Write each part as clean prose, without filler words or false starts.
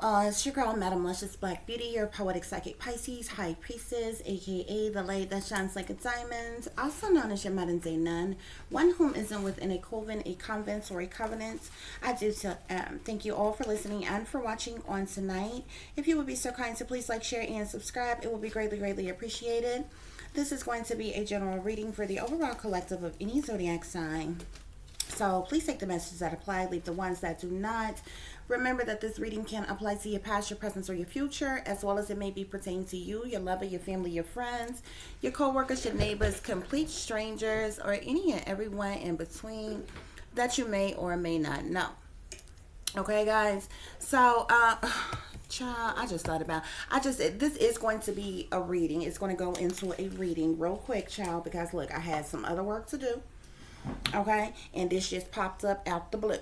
Hello, all. It's your girl, Madam Luscious Black Beauty, your poetic psychic Pisces, High Priestess, aka the light that shines like a diamond, also known as your modern day nun, one whom isn't within a coven, a convent, or a covenant. I do thank you all for listening and for watching on tonight. If you would be so kind to please like, share, and subscribe, it will be greatly, greatly appreciated. This is going to be a general reading for the overall collective of any zodiac sign. So please take the messages that apply, leave the ones that do not. Remember that this reading can apply to your past, your present, or your future, as well as it may be pertaining to you, your lover, your family, your friends, your co-workers, your neighbors, complete strangers, or any and everyone in between that you may or may not know. Okay, guys? So, child, I just thought about, this is going to be a reading. It's going to go into a reading real quick, child, because look, I had some other work to do. Okay, and this just popped up out the blue.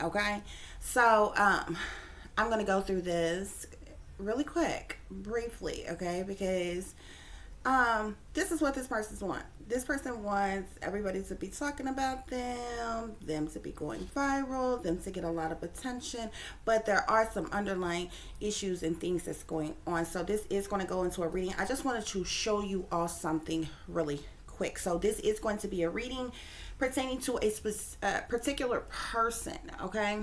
Okay, so I'm gonna go through this really quick, briefly. Okay, because this is what this person wants. This person wants everybody to be talking about them to be going viral, them to get a lot of attention, but there are some underlying issues and things that's going on. So this is going to go into a reading. I just wanted to show you all something really quick. So this is going to be a reading pertaining to a particular person. Okay,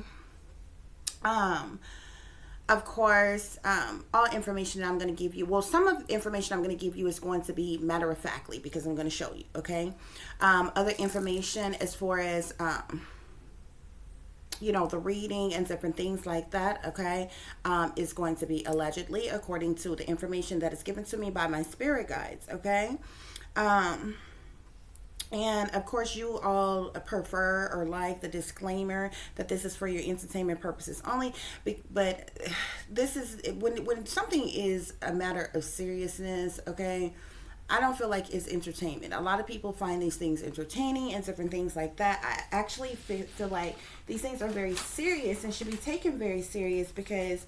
of course, all information that I'm going to give you, well, some of the information I'm going to give you is going to be matter of factly because I'm going to show you. Okay, other information as far as you know, the reading and different things like that, okay, is going to be allegedly according to the information that is given to me by my spirit guides. Okay, and of course, you all prefer or like the disclaimer that this is for your entertainment purposes only. But this is when something is a matter of seriousness. Okay, I don't feel like it's entertainment. A lot of people find these things entertaining and different things like that. I actually feel like these things are very serious and should be taken very serious because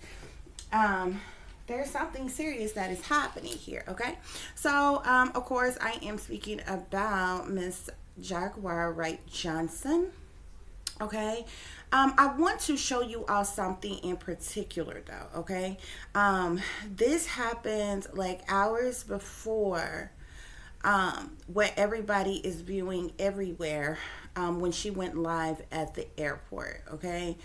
there's something serious that is happening here. Okay, so of course I am speaking about Miss Jaguar Wright Johnson. Okay, I want to show you all something in particular though. Okay, this happened like hours before what everybody is viewing everywhere when she went live at the airport. Okay,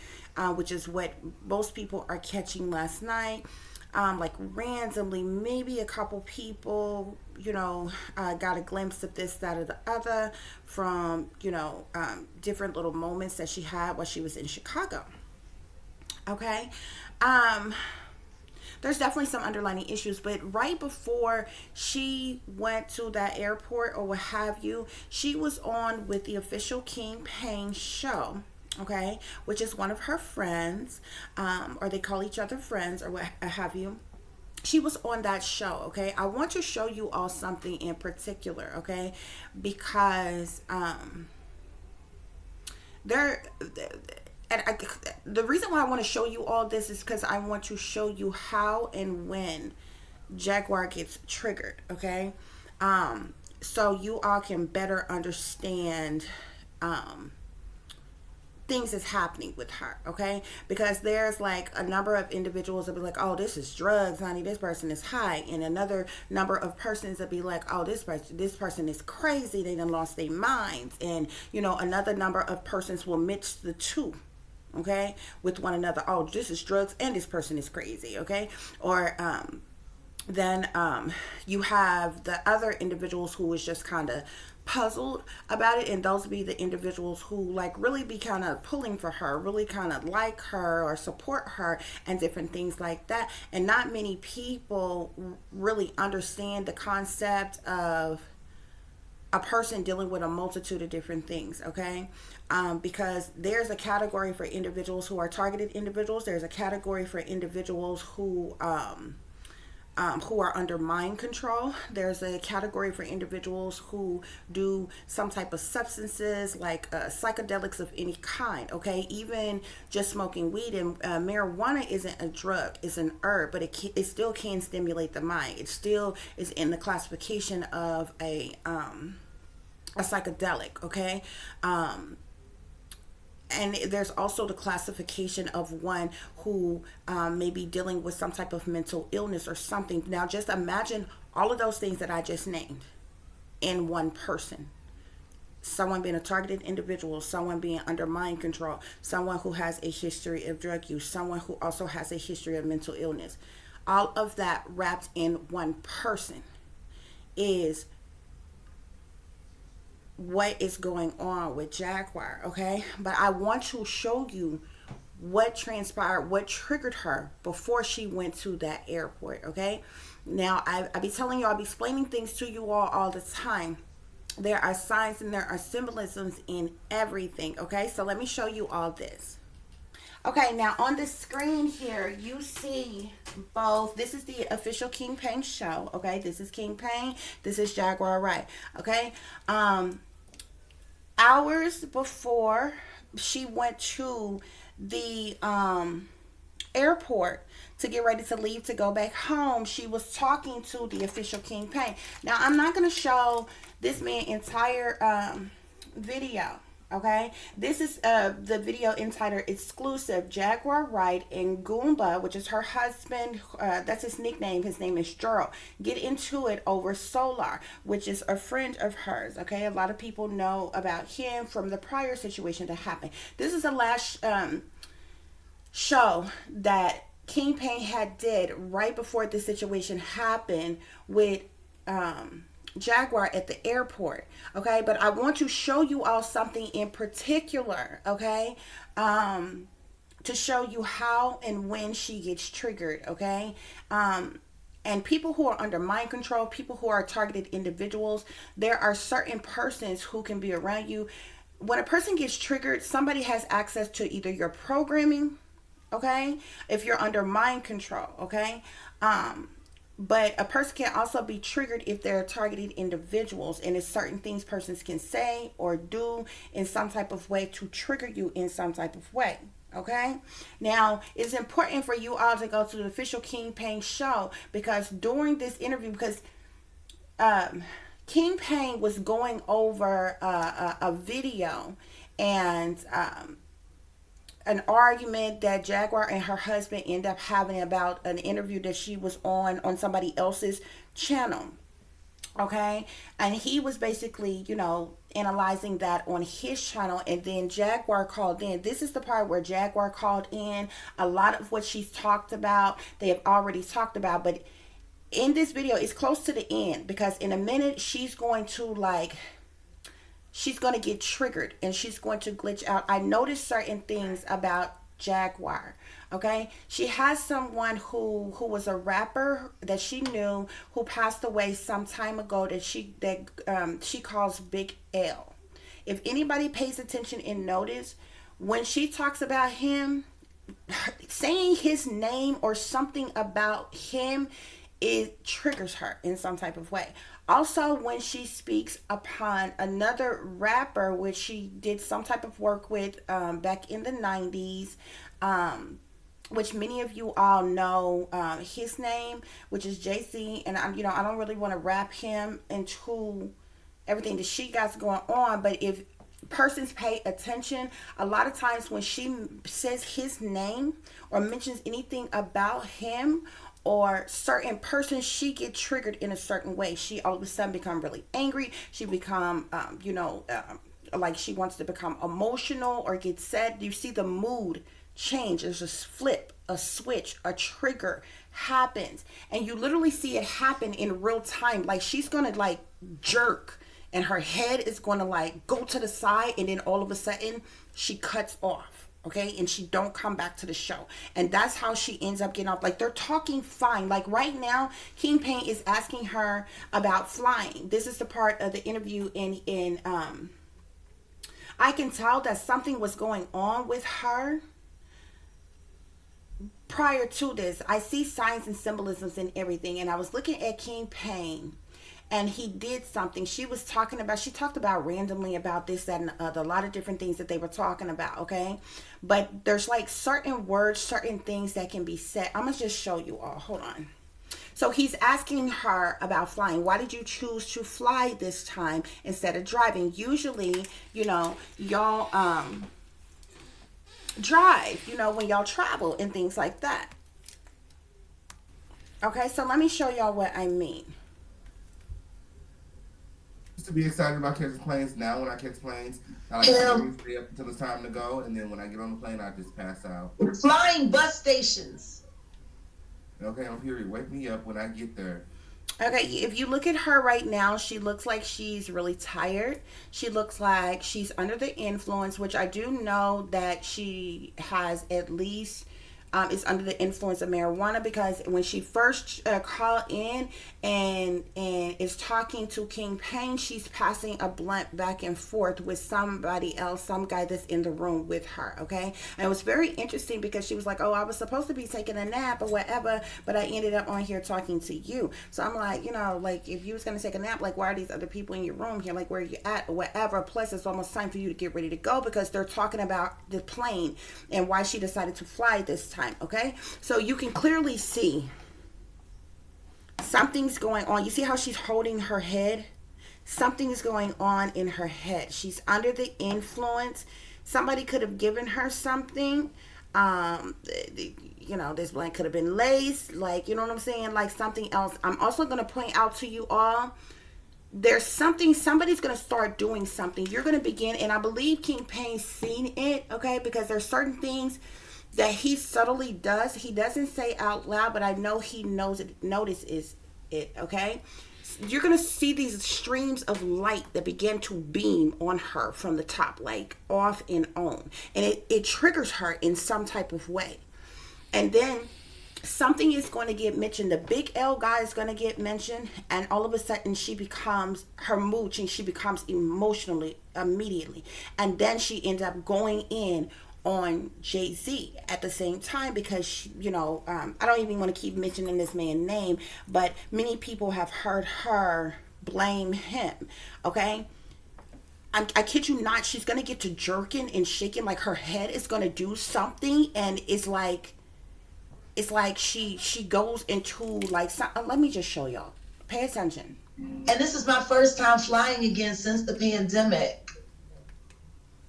which is what most people are catching last night. Like randomly, maybe a couple people, you know, got a glimpse of this, that, or the other from, you know, different little moments that she had while she was in Chicago. Okay. There's definitely some underlying issues, but right before she went to that airport or what have you, she was on with the official King Payne show. Okay, which is one of her friends, or they call each other friends, or what have you. She was on that show. Okay, I want to show you all something in particular. Okay, because there, the reason why I want to show you all this is because I want to show you how and when Jaguar gets triggered. Okay, so you all can better understand things is happening with her. Okay, because there's like a number of individuals that be like, oh, this is drugs, honey, this person is high, and another number of persons that be like, oh, this person is crazy, they done lost their minds, and you know, another number of persons will mix the two, okay, with one another. Oh, this is drugs and this person is crazy. Okay, or then you have the other individuals who is just kind of puzzled about it, and those be the individuals who like really be kind of pulling for her, really kind of like her or support her and different things like that. And not many people really understand the concept of a person dealing with a multitude of different things. Okay, because there's a category for individuals who are targeted individuals. There's a category for individuals who are under mind control. There's a category for individuals who do some type of substances like psychedelics of any kind. Okay, even just smoking weed and marijuana isn't a drug, it's an herb, but it still can stimulate the mind. It still is in the classification of a psychedelic. Okay, and there's also the classification of one who may be dealing with some type of mental illness or something. Now, just imagine all of those things that I just named in one person. Someone being a targeted individual, someone being under mind control, someone who has a history of drug use, someone who also has a history of mental illness. All of that wrapped in one person is what is going on with Jaguar, okay? But I want to show you what transpired, what triggered her before she went to that airport, okay? Now, I be telling you, I'll be explaining things to you all the time. There are signs and there are symbolisms in everything, okay? So let me show you all this. Okay, now on the screen here, you see both. This is the official King Pain show, okay? This is King Pain. This is Jaguar Wright, okay? Hours before she went to the airport to get ready to leave to go back home, she was talking to the official King Pain. Now, I'm not going to show this man entire video, okay? This is the video entitled Exclusive Jaguar Wright and Goomba, which is her husband. That's his nickname. His name is Gerald. Get into it over Solar, which is a friend of hers, okay? A lot of people know about him from the prior situation that happened. This is the last show that King Pain had did right before this situation happened with Jaguar at the airport, okay? But I want to show you all something in particular, okay? To show you how and when she gets triggered, okay? And people who are under mind control, people who are targeted individuals, there are certain persons who can be around you. When a person gets triggered, somebody has access to either your programming, okay, if you're under mind control, okay, but a person can also be triggered if they're targeted individuals, and it's certain things persons can say or do in some type of way to trigger you in some type of way, okay? Now, it's important for you all to go to the official King Pain show, because during this interview, because King Pain was going over a video and an argument that Jaguar and her husband end up having about an interview that she was on somebody else's channel, okay? And he was basically, you know, analyzing that on his channel, and then Jaguar called in. This is the part where Jaguar called in. A lot of what she's talked about, they have already talked about, but in this video, it's close to the end, because in a minute, she's going to she's going to get triggered and she's going to glitch out. I noticed certain things about Jaguar, okay? She has someone who was a rapper that she knew who passed away some time ago that she calls Big L. If anybody pays attention and notice, when she talks about him, saying his name or something about him, it triggers her in some type of way. Also, when she speaks upon another rapper, which she did some type of work with back in the 90s, which many of you all know his name, which is JC, and I don't really want to wrap him into everything that she got going on, but if persons pay attention, a lot of times when she says his name or mentions anything about him or certain persons, she get triggered in a certain way. She all of a sudden become really angry. She become, like she wants to become emotional or get sad. You see the mood change. There's a flip, a switch, a trigger happens. And you literally see it happen in real time. Like she's going to jerk and her head is going to go to the side, and then all of a sudden she cuts off. Okay, and she don't come back to the show, and that's how she ends up getting off. Like they're talking fine. Like right now, King Pain is asking her about flying. This is the part of the interview in I can tell that something was going on with her prior to this. I see signs and symbolisms in everything, and I was looking at King Pain, and he did something. She talked about randomly about this, that, and the other, a lot of different things that they were talking about, okay? But there's certain words, certain things that can be said. I'm going to just show you all. Hold on. So he's asking her about flying. Why did you choose to fly this time instead of driving? Usually, y'all, drive, when y'all travel and things like that. Okay, so let me show y'all what I mean. To be excited about catching planes. Now, when I catch planes, I like to really stay up until it's time to go, and then when I get on the plane, I just pass out. Flying bus stations. Okay, I'm period. Wake me up when I get there. Okay, if you look at her right now, she looks like she's really tired. She looks like she's under the influence, which I do know that she has at least is under the influence of marijuana, because when she first called in and is talking to King Payne, she's passing a blunt back and forth with somebody else, some guy that's in the room with her. Okay, and it was very interesting because she was like, "Oh, I was supposed to be taking a nap or whatever, but I ended up on here talking to you." So I'm like, like if you was gonna take a nap, like why are these other people in your room here? Like where are you at or whatever? Plus, it's almost time for you to get ready to go because they're talking about the plane and why she decided to fly this time. Okay, so you can clearly see something's going on. You see how she's holding her head? Something's going on in her head. She's under the influence. Somebody could have given her something. This blank could have been lace, like, you know what I'm saying, like something else. I'm also going to point out to you all, there's somebody's going to start doing something. You're going to begin, and I believe King Payne's seen it, okay, because there's certain things that he subtly does. He doesn't say out loud, but I know he notices it, okay? You're going to see these streams of light that begin to beam on her from the top, like off and on. And it triggers her in some type of way. And then something is going to get mentioned. The big L guy is going to get mentioned, and all of a sudden her mood changes. She becomes emotionally immediately. And then she ends up going in on Jay-Z at the same time because I don't even want to keep mentioning this man's name, but many people have heard her blame him. Okay, I kid you not, she's gonna get to jerking and shaking, like her head is gonna do something, and it's like she goes into like let me just show y'all. Pay attention. And this is my first time flying again since the pandemic.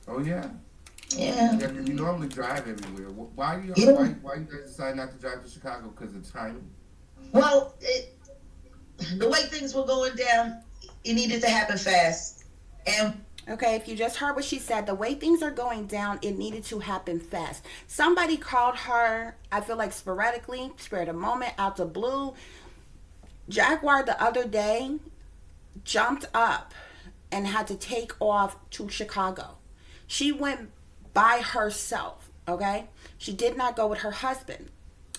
Oh yeah. Yeah. Yeah, because you normally drive everywhere. Why you guys decide not to drive to Chicago? Because of timing? Well, the way things were going down, it needed to happen fast. And okay, if you just heard what she said, the way things are going down, it needed to happen fast. Somebody called her, I feel like sporadically, spare the moment, out the blue. Jaguar the other day jumped up and had to take off to Chicago. She went by herself, okay? She did not go with her husband.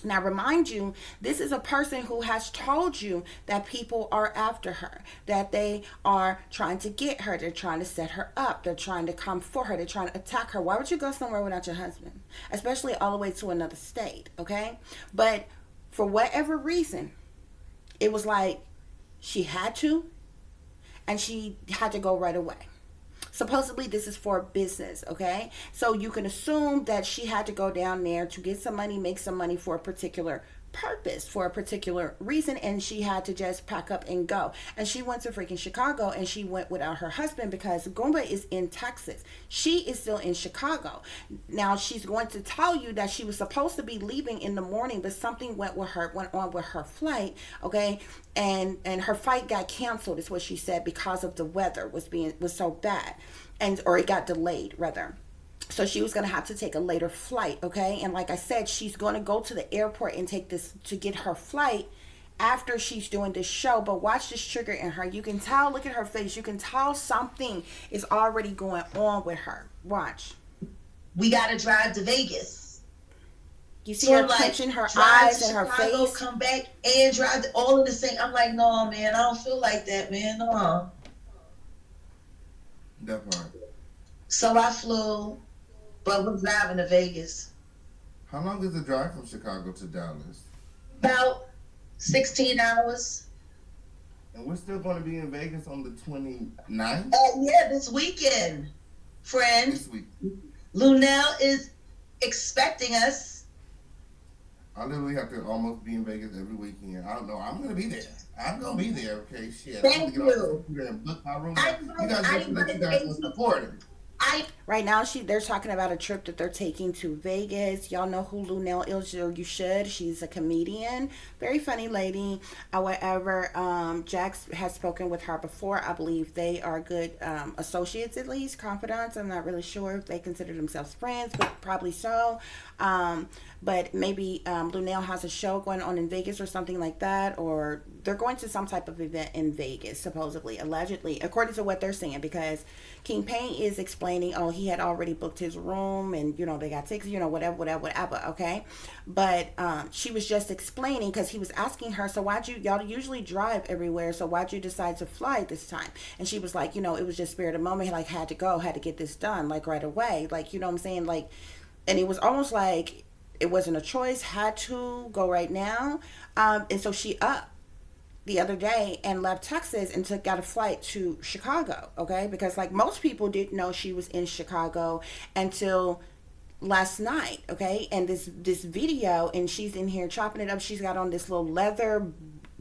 Now, remind you, this is a person who has told you that people are after her, that they are trying to get her, they're trying to set her up, they're trying to come for her, they're trying to attack her. Why would you go somewhere without your husband? Especially all the way to another state, okay? But for whatever reason, it was like she had to, and she had to go right away. Supposedly this is for business, okay? So you can assume that she had to go down there to get some money, make some money for a particular purpose, for a particular reason, and she had to just pack up and go. And she went to freaking Chicago, and she went without her husband because Goomba is in Texas. She is still in Chicago. Now she's going to tell you that she was supposed to be leaving in the morning, but something went on with her flight, okay? And her flight got canceled, is what she said, because of the weather was so bad, or it got delayed rather. So she was going to have to take a later flight, okay? And like I said, she's going to go to the airport and take this to get her flight after she's doing this show. But watch this trigger in her. You can tell, look at her face. You can tell something is already going on with her. Watch. We got to drive to Vegas. You see her clenching her eyes and her face. Come back and drive all in the same. I'm like, no, man, I don't feel like that, man. No. That part. So I flew. But we're driving to Vegas. How long is the drive from Chicago to Dallas? About 16 hours. And we're still going to be in Vegas on the 29th? Yeah, this weekend, friend. This week. Lunel is expecting us. I literally have to almost be in Vegas every weekend. I don't know. I'm going to be there. I'm going to be there, okay? Shit. Thank you. I'm going to get off the computer and book my room. You guys just let you guys support it. Right now, they're talking about a trip that they're taking to Vegas. Y'all know who Lunel is, or you should. She's a comedian, very funny lady. However, Jax has spoken with her before. I believe they are good associates, at least confidants. I'm not really sure if they consider themselves friends, but probably so. But maybe Lunel has a show going on in Vegas or something like that, or they're going to some type of event in Vegas, supposedly, allegedly, according to what they're saying, because King Payne is explaining, oh, he had already booked his room and, they got tickets, whatever, okay? But she was just explaining, because he was asking her, so y'all usually drive everywhere, so why'd you decide to fly this time? And she was like, it was just spirit of the moment, like, had to get this done, like, right away, like, you know what I'm saying, like, and it was almost like it wasn't a choice, had to go right now. And so she up the other day and left Texas and got a flight to Chicago, okay? Because like most people didn't know she was in Chicago until last night, okay? And this video, and she's in here chopping it up. She's got on this little leather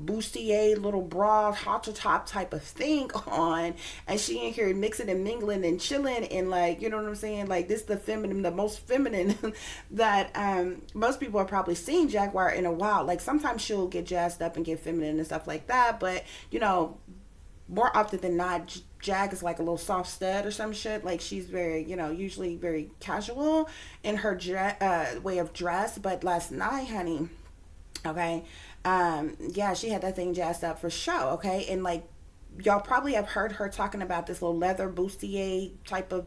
bustier little bra halter top type of thing on, and she in here mixing and mingling and chilling, and like, you know what I'm saying, like this the most feminine that most people have probably seen Jaguar in a while. Like sometimes she'll get jazzed up and get feminine and stuff like that, but more often than not, Jag is like a little soft stud or some shit. Like she's very, usually very casual in her way of dress. But last night, honey, okay, yeah, she had that thing jazzed up for show, okay? And like y'all probably have heard her talking about this little leather bustier type of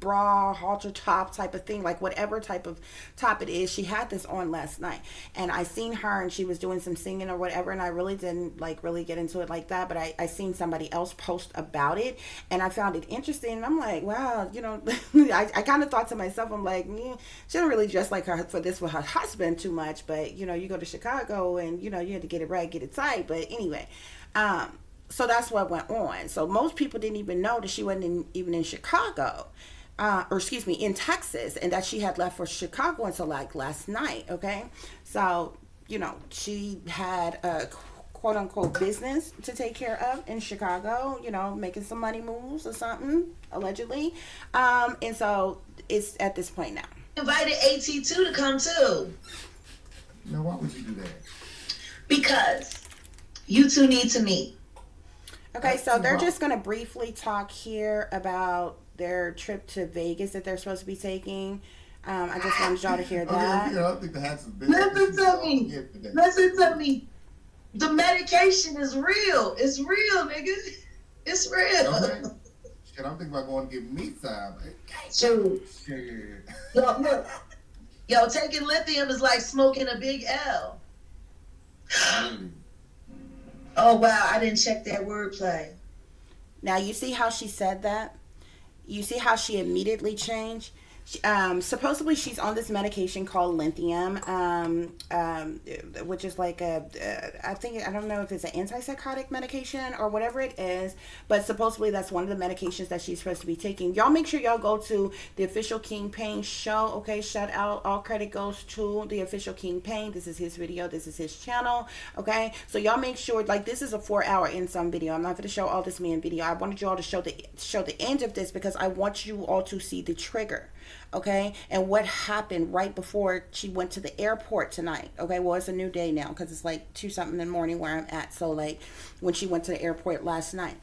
bra, halter top type of thing, like whatever type of top it is. She had this on last night, and I seen her and she was doing some singing or whatever, and I really didn't really get into it like that, but I seen somebody else post about it, and I found it interesting, and I'm like, wow, I kind of thought to myself, I'm like, she don't really dress like her for this with her husband too much, but you go to Chicago and you had to get it right, get it tight. But anyway, so that's what went on. So most people didn't even know that she wasn't even in Chicago, or excuse me, in Texas, and that she had left for Chicago until like last night, okay? So, she had a quote unquote business to take care of in Chicago, making some money moves or something, allegedly. And so it's at this point now. Invited AT2 to come too. Now, why would you do that? Because you two need to meet. Okay, so they're just going to briefly talk here about their trip to Vegas that they're supposed to be taking. I just wanted y'all to hear that. I don't think the hat's big. Listen to me. The medication is real. It's real, nigga. It's real. Okay. Shit, I'm thinking about going to get me some. Shoot. Yo, look. Yo, taking lithium is like smoking a big L. Really? Oh, wow. I didn't check that wordplay. Now, you see how she said that? You see how she immediately changed? Supposedly she's on this medication called lithium, which is like I don't know if it's an antipsychotic medication or whatever it is, but supposedly that's one of the medications that she's supposed to be taking. Y'all make sure y'all go to the official King Payne show, okay? Shout out, all credit goes to the official King Payne. This is his video, this is his channel, okay? So y'all make sure, like, this is a 4-hour in some video. I'm not going to show all this man video. I wanted you all to show the end of this because I want you all to see the trigger. Okay, and what happened right before she went to the airport tonight. Okay, well, it's a new day now because it's like 2-something in the morning where I'm at. So like when she went to the airport last night,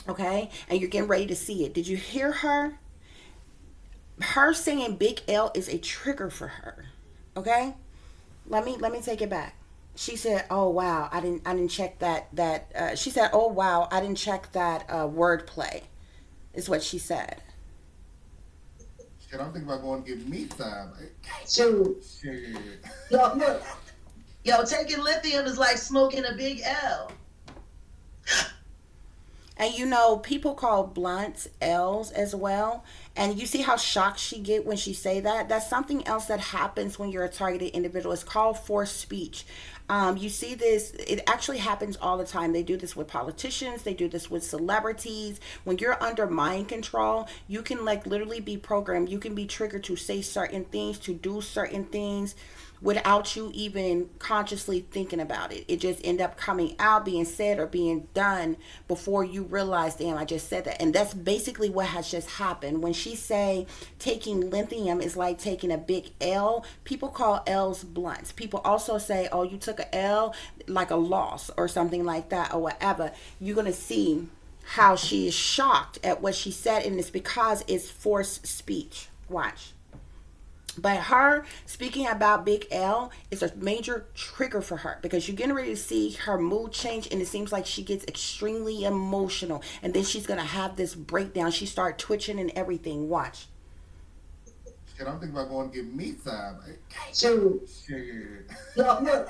okay, and you're getting ready to see it. Did you hear her? Her saying Big L is a trigger for her. Okay, let me take it back. She said, "Oh wow, I didn't check that." She said, "Oh wow, I didn't check that wordplay," is what she said. Shit, I'm thinking about going to get me some. Shoot. Shit. Yo, look. Yo, taking lithium is like smoking a big L. And people call blunts L's as well. And you see how shocked she get when she say that? That's something else that happens when you're a targeted individual. It's called forced speech. You see this, it actually happens all the time. They do this with politicians. They do this with celebrities. When you're under mind control, you can like literally be programmed. You can be triggered to say certain things, to do certain things without you even consciously thinking about it. It just end up coming out, being said or being done before you realize, damn, I just said that. And that's basically what has just happened. When she say taking lithium is like taking a big L, people call L's blunts. People also say, oh, you took a L, like a loss or something like that or whatever. You're going to see how she is shocked at what she said, and it's because it's forced speech. Watch. But her speaking about Big L is a major trigger for her, because you're getting ready to see her mood change, and it seems like she gets extremely emotional, and then she's going to have this breakdown. She start twitching and everything. Watch. Shit, I'm thinking about going to get me some. Shoot. Shit. Yo, look.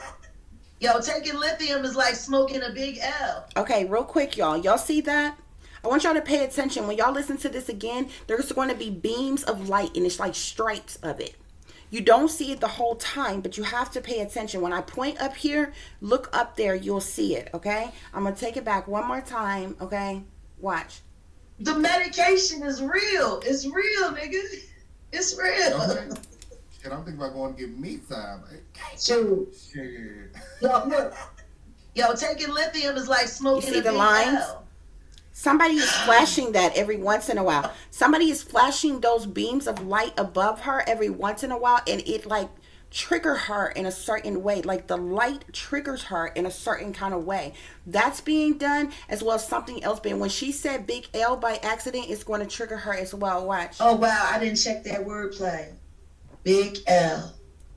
Yo, taking lithium is like smoking a Big L. Okay, real quick, y'all. Y'all see that? I want y'all to pay attention. When y'all listen to this again, there's going to be beams of light, and it's like stripes of it. You don't see it the whole time, but you have to pay attention. When I point up here, look up there, you'll see it, okay? I'm going to take it back one more time, okay? Watch. The medication is real. It's real, nigga. It's real. Okay. Shit, I'm thinking about going to get me some. Shoot. Shit. Yo, look. Yo, taking lithium is like smoking You see a the Big lines? L. Somebody is flashing that every once in a while. Somebody is flashing those beams of light above her every once in a while, and it like trigger her in a certain way. Like the light triggers her in a certain kind of way. That's being done, as well as something else being. When she said Big L by accident, it's going to trigger her as well. Watch. Oh, wow. I didn't check that wordplay. Big L.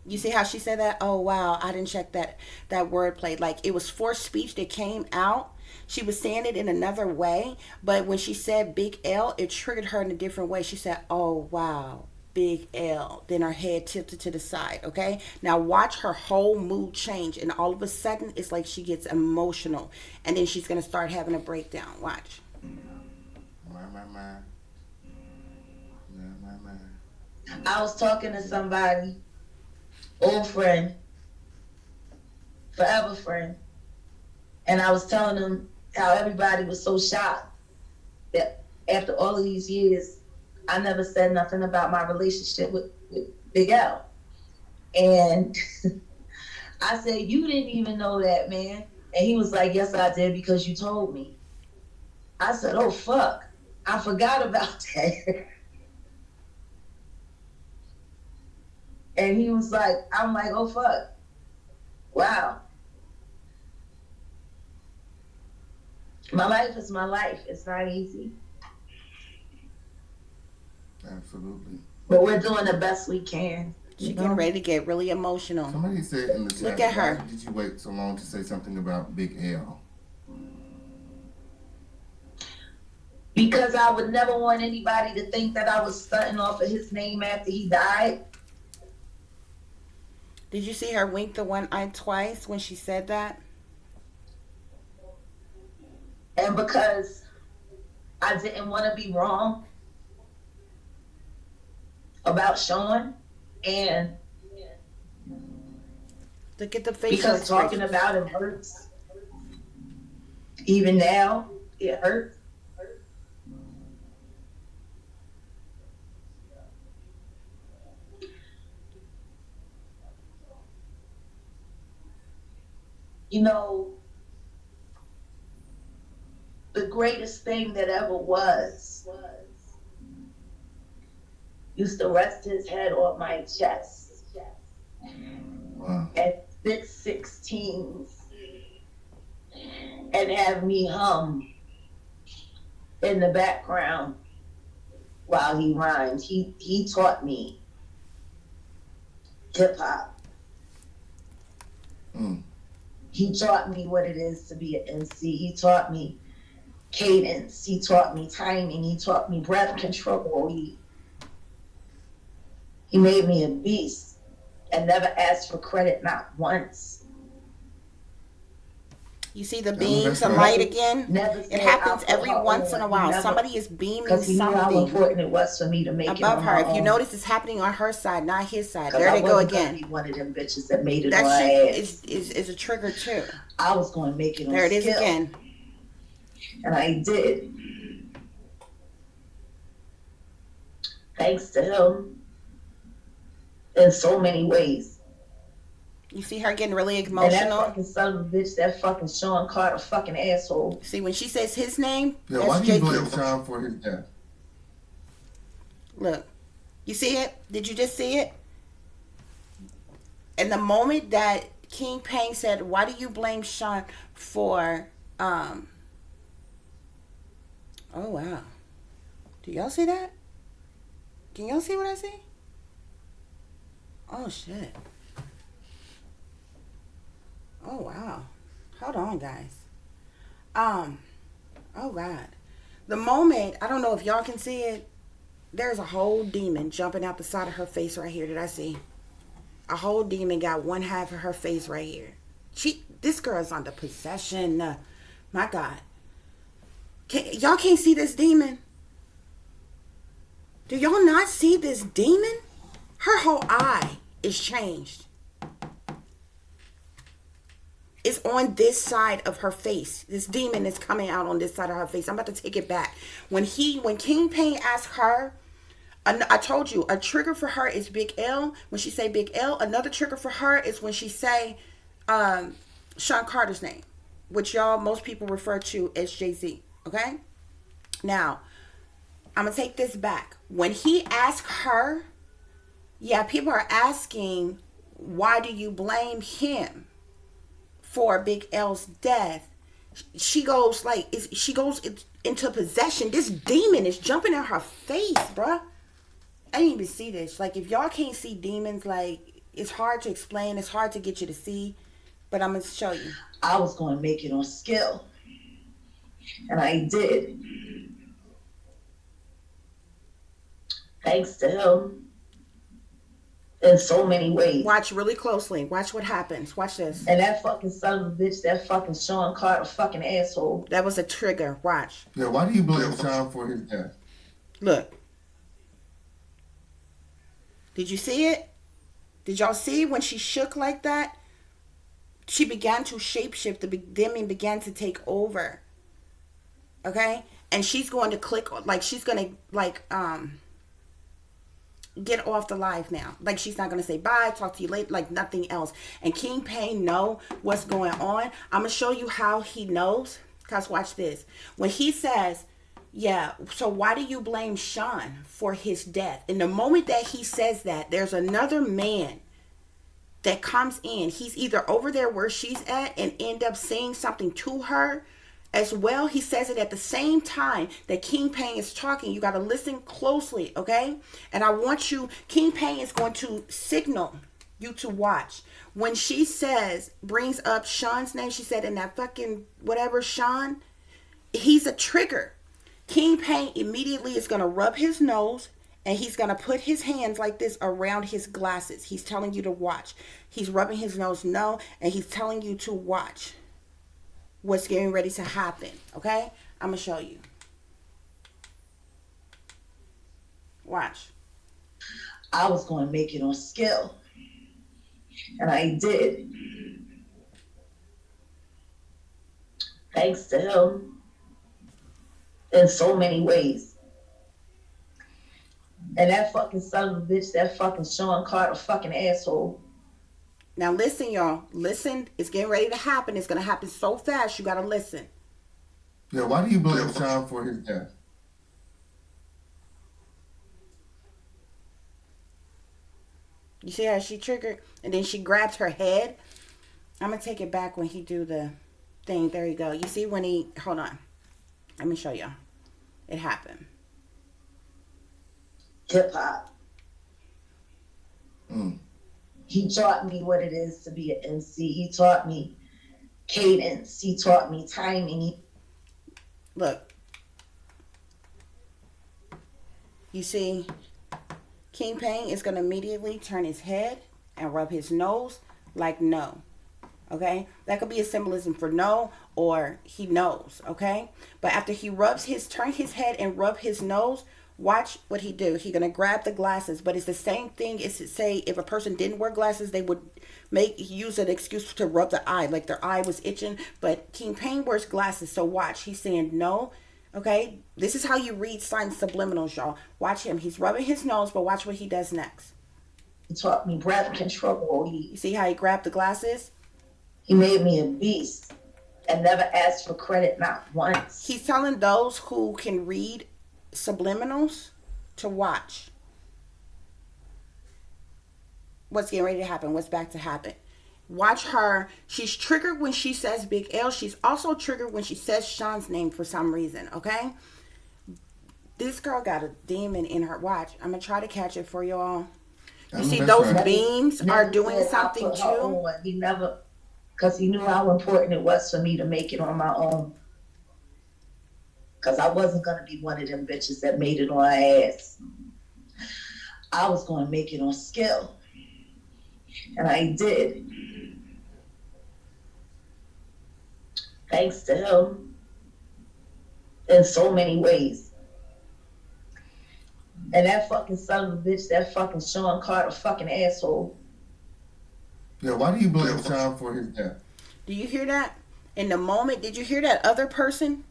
You see how she said that? Oh, wow. I didn't check that wordplay. Like it was forced speech that came out. She was saying it in another way, but when she said Big L, it triggered her in a different way. She said, oh, wow, Big L. Then her head tilted to the side, okay? Now watch her whole mood change, and all of a sudden, it's like she gets emotional, and then she's going to start having a breakdown. Watch. I was talking to somebody, old friend, forever friend, and I was telling them how everybody was so shocked that after all of these years, I never said nothing about my relationship with Big L. And I said, you didn't even know that, man. And he was like, yes, I did, because you told me. I said, oh, fuck. I forgot about that. And he was like, I'm like, oh, fuck. Wow. My life is my life. It's not easy. Absolutely. But we're doing the best we can. She's getting ready to get really emotional. Somebody said in the chat, look at her. Why did you wait so long to say something about Big L? Because I would never want anybody to think that I was stunting off of his name after he died. Did you see her wink the one eye twice when she said that? And because I didn't want to be wrong about Sean, and Look at the facial because expression. talking about him hurts. Even now, it hurts. You know, the greatest thing that ever was used to rest his head on my chest. Wow. At 6/16 and have me hum in the background while he rhymed. He taught me hip hop. He taught me what it is to be an MC. He taught me cadence. He taught me timing. He taught me breath control. He made me a beast and never asked for credit, not once. You see the beams of light again? Never It happens every once in a while. Somebody is beaming because he knew how something important it was for me to make it above on her. my If you own. notice, it's happening on her side, not his side. 'Cause There I they go wasn't gonna again. be one of them bitches that made it on That shit ass. is a trigger too. I was going to make it on There it is skill, again. and I did. Thanks to him in so many ways. You see her getting really And that emotional. fucking son of a bitch, that fucking Sean Carter fucking asshole. See, when she says his name, Yeah, that's why do you Jay-Z. blame Sean for his death? Look, you see it? Did you just see it? And the moment that King Payne said, "Why do you blame Sean for?" Oh wow, do y'all see that? Can y'all see what I see? Oh shit. Oh wow. Hold on, guys. Oh god. The moment, I don't know if y'all can see it, there's a whole demon jumping out the side of her face right here. Did I see? A whole demon got one half of her face right here. This girl's under possession. My God. Y'all can't see this demon? Do y'all not see this demon? Her whole eye is changed. It's on this side of her face. This demon is coming out on this side of her face. I'm about to take it back. When King Payne asked her, I told you, a trigger for her is Big L. When she say Big L, another trigger for her is when she say Sean Carter's name, which most people refer to as Jay-Z. Okay? Now, I'm going to take this back. When he asked her, yeah, people are asking, why do you blame him for Big L's death? She goes into possession. This demon is jumping in her face, bruh. I didn't even see this. Like, if y'all can't see demons, like, it's hard to explain. It's hard to get you to see. But I'm going to show you. I was going to make it on skill. And I did. Thanks to him. In so many ways. Watch really closely. Watch what happens. Watch this. And that fucking son of a bitch, that fucking Sean Carter fucking asshole. That was a trigger. Watch. Yeah, why do you blame Sean for his death? Look. Did you see it? Did y'all see when she shook like that? She began to shapeshift. The demon began to take over. Okay? And she's going to click, like, she's going to, get off the live now. Like, she's not going to say bye, talk to you later, like nothing else. And King Payne know what's going on. I'm going to show you how he knows. Because watch this. When he says, yeah, so why do you blame Sean for his death? In the moment that he says that, there's another man that comes in. He's either over there where she's at and end up saying something to her as well. He says it at the same time that King Payne is talking. You got to listen closely, okay? And I want you, King Payne is going to signal you to watch. When she says, brings up Sean's name, she said in that fucking whatever, Sean, he's a trigger. King Payne immediately is going to rub his nose and he's going to put his hands like this around his glasses. He's telling you to watch. He's rubbing his nose, no, and he's telling you to watch what's getting ready to happen. Okay? I'm going to show you. Watch. I was going to make it on skill. And I did. Thanks to him. In so many ways. And that fucking son of a bitch, that fucking Sean Carter fucking asshole. Now listen, y'all. Listen. It's getting ready to happen. It's going to happen so fast. You got to listen. Yeah, why do you blame Sean for his death? You see how she triggered? And then she grabs her head. I'm going to take it back when he do the thing. There you go. You see when he... Hold on. Let me show you. It happened. Hip hop. Mm. He taught me what it is to be an MC. He taught me cadence. He taught me timing. Look. You see, King Payne is going to immediately turn his head and rub his nose like no. Okay? That could be a symbolism for no or he knows. Okay? But after he turn his head and rub his nose, watch what he do. He gonna grab the glasses, but it's the same thing as to say if a person didn't wear glasses, they would use an excuse to rub the eye, like their eye was itching. But King Payne wears glasses, so watch. He's saying no. Okay, this is how you read signs subliminals, y'all. Watch him. He's rubbing his nose, but watch what he does next. He taught me breath control. You see how he grabbed the glasses? He made me a beast and never asked for credit, not once. He's telling those who can read subliminals to watch what's getting ready to happen, what's back to happen. Watch her. She's triggered when she says Big L. She's also triggered when she says Sean's name for some reason, okay? This girl got a demon in her. Watch. I'm going to try to catch it for y'all. You see, those beams are doing something too. He never, because he knew how important it was for me to make it on my own. Because I wasn't going to be one of them bitches that made it on her ass. I was going to make it on skill. And I did. Thanks to him. In so many ways. And that fucking son of a bitch, that fucking Sean Carter fucking asshole. Yeah, why do you blame Sean for his death? Do you hear that? In the moment, did you hear that other person?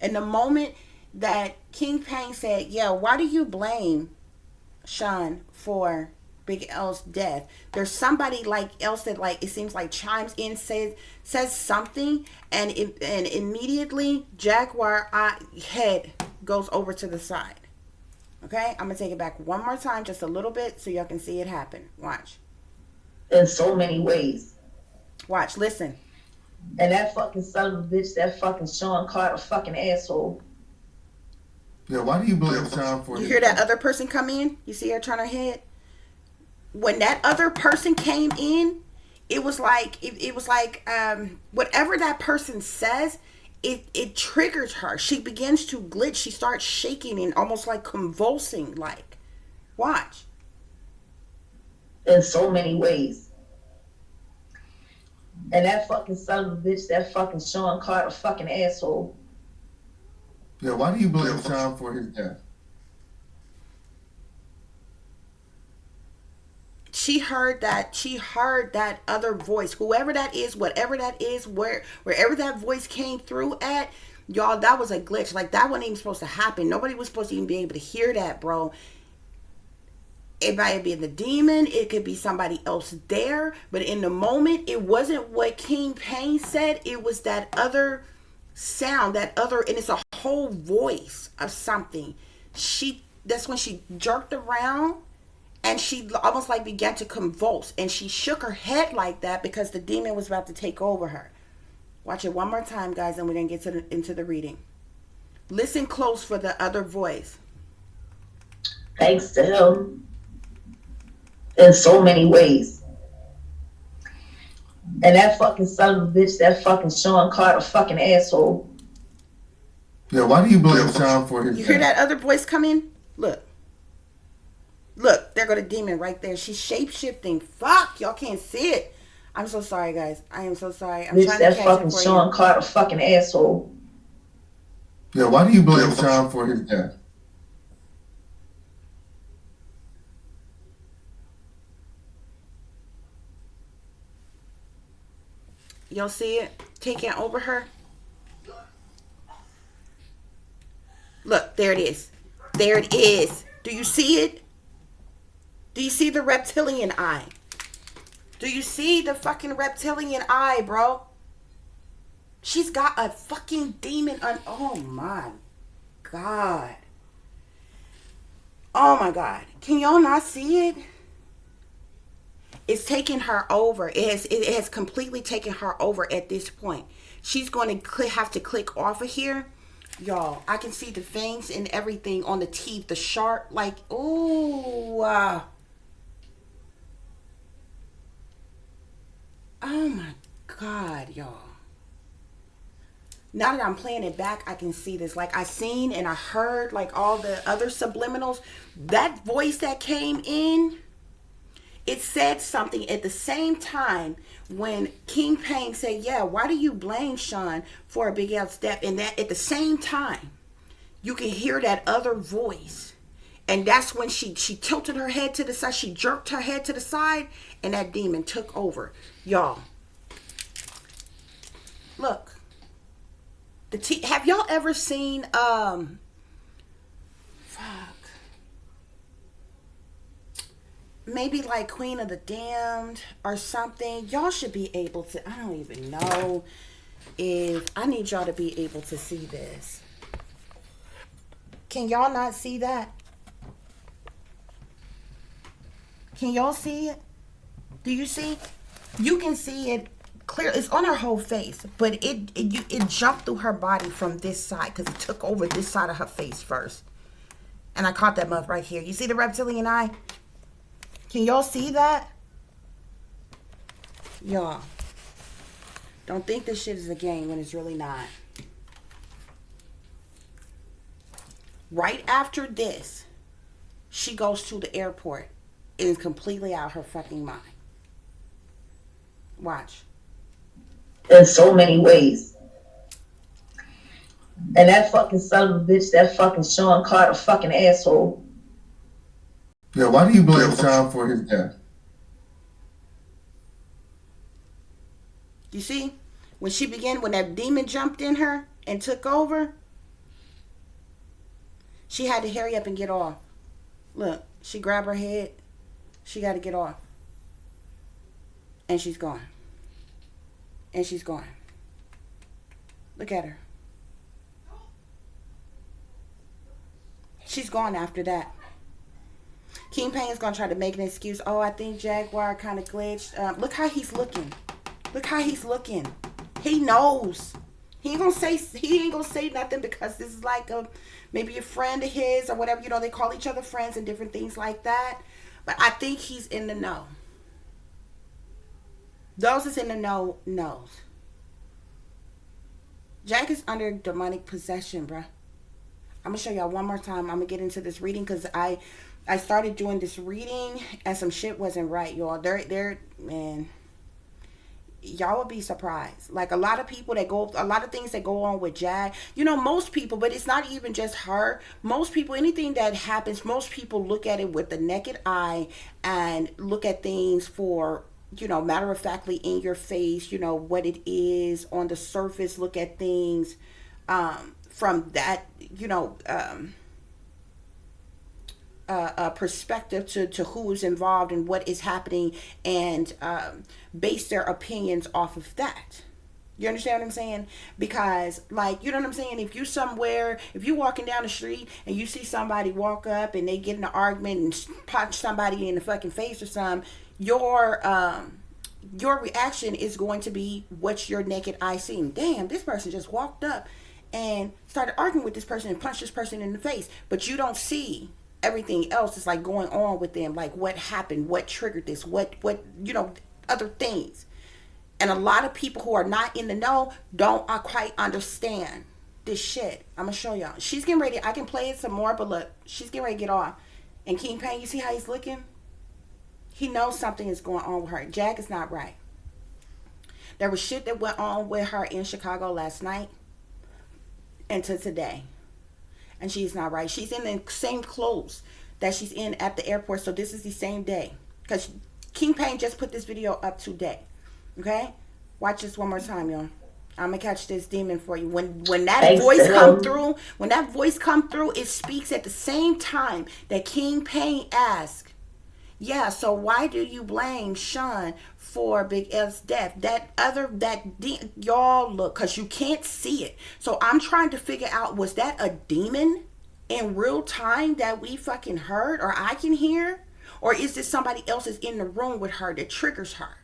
In the moment that King Payne said, yeah, why do you blame Sean for Big L's death? There's somebody like else that, like, it seems like chimes in, says something, and immediately Jaguar head goes over to the side. Okay, I'm gonna take it back one more time, just a little bit, so y'all can see it happen. Watch. In so many ways. Watch, listen. And that fucking son of a bitch, that fucking Sean Carter fucking asshole. Yeah, why do you blame Sean for You hear that other person come in? You see her turn her head? When that other person came in, it was like whatever that person says, it triggers her. She begins to glitch. She starts shaking and almost like convulsing. Like, watch. In so many ways. And that fucking son of a bitch, that fucking Sean Carter fucking asshole. Yeah, why do you blame Sean for his death? She heard that other voice, whoever that is, whatever that is, wherever that voice came through at, y'all, that was a glitch. Like, that wasn't even supposed to happen. Nobody was supposed to even be able to hear that, bro. It might be the demon, it could be somebody else there, but in the moment, it wasn't what King Payne said. It was that other sound, and it's a whole voice of something. That's when she jerked around. And she almost like began to convulse. And she shook her head like that because the demon was about to take over her. Watch it one more time, guys, and we're going to get into the reading. Listen close for the other voice. Thanks to him. In so many ways. And that fucking son of a bitch, that fucking Sean Carter fucking asshole. Yeah, why do you blame Sean for his death? You hear that other voice come in? Look, there go the demon right there. She's shape-shifting. Fuck, y'all can't see it. I'm so sorry, guys. I am so sorry. I'm trying to catch fucking it for Sean you. Carter fucking asshole. Yeah, why do you blame Sean for his death? Y'all see it? Taking over her. Look, there it is. There it is. Do you see it? Do you see the reptilian eye? Do you see the fucking reptilian eye, bro? She's got a fucking demon on. Oh my God. Oh my God. Can y'all not see it? It's taking her over. It has completely taken her over at this point. She's going to have to click off of here. Y'all, I can see the fangs and everything on the teeth, the sharp, like, ooh. Oh my God, y'all. Now that I'm playing it back, I can see this. Like, I seen and I heard, like, all the other subliminals. That voice that came in, it said something at the same time when King Payne said, yeah, why do you blame Sean for a Big L's death? And that at the same time, you can hear that other voice. And that's when she tilted her head to the side. She jerked her head to the side, and that demon took over. Y'all, look. Have y'all ever seen, maybe like Queen of the Damned or something. Y'all should be able to, I don't even know if, I need y'all to be able to see this. Can y'all not see that? Can y'all see it? Do you see? You can see it clear. It's on her whole face, but it jumped through her body from this side because it took over this side of her face first. And I caught that mother right here. You see the reptilian eye? Can y'all see that? Y'all, don't think this shit is a game when it's really not. Right after this, she goes to the airport and is completely out of her fucking mind. Watch. In so many ways. And that fucking son of a bitch, that fucking Sean Carter fucking asshole. Yeah, why do you blame Sean for his death? You see? When she began, when that demon jumped in her and took over, she had to hurry up and get off. Look, she grabbed her head. She got to get off. And she's gone. And she's gone. Look at her. She's gone after that. King Pain is going to try to make an excuse. Oh, I think Jaguar kind of glitched. Look how he's looking. Look how he's looking. He knows. He ain't gonna say nothing because this is like maybe a friend of his or whatever. You know, they call each other friends and different things like that. But I think he's in the know. Those that's in the know knows. Jack is under demonic possession, bruh. I'm gonna show y'all one more time. I'm gonna get into this reading because I started doing this reading and some shit wasn't right, y'all. They're man. Y'all would be surprised. Like a lot of things that go on with Jag. You know, most people, but it's not even just her. Most people, anything that happens, most people look at it with the naked eye and look at things for, you know, matter of factly in your face, you know, what it is on the surface, look at things from that, you know, perspective to who's involved and what is happening and base their opinions off of that. You understand what I'm saying? Because, like, you know what I'm saying? If you walking down the street and you see somebody walk up and they get in an argument and punch somebody in the fucking face or something, your reaction is going to be what your naked eye seeing. Damn, this person just walked up and started arguing with this person and punched this person in the face, but you don't see everything else is like going on with them, like what happened, what triggered this, what you know, other things. And a lot of people who are not in the know don't quite understand this shit. I'm gonna show y'all. She's getting ready. I can play it some more, but look, she's getting ready to get off. And King Pain, you see how he's looking? He knows something is going on with her. Jag is not right. There was shit that went on with her in Chicago last night and to today. And she's not right. She's in the same clothes that she's in at the airport. So this is the same day. Because King Pain just put this video up today. Okay? Watch this one more time, y'all. I'm going to catch this demon for you. When that voice come through, it speaks at the same time that King Pain asks, yeah, so why do you blame Sean for Big L's death? Y'all look, because you can't see it. So I'm trying to figure out, was that a demon in real time that we fucking heard or I can hear? Or is this somebody else is in the room with her that triggers her?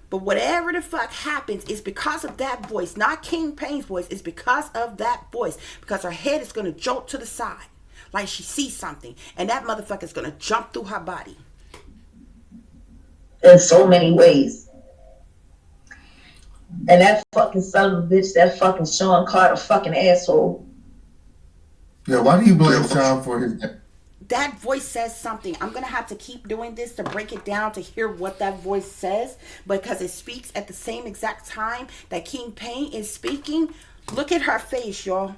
But whatever the fuck happens is because of that voice, not King Pain's voice. It's because of that voice. Because her head is going to jolt to the side like she sees something. And that motherfucker is going to jump through her body. In so many ways. And that fucking son of a bitch, that fucking Sean Carter fucking asshole. Yeah, why do you blame Sean for his death? That voice says something. I'm going to have to keep doing this to break it down to hear what that voice says. Because it speaks at the same exact time that King Pain is speaking. Look at her face, y'all.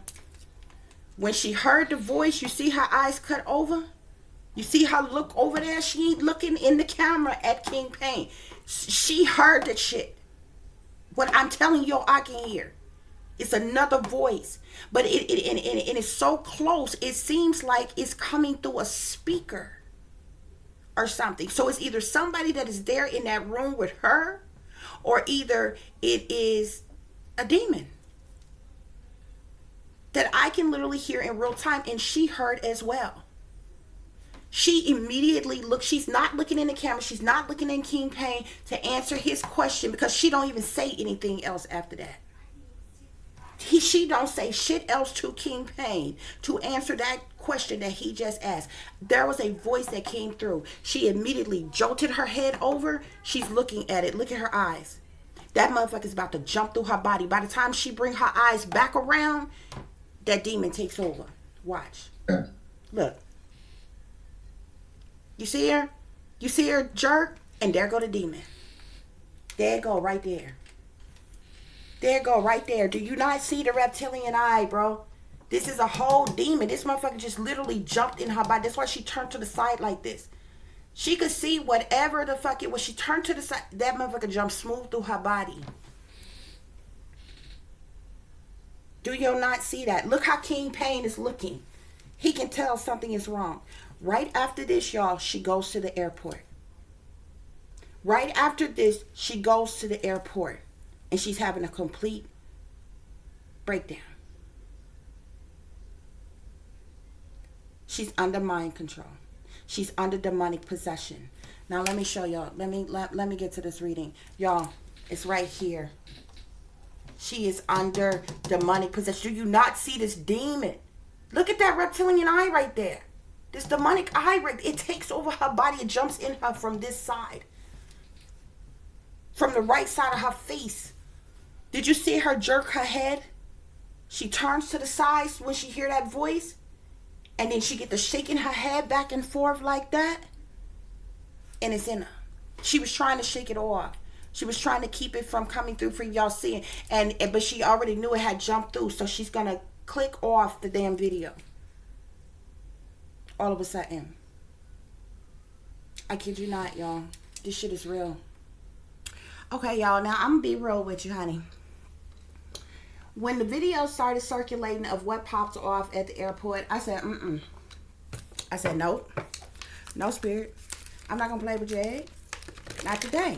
When she heard the voice, you see her eyes cut over? You see her look over there? She ain't looking in the camera at King Pain. She heard the shit. What I'm telling y'all, I can hear. It's another voice. But it is so close. It seems like it's coming through a speaker. or something. So it's either somebody that is there in that room with her, or either it is a demon that I can literally hear in real time, and she heard as well. She immediately looks, she's not looking in the camera, she's not looking in King Pain to answer his question, because she don't even say anything else after that. She don't say shit else to King Pain to answer that question that he just asked. There was a voice that came through. She immediately jolted her head over. She's looking at it. Look at her eyes. That motherfucker's about to jump through her body. By the time she bring her eyes back around, that demon takes over. Watch. Yeah. Look. You see her? You see her jerk? And there go the demon. There it go right there. There it go right there. Do you not see the reptilian eye, bro? This is a whole demon. This motherfucker just literally jumped in her body. That's why she turned to the side like this. She could see whatever the fuck it was. She turned to the side. That motherfucker jumped smooth through her body. Do you not see that? Look how King Pain is looking. He can tell something is wrong. Right after this, y'all, she goes to the airport. Right after this, she goes to the airport. And she's having a complete breakdown. She's under mind control. She's under demonic possession. Now let me show y'all. Let me get to this reading. Y'all, it's right here. She is under demonic possession. Do you not see this demon? Look at that reptilian eye right there. This demonic eye right there. It takes over her body. It jumps in her from this side. From the right side of her face. Did you see her jerk her head? She turns to the side when she hear that voice. And then she get to shaking her head back and forth like that. And it's in her. She was trying to shake it off. She was trying to keep it from coming through for y'all seeing. But she already knew it had jumped through. So she's going to click off the damn video. All of a sudden. I kid you not, y'all. This shit is real. Okay, y'all. Now, I'm going to be real with you, honey. When the video started circulating of what popped off at the airport, I said, I said, nope. No, spirit. I'm not going to play with Jag. Not today.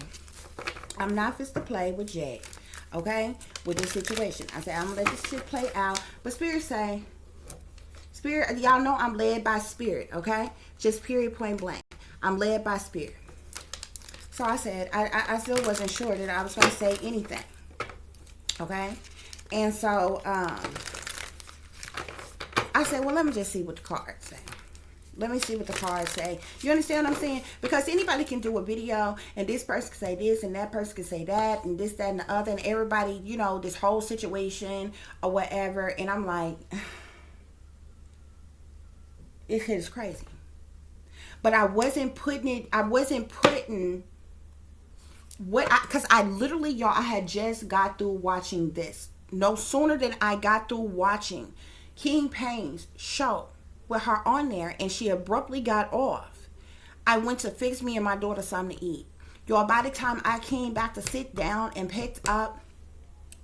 I'm not fit to play with Jag. Okay? With this situation. I said, I'm going to let this shit play out. But spirit say, spirit, y'all know I'm led by spirit. Okay? Just period, point blank. I'm led by spirit. So I said, I still wasn't sure that I was going to say anything. Okay? And so, I said, well, let me just see what the cards say. Let me see what the cards say. You understand what I'm saying? Because anybody can do a video, and this person can say this, and that person can say that, and this, that, and the other, and everybody, you know, this whole situation, or whatever, and I'm like, it is crazy. But I wasn't putting because I literally, y'all, I had just got through watching this. No sooner than I got through watching King Pain's show with her on there, and she abruptly got off, I went to fix me and my daughter something to eat. Y'all, by the time I came back to sit down and picked up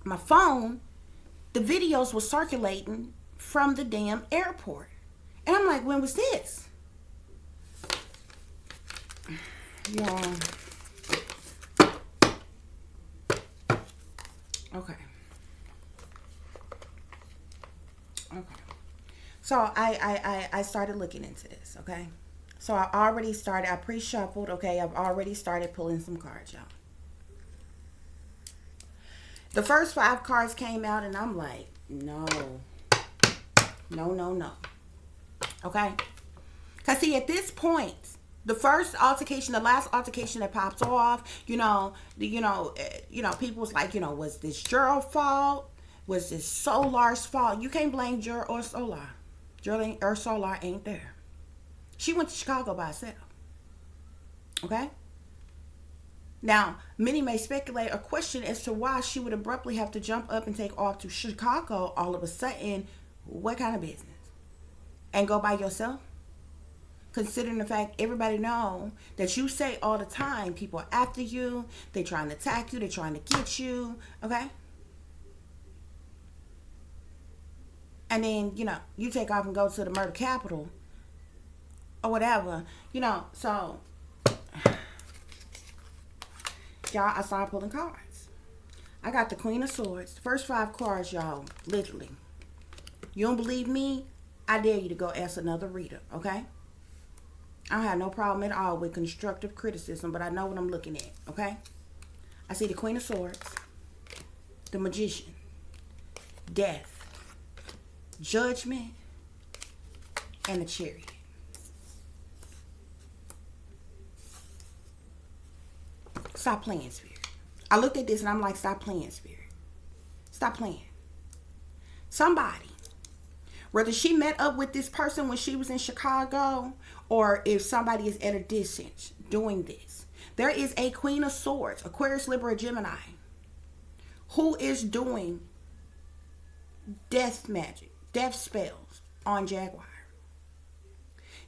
my phone, the videos were circulating from the damn airport. And I'm like, when was this? Y'all. Okay. So I started looking into this, okay? So I pre-shuffled, okay? I've already started pulling some cards, y'all. The first 5 cards came out, and I'm like, no. Okay? Because, see, at this point, the first altercation, the last altercation that pops off, people was like, was this Gerald's fault? Was this Solar's fault? You can't blame Gerald or Solar. Gerald or Solar ain't there. She went to Chicago by herself. Okay? Now, many may speculate or question as to why she would abruptly have to jump up and take off to Chicago all of a sudden. What kind of business? And go by yourself? Considering the fact everybody know that you say all the time, people are after you, they trying to attack you, they trying to get you, okay? And then, you take off and go to the murder capital or whatever, so Y'all, I started pulling cards. I got the Queen of Swords. The first 5 cards, y'all, literally. You don't believe me? I dare you to go ask another reader, okay? I don't have no problem at all with constructive criticism, but I know what I'm looking at, okay? I see the Queen of Swords, the Magician, Death, Judgment, and the Chariot. Stop playing, Spirit. I looked at this and I'm like, stop playing, Spirit. Stop playing. Somebody, whether she met up with this person when she was in Chicago, or if somebody is at a distance doing this, there is a Queen of Swords, Aquarius, Libra, Gemini, who is doing death magic, death spells on Jaguar.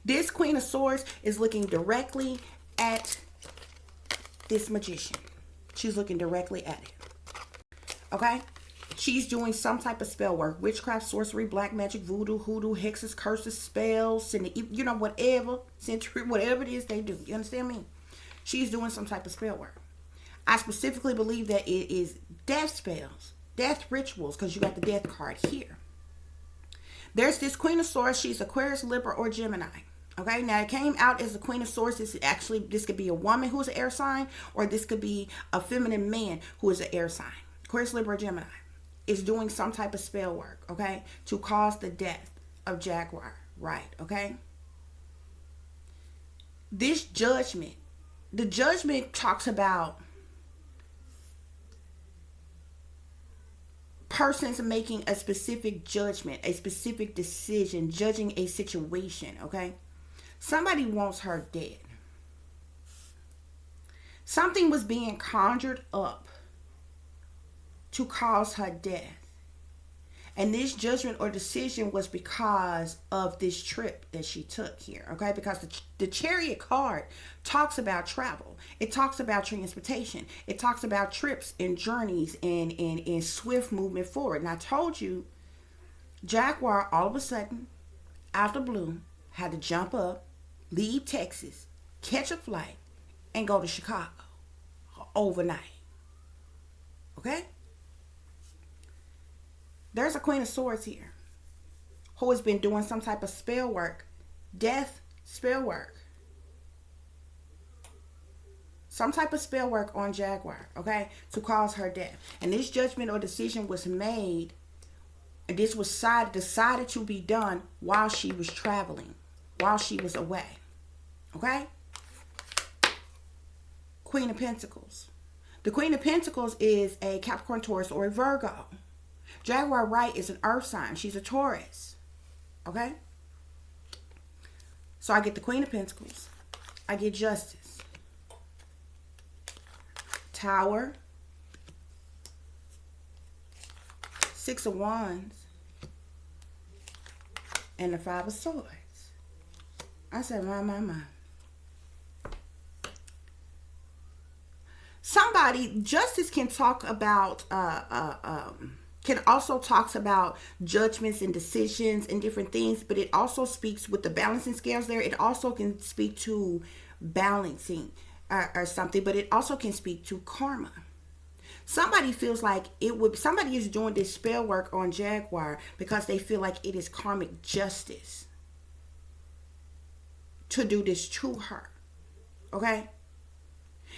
This Queen of Swords is looking directly at this Magician. She's looking directly at it. Okay? She's doing some type of spell work. Witchcraft, sorcery, black magic, voodoo, hoodoo, hexes, curses, spells, you know, whatever, century, whatever it is they do. You understand me? She's doing some type of spell work. I specifically believe that it is death spells, death rituals, because you got the death card here. There's this Queen of Swords. She's Aquarius, Libra, or Gemini. Okay, now it came out as the Queen of Swords. This could be a woman who's an air sign, or this could be a feminine man who is an air sign. Aquarius, Libra, Gemini is doing some type of spell work, okay, to cause the death of Jaguar, right? Okay. This judgment, the judgment talks about persons making a specific judgment, a specific decision, judging a situation, okay? Somebody wants her dead. Something was being conjured up to cause her death. And this judgment or decision was because of this trip that she took here, okay? Because the Chariot card talks about travel. It talks about transportation. It talks about trips and journeys and swift movement forward. And I told you, Jaguar all of a sudden, out of the blue, had to jump up, leave Texas, catch a flight, and go to Chicago overnight. Okay? There's a Queen of Swords here who has been doing some type of spell work, death spell work. Some type of spell work on Jaguar, okay, to cause her death. And this judgment or decision was made, and this was decided to be done while she was traveling, while she was away. Okay? Queen of Pentacles. The Queen of Pentacles is a Capricorn, Taurus, or a Virgo. Jaguar Wright is an earth sign. She's a Taurus. Okay? So I get the Queen of Pentacles. I get Justice. Tower. 6 of Wands. And the 5 of Swords. I said, my. Somebody, Justice can talk about, can also talks about judgments and decisions and different things, but it also speaks with the balancing scales there. It also can speak to balancing or something, but it also can speak to karma. Somebody feels like somebody is doing this spell work on Jaguar because they feel like it is karmic justice to do this to her. Okay?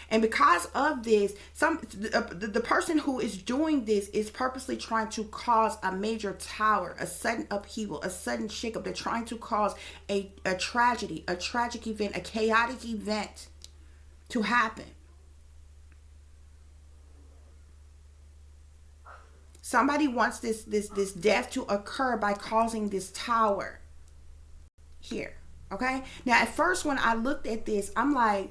And because of this, the person who is doing this is purposely trying to cause a major tower, a sudden upheaval, a sudden shakeup. They're trying to cause a tragedy, a tragic event, a chaotic event to happen. Somebody wants this death to occur by causing this tower here. Okay? Now, at first, when I looked at this, I'm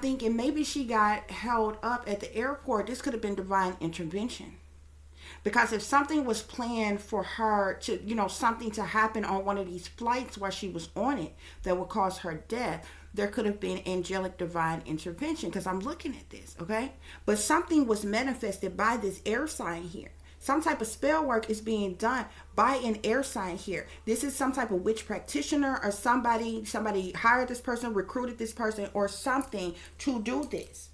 thinking maybe she got held up at the airport. This could have been divine intervention. Because if something was planned for her to, something to happen on one of these flights while she was on it that would cause her death, there could have been angelic divine intervention, because I'm looking at this, okay? But something was manifested by this air sign here. Some type of spell work is being done by an air sign here. This is some type of witch practitioner, or somebody hired this person, recruited this person, or something to do this.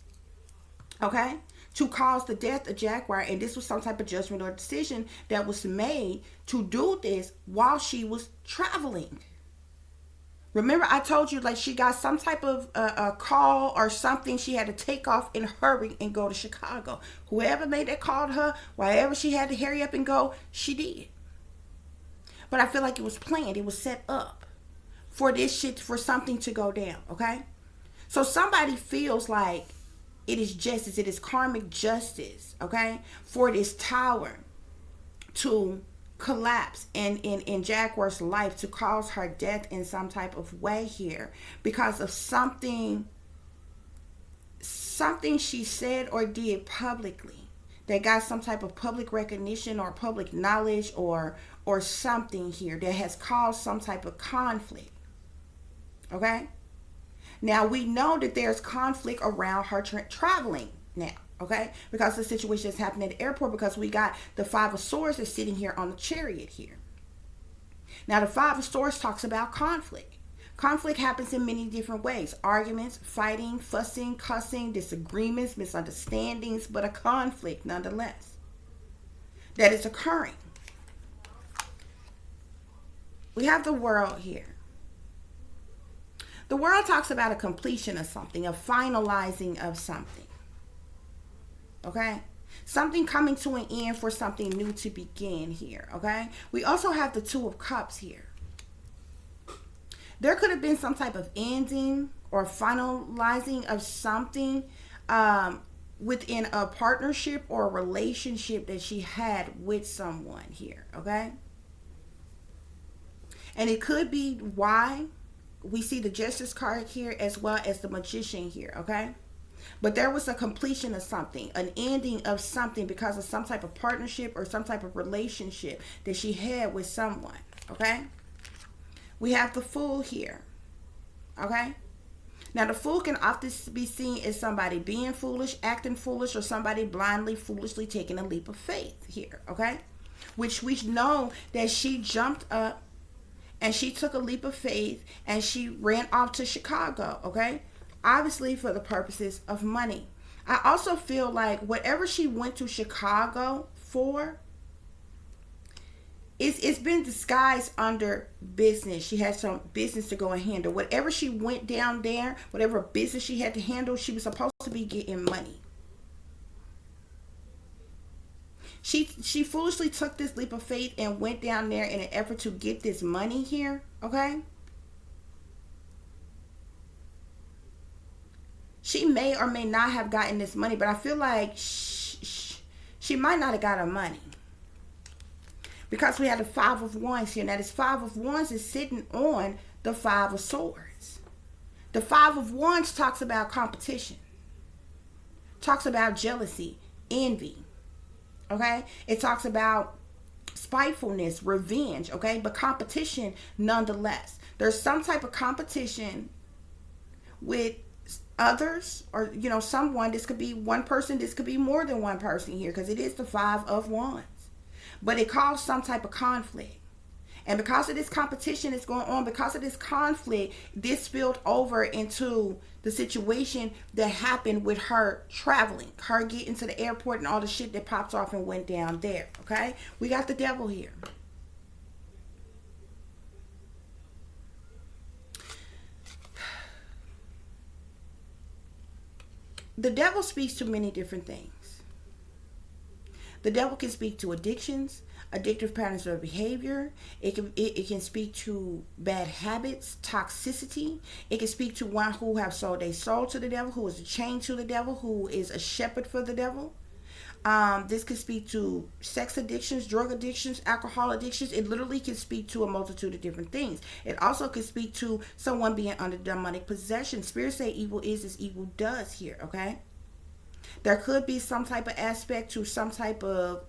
Okay? To cause the death of Jaguar, and this was some type of judgment or decision that was made to do this while she was traveling. Remember, I told you like she got some type of a call or something. She had to take off and hurry and go to Chicago. Whoever made that call to her, wherever she had to hurry up and go, she did. But I feel like it was planned. It was set up for this shit, for something to go down. Okay, so somebody feels like it is justice. It is karmic justice. Okay, for this tower to collapse in Jaguar's life, to cause her death in some type of way here because of something she said or did publicly that got some type of public recognition or public knowledge or something here that has caused some type of conflict. Okay, now we know that there's conflict around her traveling now. Okay, because the situation that's happening at the airport, because we got the Five of Swords that's sitting here on the chariot here. Now the Five of Swords talks about conflict. Conflict happens in many different ways: arguments, fighting, fussing, cussing, disagreements, misunderstandings, but a conflict nonetheless that is occurring. We have the World here. The World talks about a completion of something, a finalizing of something. Okay, something coming to an end for something new to begin here. Okay, we also have the Two of Cups here. There could have been some type of ending or finalizing of something within a partnership or a relationship that she had with someone here. Okay, and it could be why we see the Justice card here as well as the Magician here. Okay, but there was a completion of something, an ending of something because of some type of partnership or some type of relationship that she had with someone. Okay, we have the Fool here. Okay, now the Fool can often be seen as somebody being foolish, acting foolish, or somebody blindly, foolishly taking a leap of faith here. Okay, which we know that she jumped up and she took a leap of faith and she ran off to Chicago. Okay, obviously for the purposes of money. I also feel like whatever she went to Chicago for, it's been disguised under business. She had some business to go and handle. Whatever she went down there, whatever business she had to handle, she was supposed to be getting money. She foolishly took this leap of faith and went down there in an effort to get this money here. Okay, she may or may not have gotten this money, but I feel like she might not have got her money because we have the Five of Wands here. Now this Five of Wands is sitting on the Five of Swords. The Five of Wands talks about competition, talks about jealousy, envy. Okay, it talks about spitefulness, revenge. Okay, but competition nonetheless. There's some type of competition with others, or someone. This could be one person, this could be more than one person here, because it is the Five of Wands, but it caused some type of conflict. And because of this competition that's going on, because of this conflict, this spilled over into the situation that happened with her traveling, her getting to the airport and all the shit that pops off and went down there. Okay, we got the Devil here. The Devil speaks to many different things. The Devil can speak to addictions, addictive patterns of behavior. It can speak to bad habits, toxicity. It can speak to one who have sold their soul to the devil, who is a chain to the devil, who is a shepherd for the devil. This could speak to sex addictions, drug addictions, alcohol addictions. It literally can speak to a multitude of different things. It also can speak to someone being under demonic possession. Spirit say evil is as evil does here. Okay. There could be some type of aspect to some type of,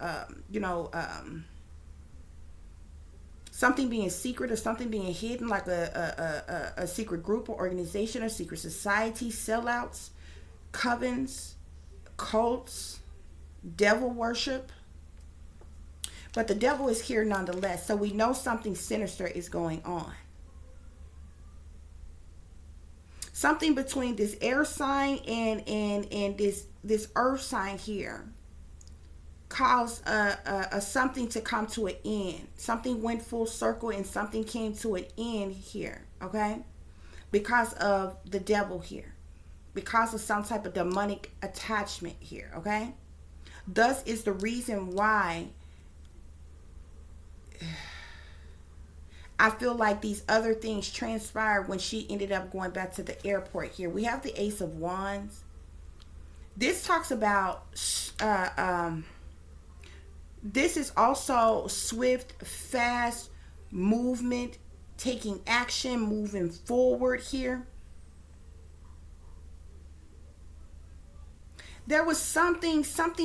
something being secret or something being hidden, like a secret group or organization or secret society, sellouts, covens, cults, devil worship. But the devil is here nonetheless, so we know something sinister is going on. Something between this air sign and this earth sign here caused a something to come to an end. Something went full circle and something came to an end here, okay? Because of the devil here. Because of some type of demonic attachment here, okay? Thus is the reason why I feel like these other things transpired when she ended up going back to the airport here. We have the Ace of Wands. This talks about this is also swift, fast movement, taking action, moving forward here. There was something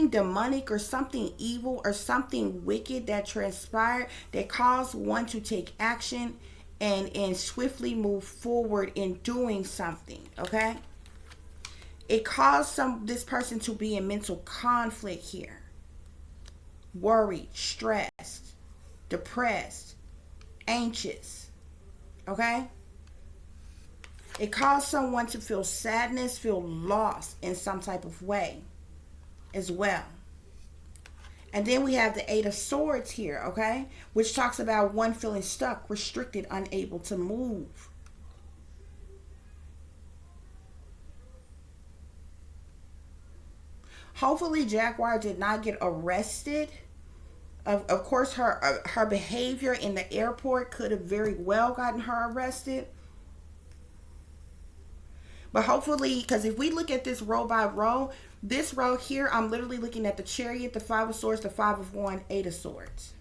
demonic or something evil or something wicked that transpired that caused one to take action and swiftly move forward in doing something, okay? It caused this person to be in mental conflict here. Worried, stressed, depressed, anxious, okay? It caused someone to feel sadness, feel lost in some type of way as well. And then we have the Eight of Swords here, okay? Which talks about one feeling stuck, restricted, unable to move. Hopefully Jaguar did not get arrested. Of course, her behavior in the airport could have very well gotten her arrested. But hopefully, because if we look at this row by row, this row here, I'm literally looking at the Chariot, the Five of Swords, the Five of Wands, Eight of Swords.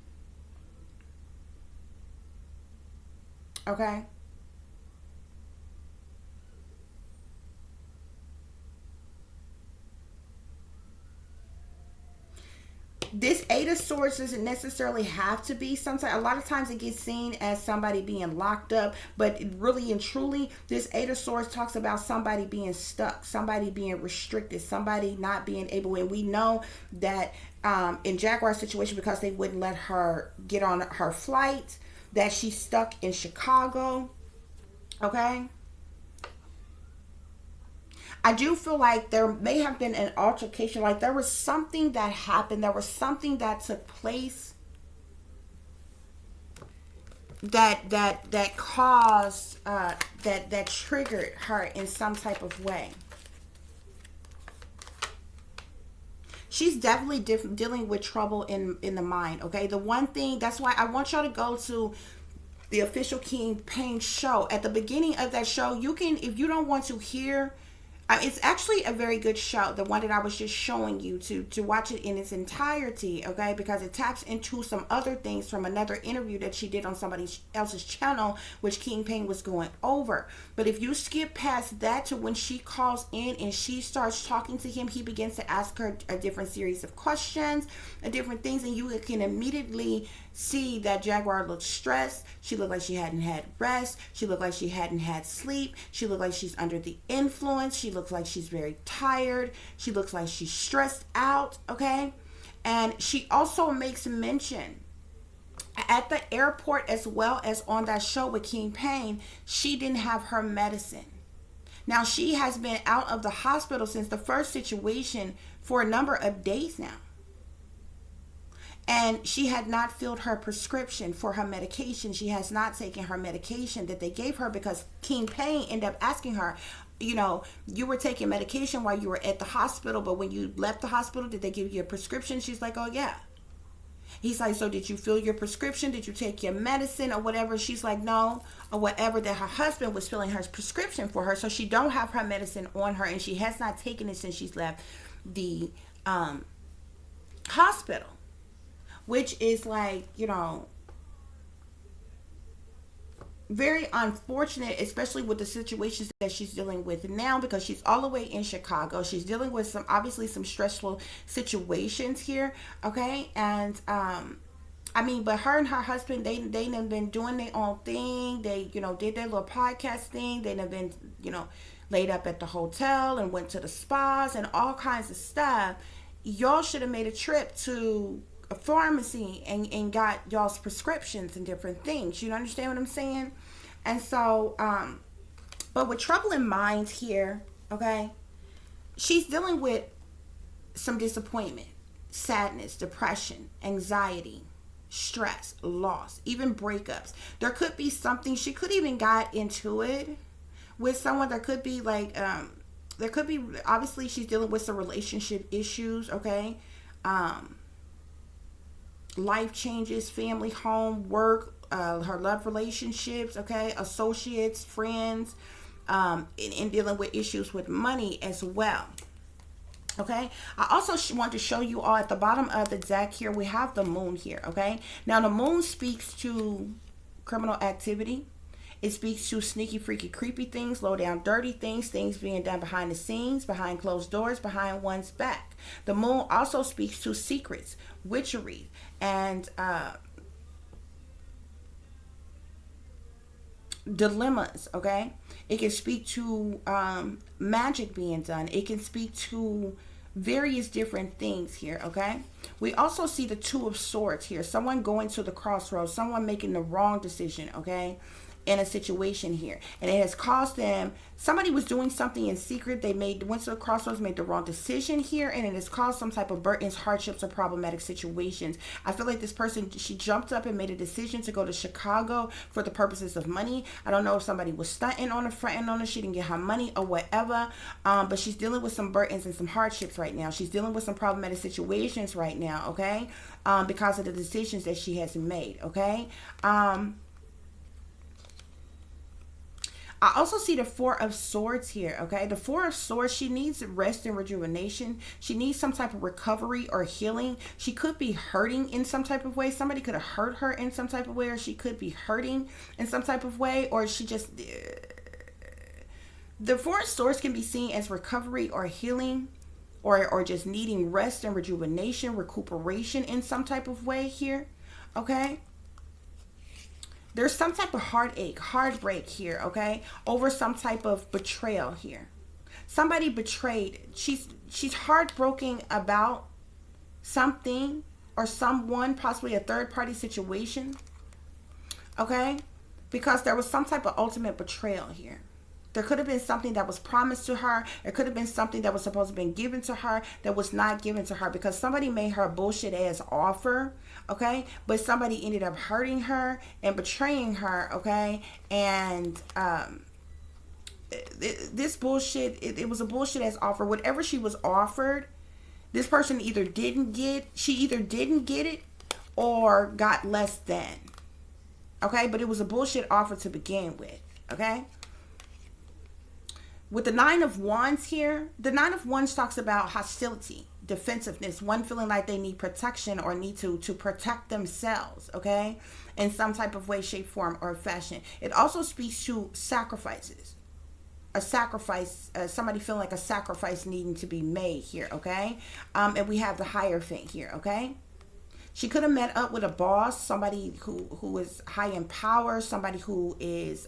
Okay? This Eight of Swords doesn't necessarily have to be something. A lot of times it gets seen as somebody being locked up, but really and truly, this Eight of Swords talks about somebody being stuck, somebody being restricted, somebody not being able. And we know that in Jaguar's situation, because they wouldn't let her get on her flight, that she's stuck in Chicago. Okay? I do feel like there may have been an altercation, like there was something that happened, there was something that took place that caused that triggered her in some type of way. She's definitely dealing with trouble in the mind, okay? The one thing, that's why I want y'all to go to the official King Pain show. At the beginning of that show, you can, if you don't want to hear, it's actually a very good show, the one that I was just showing you, to watch it in its entirety, okay? Because it taps into some other things from another interview that she did on somebody else's channel, which King Pain was going over. But if you skip past that to when she calls in and she starts talking to him, he begins to ask her a different series of questions, different things, and you can immediately see that Jaguar looked stressed. She looked like she hadn't had rest. She looked like she hadn't had sleep. She looked like she's under the influence. She looks like she's very tired. She looks like she's stressed out, okay? And she also makes mention at the airport, as well as on that show with King Pain, she didn't have her medicine. Now, she has been out of the hospital since the first situation for a number of days now. And she had not filled her prescription for her medication. She has not taken her medication that they gave her, because King Pain ended up asking her, you know, you were taking medication while you were at the hospital, but when you left the hospital, did they give you a prescription? She's like, oh yeah. He's like, so did you fill your prescription? Did you take your medicine or whatever? She's like, no, or whatever, that her husband was filling her prescription for her. So she don't have her medicine on her, and she has not taken it since she's left the hospital. Which is like, you know, very unfortunate, especially with the situations that she's dealing with now, because she's all the way in Chicago. She's dealing with obviously some stressful situations here, okay? And I mean, but her and her husband, they have been doing their own thing. They, you know, did their little podcast thing. They have been, you know, laid up at the hotel and went to the spas and all kinds of stuff. Y'all should have made a trip to a pharmacy and got y'all's prescriptions and different things. You understand what I'm saying? And so But with trouble in mind here, okay, she's dealing with some disappointment, sadness, depression, anxiety, stress, loss, even breakups. There could be something, she could even got into it with someone. There could be like, there could be, obviously she's dealing with some relationship issues, okay? Life changes, family, home, work, her love relationships, okay? Associates, friends, and dealing with issues with money as well. Okay, I also want to show you all at the bottom of the deck here, we have the moon here. Okay, now the moon speaks to criminal activity. It speaks to sneaky, freaky, creepy things, low down, dirty things, things being done behind the scenes, behind closed doors, behind one's back. The moon also speaks to secrets, witchery, and dilemmas. Okay, it can speak to magic being done. It can speak to various different things here. Okay, we also see the Two of Swords here, someone going to the crossroads, someone making the wrong decision, okay, in a situation here, and it has caused them, somebody was doing something in secret, they went to the crossroads, made the wrong decision here, and it has caused some type of burdens, hardships, or problematic situations. I feel like this person, she jumped up and made a decision to go to Chicago for the purposes of money. I don't know if somebody was stunting on her, fronting on her, she didn't get her money or whatever, but she's dealing with some burdens and some hardships right now. She's dealing with some problematic situations right now, okay, because of the decisions that she has made, okay. I also see the Four of Swords here, okay? The Four of Swords, she needs rest and rejuvenation. She needs some type of recovery or healing. She could be hurting in some type of way. Somebody could have hurt her in some type of way, or she could be hurting in some type of way, or she just... The Four of Swords can be seen as recovery or healing, or just needing rest and rejuvenation, recuperation in some type of way here, okay? There's some type of heartache, heartbreak here, okay, over some type of betrayal here. Somebody betrayed. She's heartbroken about something or someone, possibly a third party situation, okay, because there was some type of ultimate betrayal here. There could have been something that was promised to her. There could have been something that was supposed to have been given to her that was not given to her because somebody made her a bullshit ass offer, okay? But somebody ended up hurting her and betraying her, okay? And this bullshit, it was a bullshit ass offer. Whatever she was offered, this person either didn't get it or got less than, okay? But it was a bullshit offer to begin with, okay? With the Nine of Wands here, the Nine of Wands talks about hostility, defensiveness, one feeling like they need protection or need to protect themselves, okay, in some type of way, shape, form, or fashion. It also speaks to sacrifices, a sacrifice, somebody feeling like a sacrifice needing to be made here, okay, and we have the Hierophant here, okay. She could have met up with a boss, somebody who is high in power, somebody who is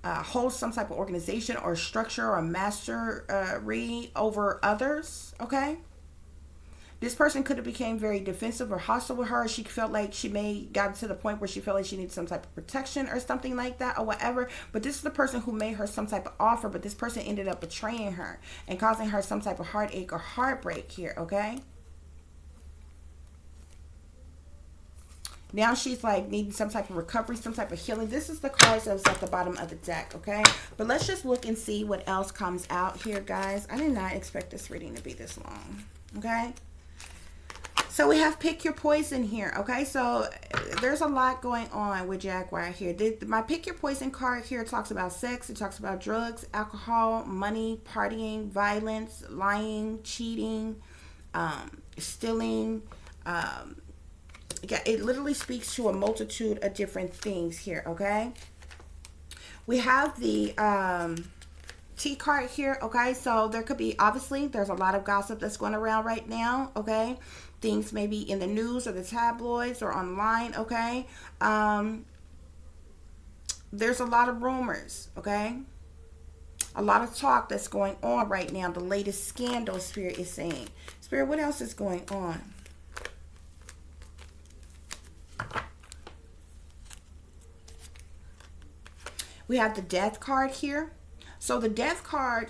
holds some type of organization or structure or mastery over others, okay? This person could have became very defensive or hostile with her. She felt like she may got to the point where she felt like she needed some type of protection or something like that or whatever. But this is the person who made her some type of offer, but this person ended up betraying her and causing her some type of heartache or heartbreak here, okay? Now she's like needing some type of recovery, some type of healing. This is the cards that was at the bottom of the deck, okay? But let's just look and see what else comes out here, guys. I did not expect this reading to be this long, okay? So we have Pick Your Poison here, okay? So there's a lot going on with Jaguar here. My Pick Your Poison card here talks about sex. It talks about drugs, alcohol, money, partying, violence, lying, cheating, stealing, it literally speaks to a multitude of different things here, okay? We have the T card here, okay? So there could be, obviously, there's a lot of gossip that's going around right now, okay? Things maybe in the news or the tabloids or online, okay? There's a lot of rumors, okay? A lot of talk that's going on right now. The latest scandal, Spirit is saying. Spirit, what else is going on? We have the death card here. So the death card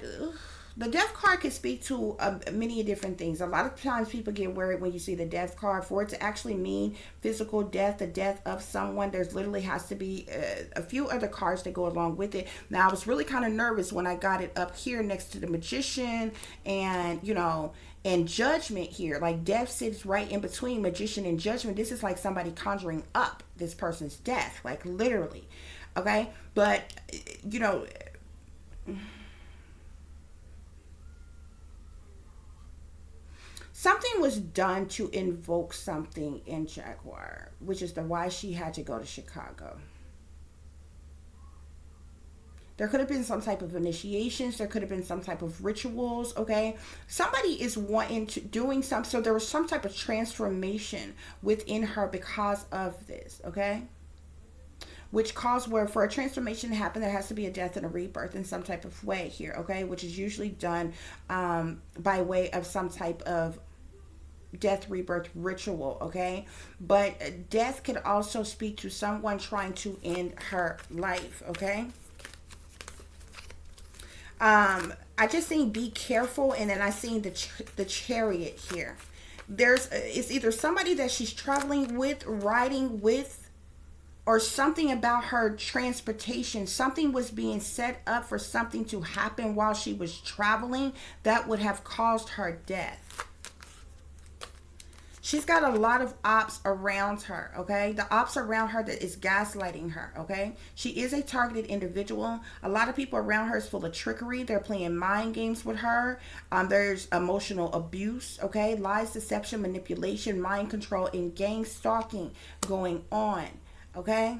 can speak to many different things. A lot of times people get worried when you see the death card. For it to actually mean physical death, the death of someone, there's literally has to be a few other cards that go along with it. Now, I was really kind of nervous when I got it up here next to the magician and, and judgment here. Like death sits right in between magician and judgment. This is like somebody conjuring up this person's death, like literally. Okay? But, something was done to invoke something in Jaguar, which is why she had to go to Chicago. There could have been some type of initiations. There could have been some type of rituals, okay? Somebody is wanting to doing something. So there was some type of transformation within her because of this, okay? Which caused where for a transformation to happen, there has to be a death and a rebirth in some type of way here, okay? Which is usually done by way of some type of death rebirth ritual, okay? But death could also speak to someone trying to end her life, okay? I just seen be careful, and then I seen the chariot here. It's either somebody that she's traveling with, riding with, or something about her transportation. Something was being set up for something to happen while she was traveling that would have caused her death. She's got a lot of ops around her, okay? The ops around her that is gaslighting her, okay? She is a targeted individual. A lot of people around her is full of trickery. They're playing mind games with her. There's emotional abuse, okay? Lies, deception, manipulation, mind control, and gang stalking going on, okay?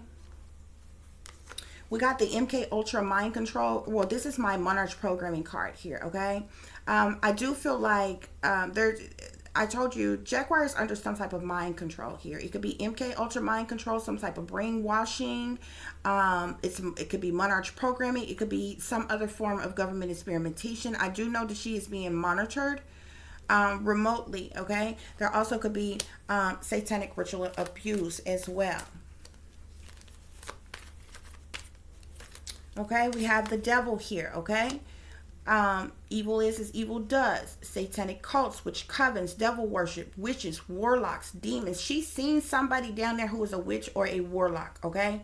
We got the MK Ultra Mind Control. Well, this is my Monarch programming card here, okay? I do feel like I told you, Jaguar is under some type of mind control here. It could be MK Ultra mind control, some type of brainwashing. It could be Monarch programming. It could be some other form of government experimentation. I do know that she is being monitored remotely, okay? There also could be satanic ritual abuse as well. Okay, we have the devil here, okay? Evil is as evil does. Satanic cults, witch covens, devil worship, witches, warlocks, demons. She's seen somebody down there who is a witch or a warlock, okay?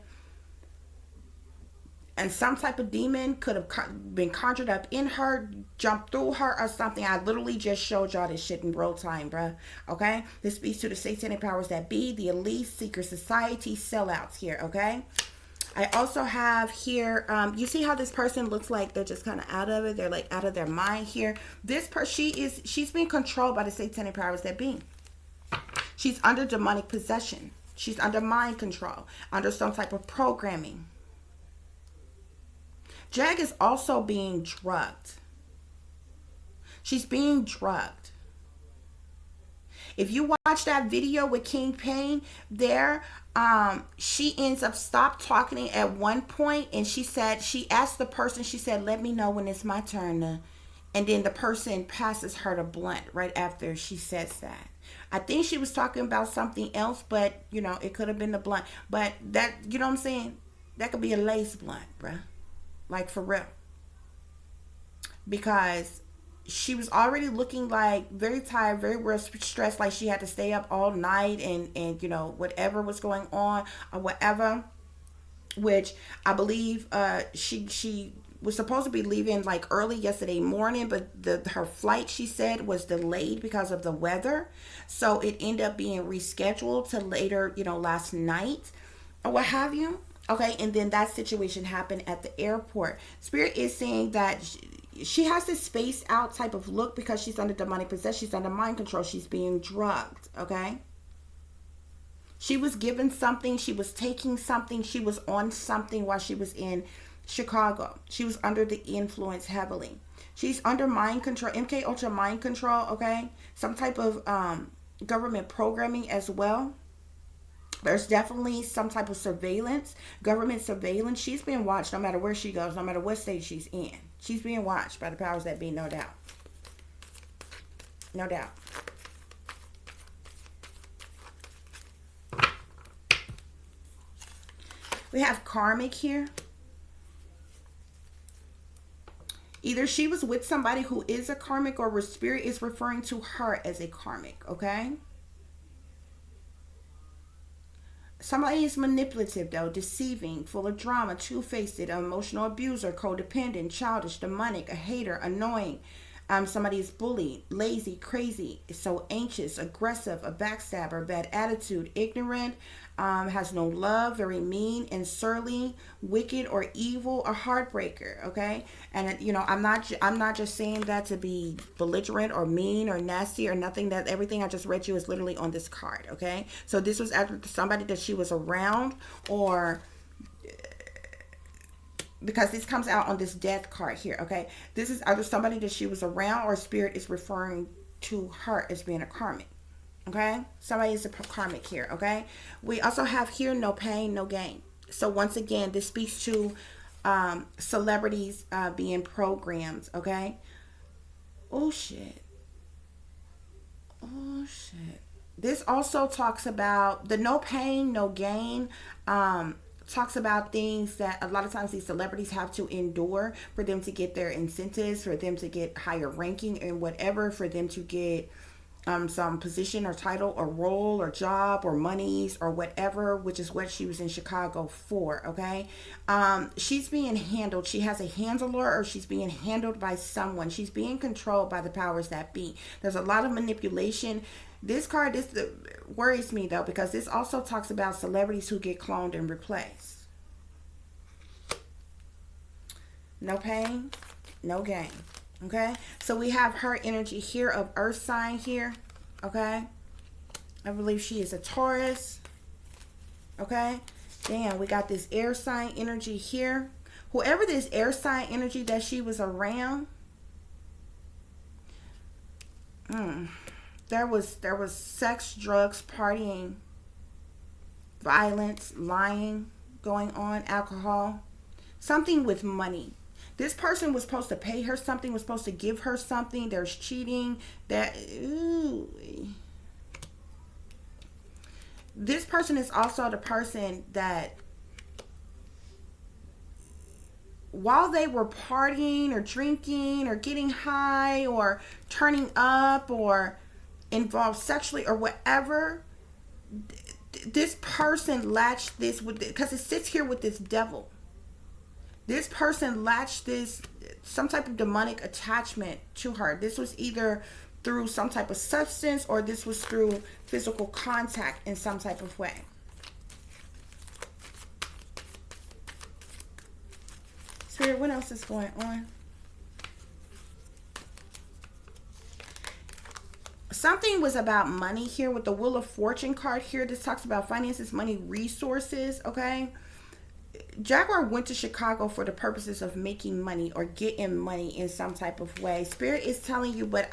And some type of demon could have been conjured up in her, jumped through her or something. I literally just showed y'all this shit in real time, bruh. Okay? This speaks to the satanic powers that be, the elite, secret society, sellouts here, okay? I also have here, you see how this person looks like they're just kind of out of it. They're like out of their mind here. This person, she's being controlled by the satanic powers that be. She's under demonic possession. She's under mind control, under some type of programming. Jag is also being drugged. She's being drugged. If you watch that video with King Pain there, she ends up stopped talking at one point, and she asked the person, she said, let me know when it's my turn. And then the person passes her the blunt right after she says that. I think she was talking about something else, but, it could have been the blunt. But that, you know what I'm saying? That could be a lace blunt, bruh. Like, for real. Because she was already looking like very tired, very stressed, like she had to stay up all night and whatever was going on or whatever, which I believe she was supposed to be leaving like early yesterday morning, but her flight, she said, was delayed because of the weather. So it ended up being rescheduled to later, last night or what have you. Okay, and then that situation happened at the airport. Spirit is saying that she has this spaced out type of look because she's under demonic possession. She's under mind control. She's being drugged, okay? She was given something. She was taking something. She was on something while she was in Chicago. She was under the influence heavily. She's under mind control, MK Ultra mind control, okay? Some type of government programming as well. There's definitely some type of surveillance, government surveillance. She's being watched no matter where she goes, no matter what state she's in. She's being watched by the powers that be, no doubt. No doubt. We have karmic here. Either she was with somebody who is a karmic, or spirit is referring to her as a karmic, okay? Somebody is manipulative, though, deceiving, full of drama, two-faced, an emotional abuser, codependent, childish, demonic, a hater, annoying. Somebody is bullied, lazy, crazy, so anxious, aggressive, a backstabber, bad attitude, ignorant, has no love, very mean and surly, wicked or evil, a heartbreaker. Okay, and I'm not just saying that to be belligerent or mean or nasty or nothing. That everything I just read you is literally on this card. Okay, so this was after somebody that she was around, or because this comes out on this death card here. Okay, this is either somebody that she was around, or spirit is referring to her as being a karmic. Okay, somebody is a karmic here. Okay, we also have here no pain, no gain. So once again, this speaks to celebrities being programmed. Okay, oh shit, oh shit. This also talks about the no pain, no gain. Talks about things that a lot of times these celebrities have to endure for them to get their incentives, for them to get higher ranking and whatever, for them to get some position or title or role or job or monies or whatever, which is what she was in Chicago for. Okay, she's being handled. She has a handler, or she's being handled by someone. She's being controlled by the powers that be. There's a lot of manipulation. This card, worries me though, because this also talks about celebrities who get cloned and replaced. No pain, no gain. Okay, so we have her energy here of earth sign here. Okay, I believe she is a Taurus. Okay, damn, we got this air sign energy here. Whoever this air sign energy that she was around, there was sex, drugs, partying, violence, lying going on, alcohol, something with money. This person was supposed to pay her something, was supposed to give her something. There's cheating. This person is also the person that, while they were partying or drinking or getting high or turning up or involved sexually or whatever, this person latched this with, because it sits here with this devil. This person latched this, some type of demonic attachment to her. This was either through some type of substance, or this was through physical contact in some type of way. Spirit, what else is going on? Something was about money here with the Wheel of Fortune card here. This talks about finances, money, resources. Okay, Jaguar went to Chicago for the purposes of making money or getting money in some type of way. Spirit is telling you, but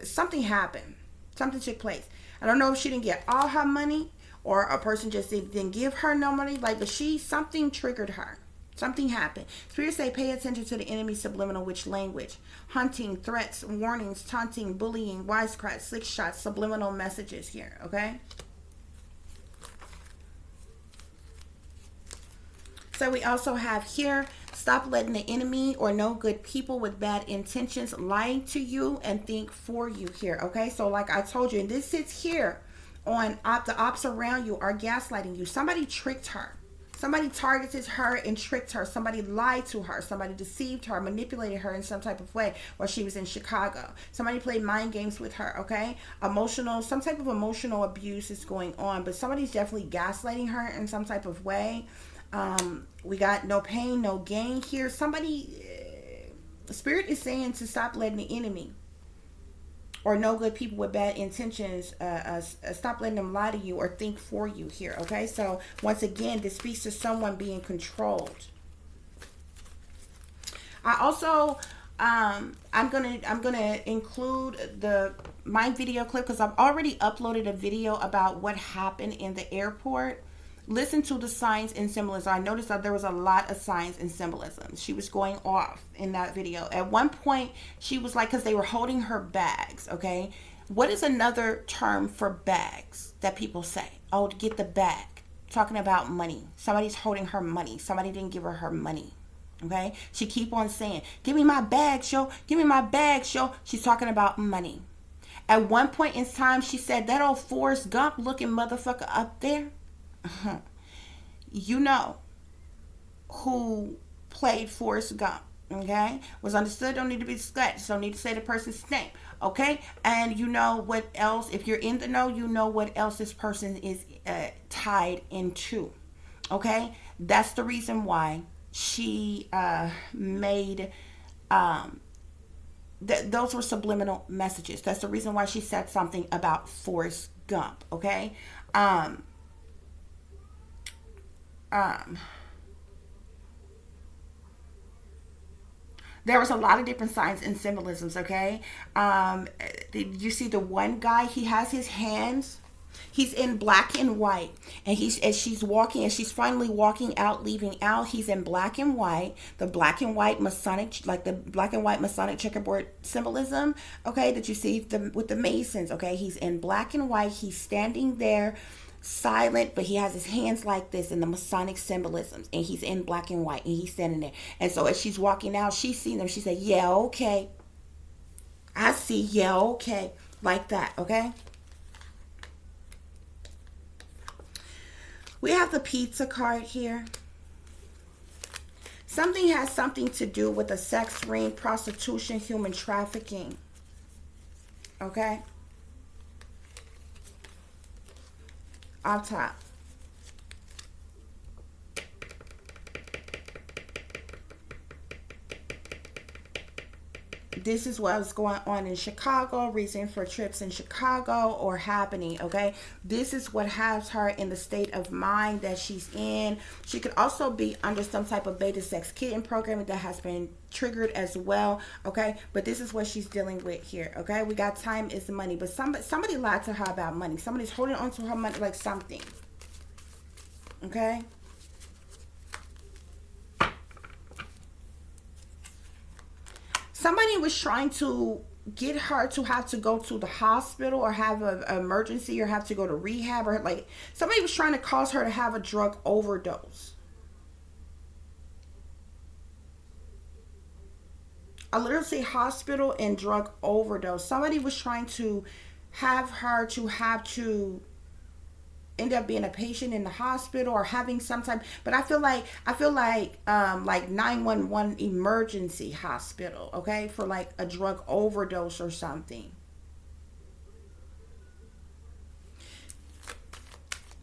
something happened. Something took place. I don't know if she didn't get all her money, or a person just didn't give her no money. But something triggered her. Something happened. Spirit say, pay attention to the enemy's subliminal witch language. Hunting, threats, warnings, taunting, bullying, wisecracks, slick shots, subliminal messages here. Okay. So we also have here, stop letting the enemy or no good people with bad intentions lie to you and think for you here. Okay, so like I told you, and this sits here on the ops around you are gaslighting you. Somebody tricked her. Somebody targeted her and tricked her. Somebody lied to her. Somebody deceived her, manipulated her in some type of way while she was in Chicago. Somebody played mind games with her, okay? Some type of emotional abuse is going on, but somebody's definitely gaslighting her in some type of way. We got no pain, no gain here. Spirit is saying to stop letting the enemy or no good people with bad intentions, stop letting them lie to you or think for you here. Okay, so once again, this speaks to someone being controlled. I also, I'm gonna include my video clip, because I've already uploaded a video about what happened in the airport. Listen to the signs and symbolism. I noticed that there was a lot of signs and symbolism. She was going off in that video. At one point, she was like, because they were holding her bags, okay? What is another term for bags that people say? Oh, to get the bag. Talking about money. Somebody's holding her money. Somebody didn't give her money, Okay, she keep on saying, "Give me my bag, show. Give me my bag, show." She's talking about money. At one point in time, she said, "That old Forrest Gump looking motherfucker up there." You know who played Forrest Gump, okay? Was understood, don't need to be discussed, don't need to say the person's name, okay? And you know what else, if you're in the know, you know what else this person is tied into, okay? That's the reason why she made those were subliminal messages. That's the reason why she said something about Forrest Gump, okay? Um, um, there was a lot of different signs and symbolisms, okay? You see the one guy, he has his hands, he's in black and white, and he's as she's walking, as she's finally walking out, leaving out, he's in black and white, the black and white Masonic, like the black and white Masonic checkerboard symbolism, okay, that you see with the Masons, okay? He's in black and white, he's standing there silent, but he has his hands like this in the Masonic symbolisms, and he's in black and white, and he's standing there. And so as she's walking out, she's seen them. She said, "Yeah, okay, I see. Yeah, okay," like that. Okay. We have the pizza card here. Something has something to do with a sex ring, prostitution, human trafficking. Okay. Up top. This is what's going on in Chicago, reason for trips in Chicago or happening, okay? This is what has her in the state of mind that she's in. She could also be under some type of beta sex kitten programming that has been triggered as well, okay? But this is what she's dealing with here, okay? We got time is money, but somebody lied to her about money. Somebody's holding on to her money like something, okay? Somebody was trying to get her to have to go to the hospital or have an emergency or have to go to rehab, or like somebody was trying to cause her to have a drug overdose. I literally say hospital and drug overdose. Somebody was trying to have her to have to end up being a patient in the hospital or having some type, but I feel like 911 emergency hospital, okay, for like a drug overdose or something.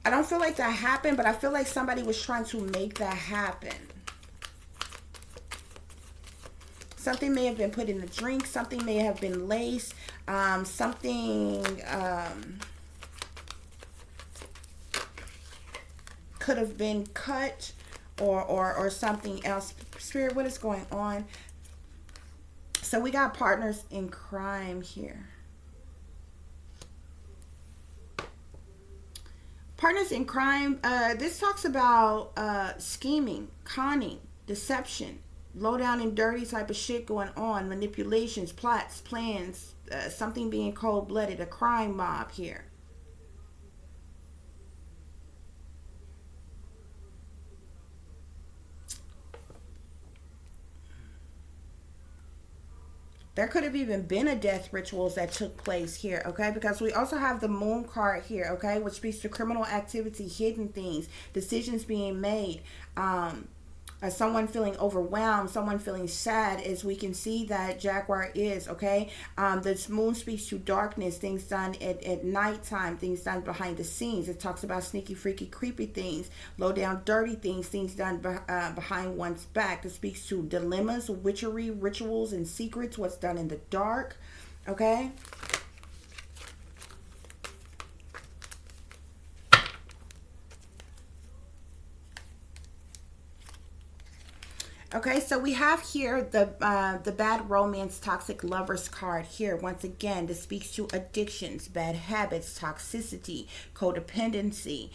I don't feel like that happened, but I feel like somebody was trying to make that happen. Something may have been put in the drink, something may have been laced, something could have been cut, or something else. Spirit, what is going on? So we got partners in crime here. Partners in crime, this talks about scheming, conning, deception, low down and dirty type of shit going on, manipulations, plots, plans, something being cold-blooded, a crime mob here. There could have even been a death rituals that took place here, okay? Because we also have the moon card here, okay? Which speaks to criminal activity, hidden things, decisions being made, someone feeling overwhelmed, someone feeling sad, as we can see that Jaguar is, okay? This moon speaks to darkness, things done at nighttime, things done behind the scenes. It talks about sneaky, freaky, creepy things, low down, dirty things, things done behind one's back. It speaks to dilemmas, witchery, rituals, and secrets, what's done in the dark, okay? Okay, so we have here the bad romance, toxic lovers card here. Once again, this speaks to addictions, bad habits, toxicity, codependency,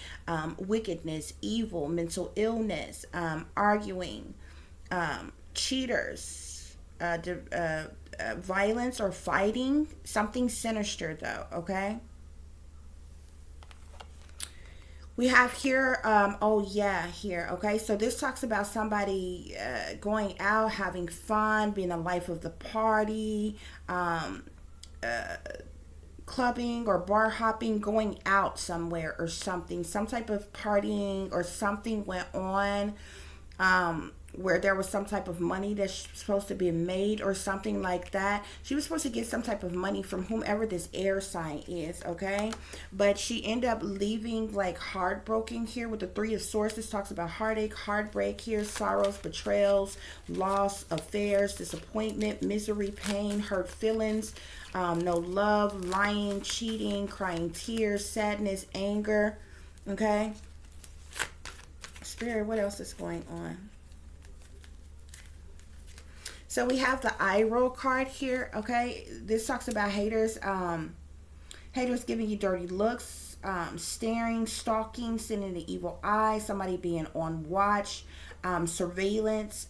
wickedness, evil, mental illness, arguing, cheaters, violence or fighting, something sinister though, okay? We have here, oh yeah, here, okay? So this talks about somebody going out, having fun, being the life of the party, um, clubbing or bar hopping, going out somewhere or something. Some type of partying or something went on, where there was some type of money that's supposed to be made or something like that. She was supposed to get some type of money from whomever this air sign is, okay? But she ended up leaving like heartbroken here with the Three of Swords. This talks about heartache, heartbreak here, sorrows, betrayals, loss, affairs, disappointment, misery, pain, hurt feelings, no love, lying, cheating, crying tears, sadness, anger, okay? Spirit, what else is going on? So we have the eye roll card here, okay? This talks about haters, haters giving you dirty looks, staring, stalking, sending the evil eye, somebody being on watch, surveillance,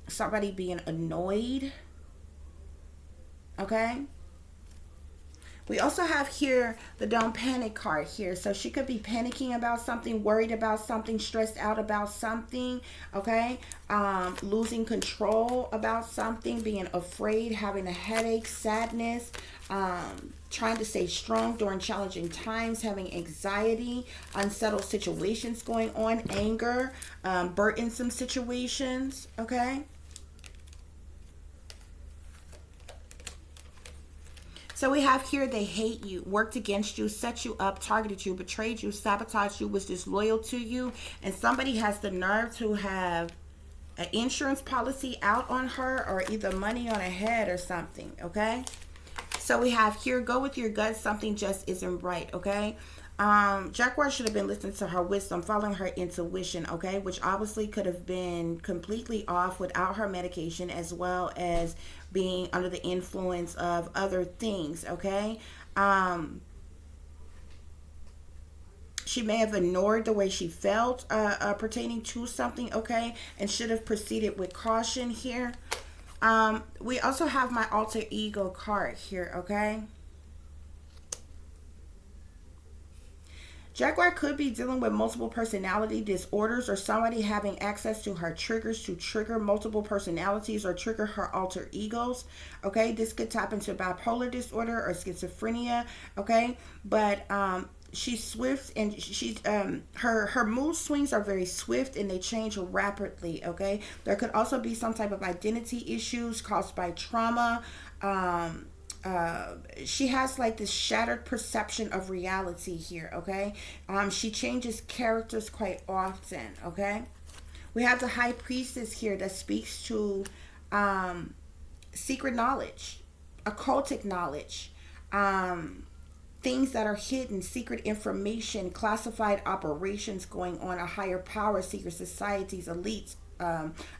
somebody being annoyed, okay? We also have here the don't panic card here. So she could be panicking about something, worried about something, stressed out about something, okay? Losing control about something, being afraid, having a headache, sadness, trying to stay strong during challenging times, having anxiety, unsettled situations going on, anger, burdensome situations, okay? So we have here, they hate you, worked against you, set you up, targeted you, betrayed you, sabotaged you, was disloyal to you, and somebody has the nerve to have an insurance policy out on her or either money on her head or something, okay? So we have here, go with your gut, something just isn't right, okay? Jaguar should have been listening to her wisdom, following her intuition, okay? Which obviously could have been completely off without her medication, as well as being under the influence of other things, okay? She may have ignored the way she felt pertaining to something, okay? And should have proceeded with caution here. We also have my alter ego card here, okay? Jaguar could be dealing with multiple personality disorders or somebody having access to her triggers to trigger multiple personalities or trigger her alter egos. Okay, this could tap into bipolar disorder or schizophrenia. Okay, but she's swift and she's her mood swings are very swift and they change rapidly. Okay, there could also be some type of identity issues caused by trauma. She has like this shattered perception of reality here, okay? She changes characters quite often, okay? We have the High Priestess here that speaks to secret knowledge, occultic knowledge, things that are hidden, secret information, classified operations going on, a higher power, secret societies, elites,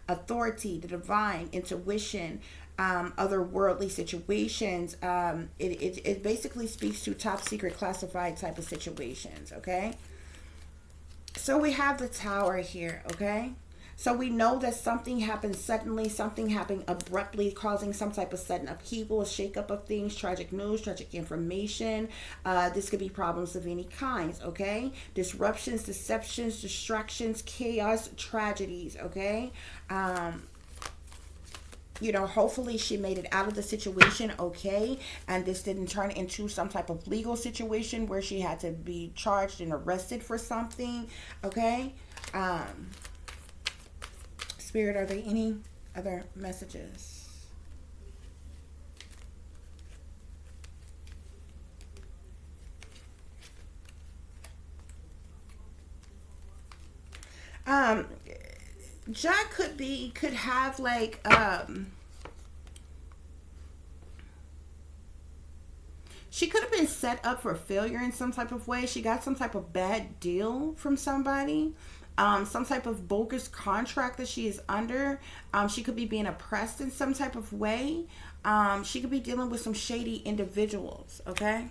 authority, the divine, intuition, otherworldly situations. It basically speaks to top secret classified type of situations, okay? So we have the Tower here, okay? So we know that something happened suddenly, something happened abruptly, causing some type of sudden upheaval, a shakeup of things, tragic news, tragic information. This could be problems of any kinds, okay? Disruptions, deceptions, distractions, chaos, tragedies, okay? You know, hopefully she made it out of the situation okay, and this didn't turn into some type of legal situation where she had to be charged and arrested for something, okay? Spirit, are there any other messages? Jack could have like she could have been set up for failure in some type of way. She got some type of bad deal from somebody, some type of bogus contract that she is under. She could be being oppressed in some type of way. She could be dealing with some shady individuals, okay?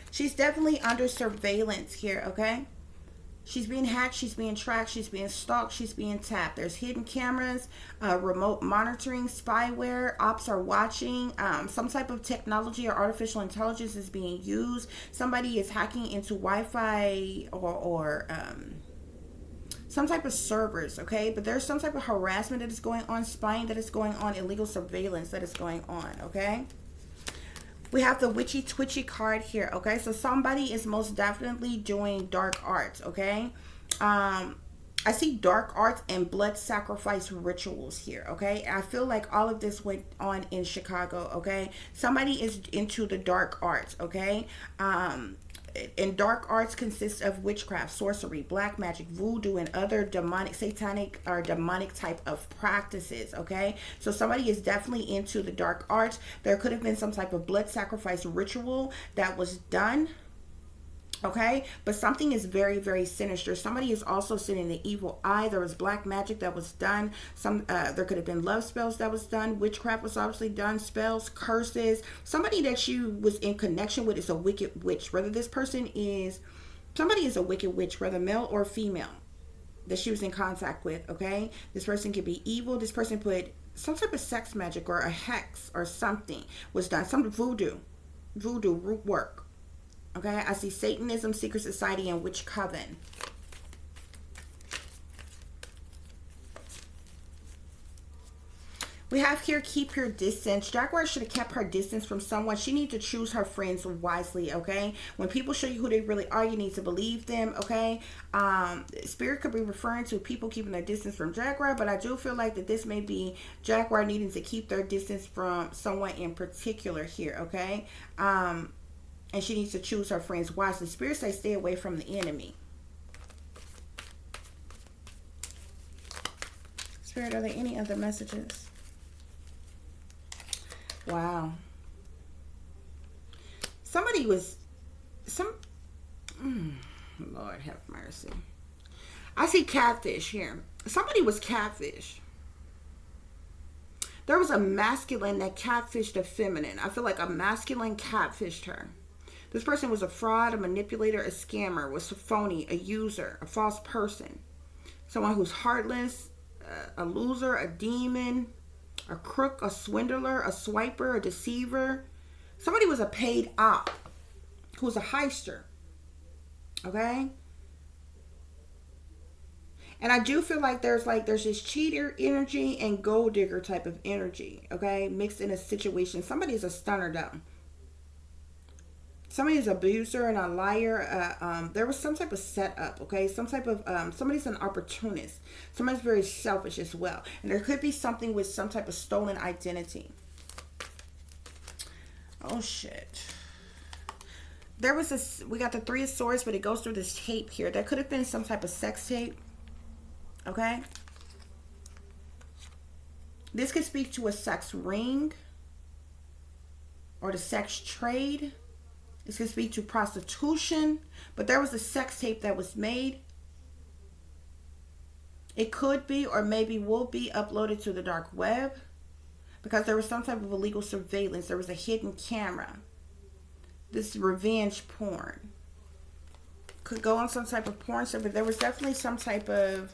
She's definitely under surveillance here, okay? She's being hacked, she's being tracked, she's being stalked, she's being tapped. There's hidden cameras, remote monitoring, spyware, ops are watching, some type of technology or artificial intelligence is being used. Somebody is hacking into Wi-Fi or some type of servers, okay? But there's some type of harassment that is going on, spying that is going on, illegal surveillance that is going on, okay? We have the witchy twitchy card here, okay? So somebody is most definitely doing dark arts, okay? I see dark arts and blood sacrifice rituals here, okay? I feel like all of this went on in Chicago, okay? Somebody is into the dark arts, okay? And dark arts consists of witchcraft, sorcery, black magic, voodoo, and other demonic, satanic, or demonic type of practices, okay? So somebody is definitely into the dark arts. There could have been some type of blood sacrifice ritual that was done, okay? But something is very, very sinister. Somebody is also sitting the evil eye. There was black magic that was done. There could have been love spells that was done. Witchcraft was obviously done. Spells, curses. Somebody that you was in connection with is a wicked witch. Whether this person is, somebody is a wicked witch, whether male or female, that she was in contact with, okay? This person could be evil. This person put some type of sex magic or a hex or something was done. Some voodoo root work. Okay, I see Satanism, secret society, and witch coven. We have here, keep your distance. Jaguar should have kept her distance from someone. She needs to choose her friends wisely, okay? When people show you who they really are, you need to believe them, okay? Spirit could be referring to people keeping their distance from Jaguar, but I do feel like that this may be Jaguar needing to keep their distance from someone in particular here, okay? And she needs to choose her friends wisely. Spirit says stay away from the enemy. Spirit, are there any other messages? Wow. Somebody was... Lord have mercy. I see catfish here. Somebody was catfish. There was a masculine that catfished a feminine. I feel like a masculine catfished her. This person was a fraud, a manipulator, a scammer, was a phony, a user, a false person. Someone who's heartless, a loser, a demon, a crook, a swindler, a swiper, a deceiver. Somebody was a paid op who was a heister. Okay? And I do feel like there's this cheater energy and gold digger type of energy, okay, mixed in a situation. Somebody is a stunner though. Somebody is an abuser and a liar. There was some type of setup, okay? Some type of, somebody's an opportunist. Somebody's very selfish as well. And there could be something with some type of stolen identity. Oh, shit. There was this, we got the Three of Swords, but it goes through this tape here. There could have been some type of sex tape, okay? This could speak to a sex ring or the sex trade. This could speak to prostitution, but there was a sex tape that was made. It could be or maybe will be uploaded to the dark web because there was some type of illegal surveillance. There was a hidden camera. This revenge porn could go on some type of porn stuff, but there was definitely some type of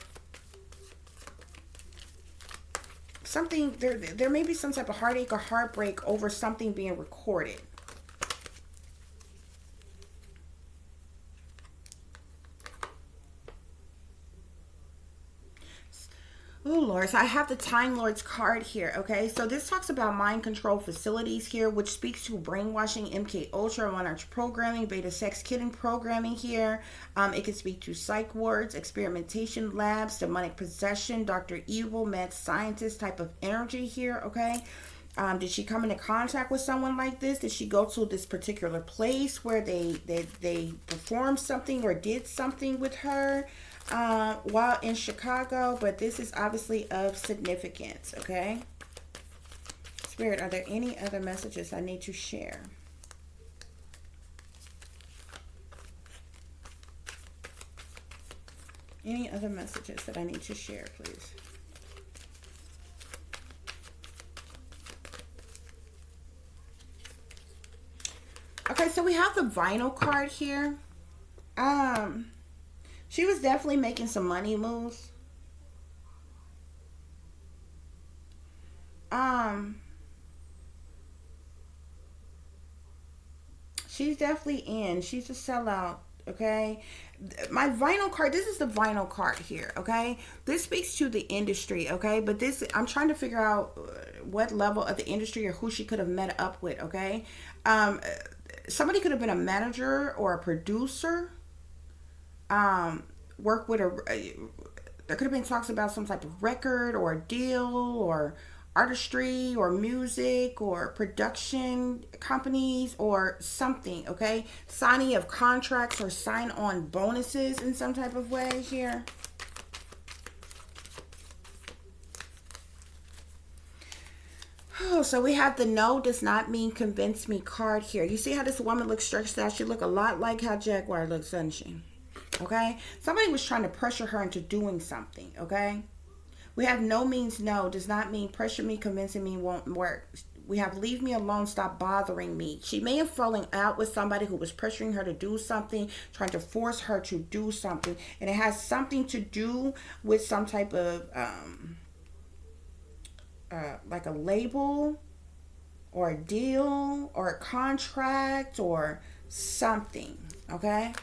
something. There may be some type of heartache or heartbreak over something being recorded. Oh, Lord. So I have the Time Lord's card here, okay? So this talks about mind control facilities here, which speaks to brainwashing, MK Ultra, monarch programming, beta sex kidding programming here. It could speak to psych wards, experimentation labs, demonic possession, Dr. Evil, mad scientist type of energy here, okay? Did she come into contact with someone like this? Did she go to this particular place where they performed something or did something with her? While in Chicago, but this is obviously of significance, okay? Spirit, are there any other messages I need to share? Any other messages that I need to share, please? Okay, so we have the vinyl card here. She was definitely making some money moves. She's definitely in. She's a sellout. Okay. My vinyl card, this is the vinyl card here. Okay. This speaks to the industry. Okay. But this, I'm trying to figure out what level of the industry or who she could have met up with. Okay. Um, Somebody could have been a manager or a producer. Work with there could have been talks about some type of record or a deal or artistry or music or production companies or something. Okay, signing of contracts or sign on bonuses in some type of way here. Oh, so we have the no does not mean convince me card here. You see how this woman looks stretched out? She look a lot like how Jaguar looks, doesn't she? Okay, somebody was trying to pressure her into doing something. Okay, we have no means no does not mean pressure me, convincing me won't work. We have leave me alone, stop bothering me. She may have fallen out with somebody who was pressuring her to do something, trying to force her to do something, and it has something to do with some type of like a label or a deal or a contract or something. Okay,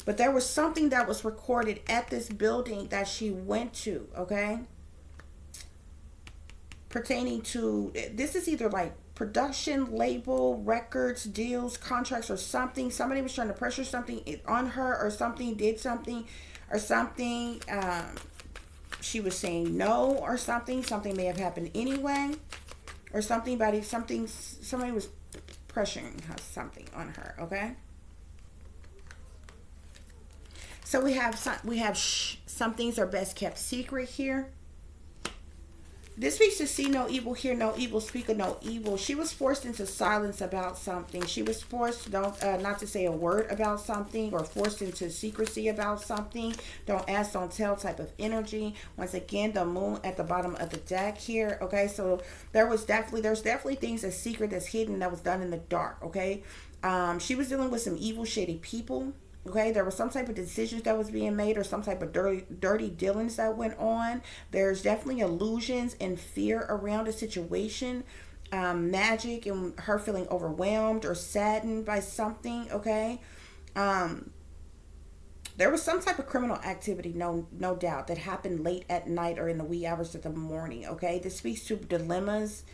but there was something that was recorded at this building that she went to. Okay, pertaining to, this is either like production, label, records, deals, contracts, or something. Somebody was trying to pressure something on her, or something did something, or something. She was saying no, or something. Something may have happened anyway, or something. Somebody was pressuring her, something on her. Okay. So we have some things are best kept secret here. This speaks to see no evil, hear no evil, speak of no evil. She was forced into silence about something. She was forced not to say a word about something, or forced into secrecy about something. Don't ask, don't tell type of energy. Once again, the moon at the bottom of the deck here. Okay, so there's definitely things that's secret, that's hidden, that was done in the dark. Okay, she was dealing with some evil, shady people. Okay, there was some type of decisions that was being made, or some type of dirty dealings that went on. There's definitely illusions and fear around the situation. Magic and her feeling overwhelmed or saddened by something. Okay, there was some type of criminal activity, no doubt, that happened late at night or in the wee hours of the morning. Okay, this speaks to dilemmas.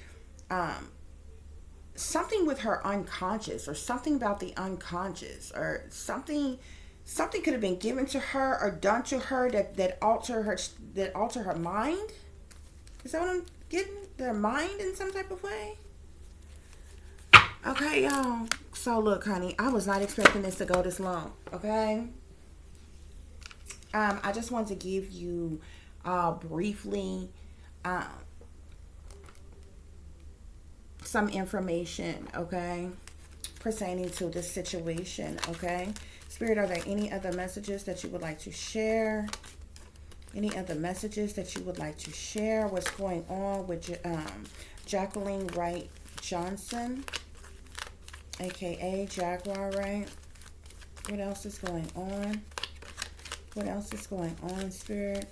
Something with her unconscious, or something about the unconscious, or something could have been given to her or done to her that alter her mind. Is that what I'm getting? Their mind in some type of way. Okay, y'all. So look, honey, I was not expecting this to go this long. Okay. I just wanted to give you briefly some information, okay, pertaining to this situation. Okay, Spirit, are there any other messages that you would like to share? Any other messages that you would like to share? What's going on with Jacqueline Wright Johnson, aka Jaguar, right? What else is going on? What else is going on, Spirit?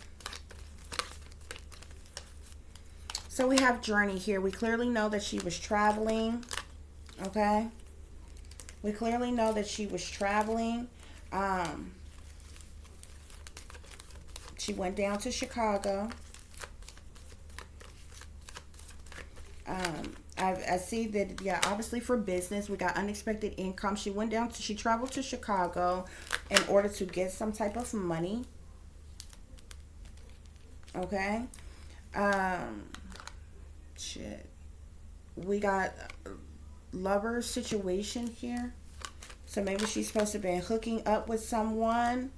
So we have journey here. We clearly know that she was traveling. Okay. We clearly know that she was traveling. She went down to Chicago. I see that, yeah, obviously for business. We got unexpected income. She traveled to Chicago in order to get some type of money. Okay. Shit. We got lover situation here. So maybe she's supposed to be hooking up with someone.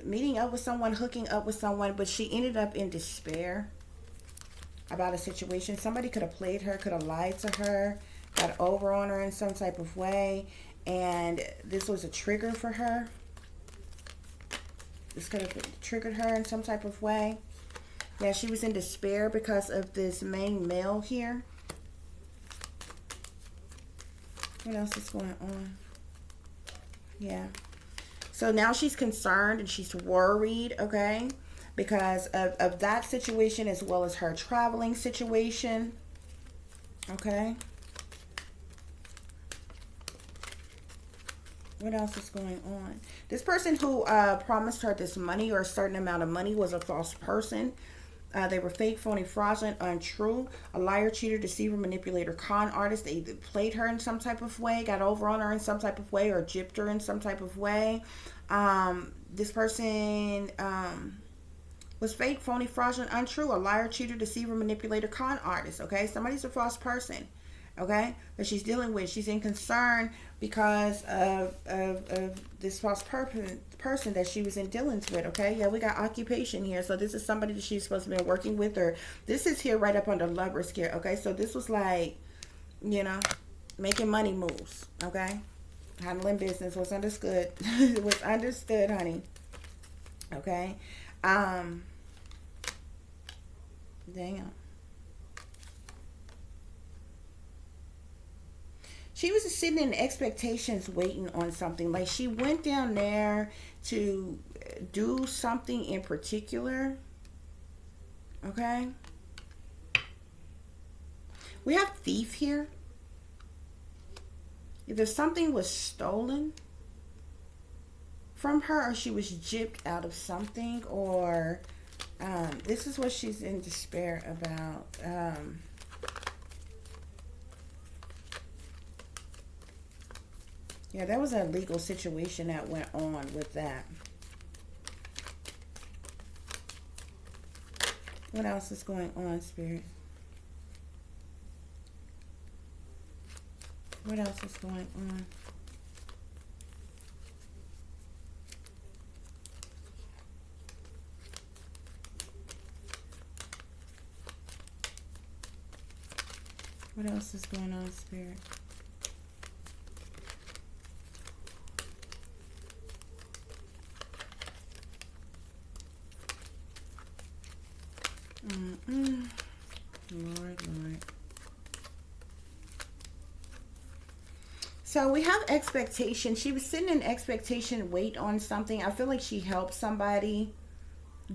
Meeting up with someone, hooking up with someone, but she ended up in despair about a situation. Somebody could have played her, could have lied to her, got over on her in some type of way, and this was a trigger for her. This could have triggered her in some type of way. Yeah, she was in despair because of this main male here. What else is going on? Yeah. So now she's concerned and she's worried, okay, because of that situation as well as her traveling situation, okay. What else is going on? This person who promised her this money or a certain amount of money was a false person. They were fake, phony, fraudulent, untrue, a liar, cheater, deceiver, manipulator, con artist. They either played her in some type of way, got over on her in some type of way, or gypped her in some type of way. This person was fake, phony, fraudulent, untrue, a liar, cheater, deceiver, manipulator, con artist. Okay, somebody's a false person. Okay, that she's dealing with. She's in concern because of this false person that she was in dealings with. Okay, yeah, we got occupation here. So this is somebody that she's supposed to be working with, or this is here right up under lovers here. Okay, so this was like, you know, making money moves. Okay, handling business was understood. It was understood, honey. Okay, damn. She was just sitting in expectations waiting on something. Like she went down there to do something in particular. Okay. We have thief here. Either something was stolen from her or she was gypped out of something, or this is what she's in despair about. Yeah, there was a legal situation that went on with that. What else is going on, Spirit? What else is going on? What else is going on, Spirit? Lord. So we have expectation. She was sitting in expectation, wait on something. I feel like she helped somebody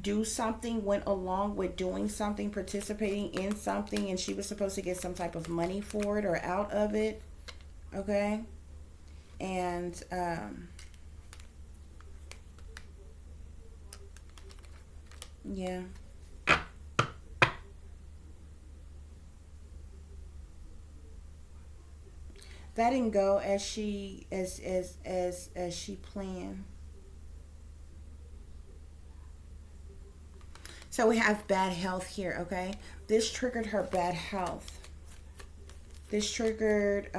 do something, went along with doing something, participating in something, and she was supposed to get some type of money for it or out of it. Okay? And yeah. That didn't go as she planned. So we have bad health here, okay? This triggered her bad health. This triggered,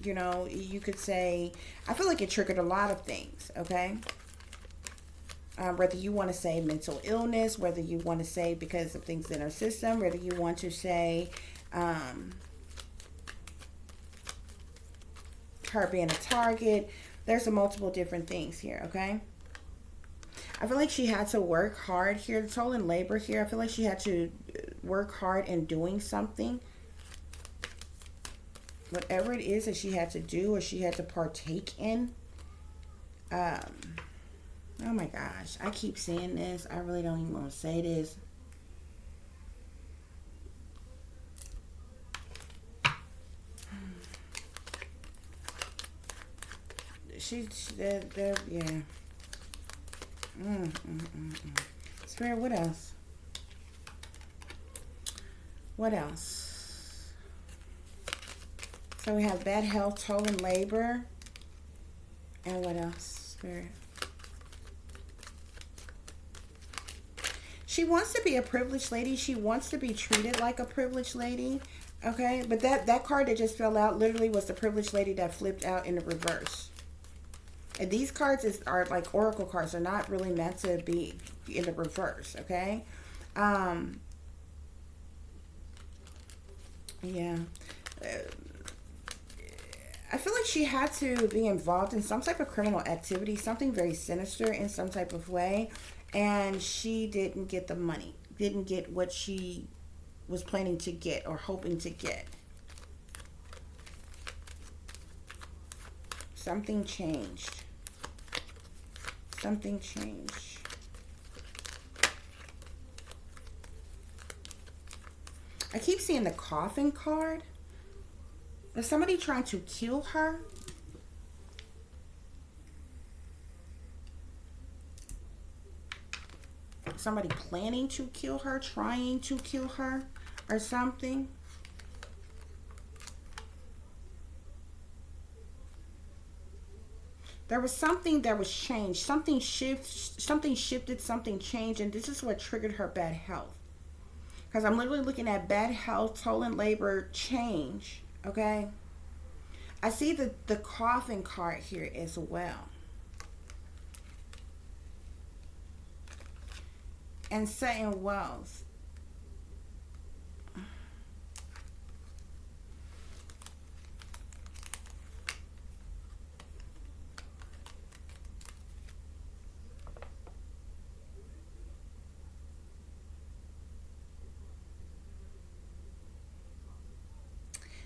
you know, you could say, I feel like it triggered a lot of things, okay? Whether you want to say mental illness, whether you want to say because of things in her system, whether you want to say her being a target. There's a multiple different things here, okay? I feel like she had to work hard here. The toll in labor here. I feel like she had to work hard in doing something. Whatever it is that she had to do or she had to partake in. Oh my gosh. I keep saying this. I really don't even want to say this. They're yeah. Spirit, what else? What else? So we have bad health, toll in labor. And what else, Spirit? She wants to be a privileged lady. She wants to be treated like a privileged lady. Okay? But that card that just fell out literally was the privileged lady that flipped out in the reverse. And these cards are like oracle cards. They're not really meant to be in the reverse, okay? Yeah. I feel like she had to be involved in some type of criminal activity, something very sinister in some type of way, and she didn't get the money, didn't get what she was planning to get or hoping to get. Something changed. Something changed. I keep seeing the coffin card. Is somebody trying to kill her? Somebody planning to kill her, trying to kill her, or something. There was something that was changed. Something shifted, something changed, and this is what triggered her bad health. Because I'm literally looking at bad health, stolen labor, change. Okay? I see the coffin card here as well. And saying wealth.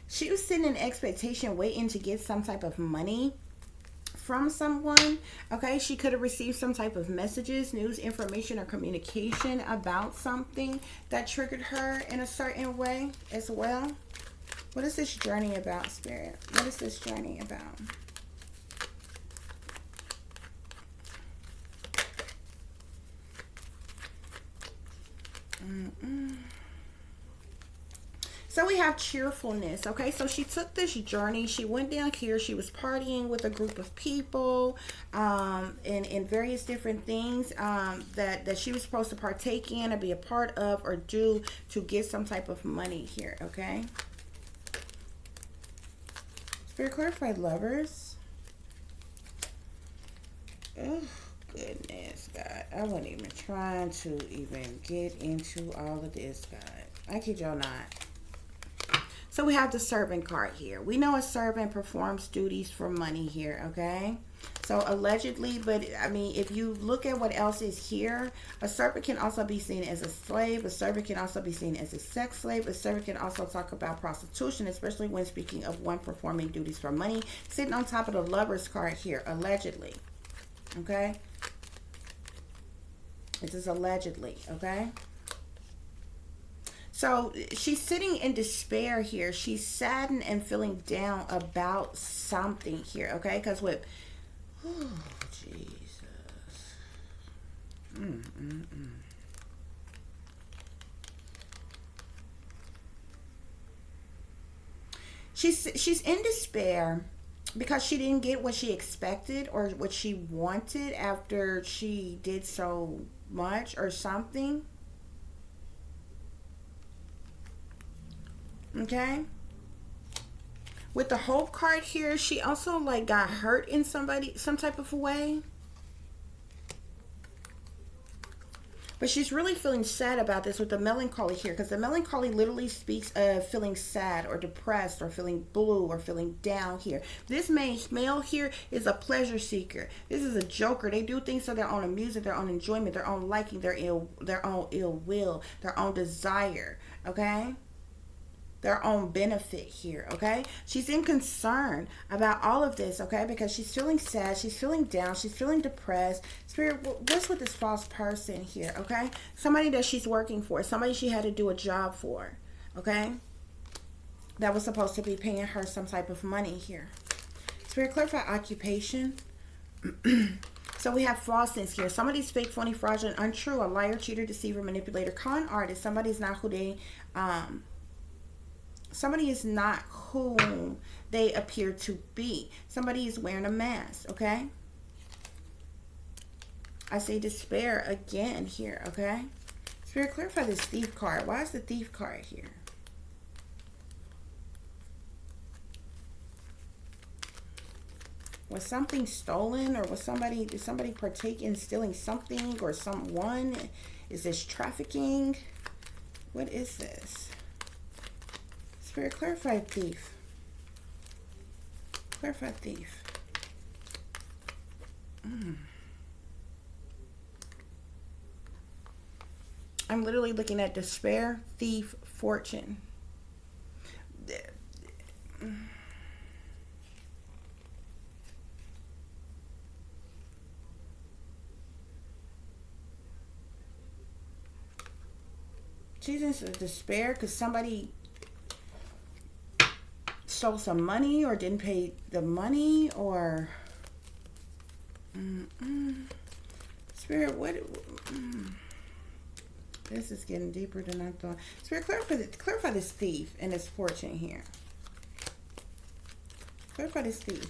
She was sitting in expectation, waiting to get some type of money from someone. Okay, she could have received some type of messages, news, information, or communication about something that triggered her in a certain way as well. What is this journey about, Spirit? What is this journey about? So we have cheerfulness. Okay, so she took this journey. She went down here. She was partying with a group of people in various different things that she was supposed to partake in or be a part of or do to get some type of money here. Okay, Spirit, clarify lovers. Oh goodness, God, I wasn't even trying to even get into all of this, God. I kid y'all not. So we have the servant card here. We know a servant performs duties for money here, okay? So allegedly, but I mean, if you look at what else is here, a servant can also be seen as a slave. A servant can also be seen as a sex slave. A servant can also talk about prostitution, especially when speaking of one performing duties for money. Sitting on top of the lover's card here, allegedly, okay? This is allegedly, okay? So she's sitting in despair here. She's saddened and feeling down about something here, okay? Because with, oh, Jesus. She's in despair because she didn't get what she expected or what she wanted after she did so much or something. Okay, with the hope card here, she also like got hurt in some type of way, but she's really feeling sad about this with the melancholy here, because the melancholy literally speaks of feeling sad or depressed or feeling blue or feeling down here. This male here is a pleasure seeker. This is a joker. They do things for their own amusement, their own enjoyment, their own liking, their own ill will, their own desire. Okay, their own benefit here, okay? She's in concern about all of this, okay? Because she's feeling sad, she's feeling down, she's feeling depressed. Spirit, what's with this false person here, okay? Somebody that she's working for, somebody she had to do a job for, okay? That was supposed to be paying her some type of money here. Spirit, clarify occupation. So we have falseness here. Somebody's fake, phony, fraudulent, untrue, a liar, cheater, deceiver, manipulator, con artist. Somebody's not who they... Somebody is not who they appear to be. Somebody is wearing a mask, okay? I say despair again here, okay? Spirit, clarify this thief card. Why is the thief card here? Was something stolen, or did somebody partake in stealing something or someone? Is this trafficking? What is this? Spirit, clarify thief. Clarify thief. I'm literally looking at despair, thief, fortune. Jesus of despair because somebody stole some money or didn't pay the money or Spirit, what this is getting deeper than I thought. Spirit, clarify this thief and this fortune here. Clarify this thief.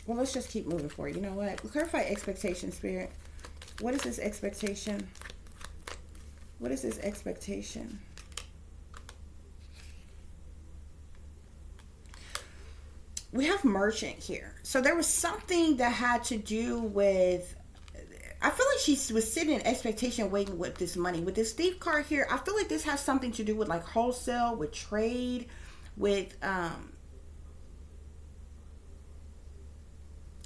Well, let's just keep moving forward. You know what? Clarify expectation, Spirit. What is this expectation? What is this expectation? We have merchant here. So there was something that had to do with, I feel like she was sitting in expectation waiting with this money. With this thief card here, I feel like this has something to do with like wholesale, with trade, with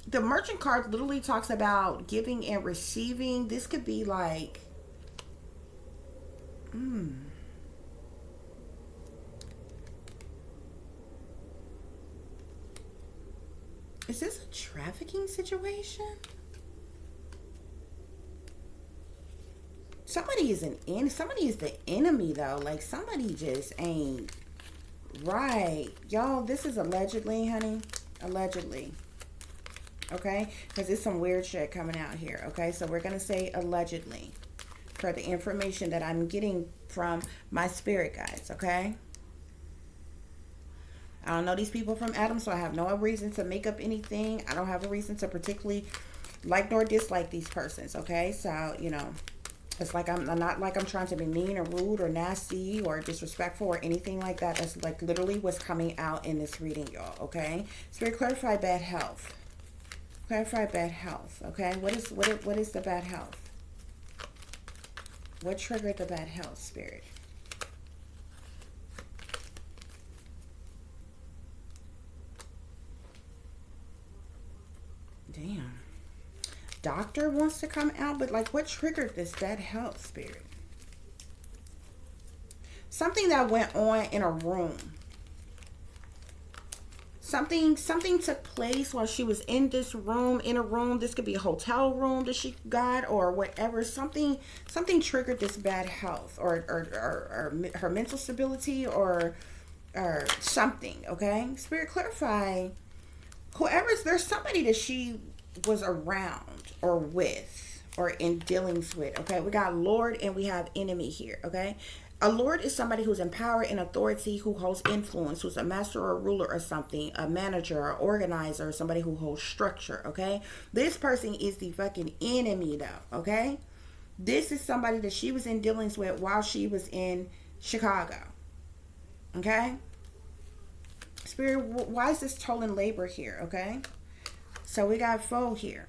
the merchant card literally talks about giving and receiving. This could be like is this a trafficking situation? Somebody is somebody is the enemy though. Like somebody just ain't right. Y'all, this is allegedly, honey. Allegedly. Okay? Because there's some weird shit coming out here. Okay? So we're gonna say allegedly for the information that I'm getting from my spirit guides. Okay? I don't know these people from Adam, so I have no reason to make up anything. I don't have a reason to particularly like nor dislike these persons. Okay? So, you know, it's like I'm not like I'm trying to be mean or rude or nasty or disrespectful or anything like that. That's like literally what's coming out in this reading, y'all. Okay? Spirit, clarify bad health. Clarify bad health. Okay? What is the bad health? What triggered the bad health, Spirit? Damn. Doctor wants to come out, but like what triggered this bad health, Spirit? Something that went on in a room. Something took place while she was in this room, in a room. This could be a hotel room that she got or whatever. Something triggered this bad health or her mental stability or something, okay? Spirit, clarify. There's somebody that she was around or with or in dealings with, okay? We got Lord and we have enemy here, okay? A Lord is somebody who's in power and authority, who holds influence, who's a master or a ruler or something, a manager or organizer, somebody who holds structure, okay? This person is the fucking enemy though, okay? This is somebody that she was in dealings with while she was in Chicago, okay? Spirit, why is this toll labor here, okay? So we got foe here,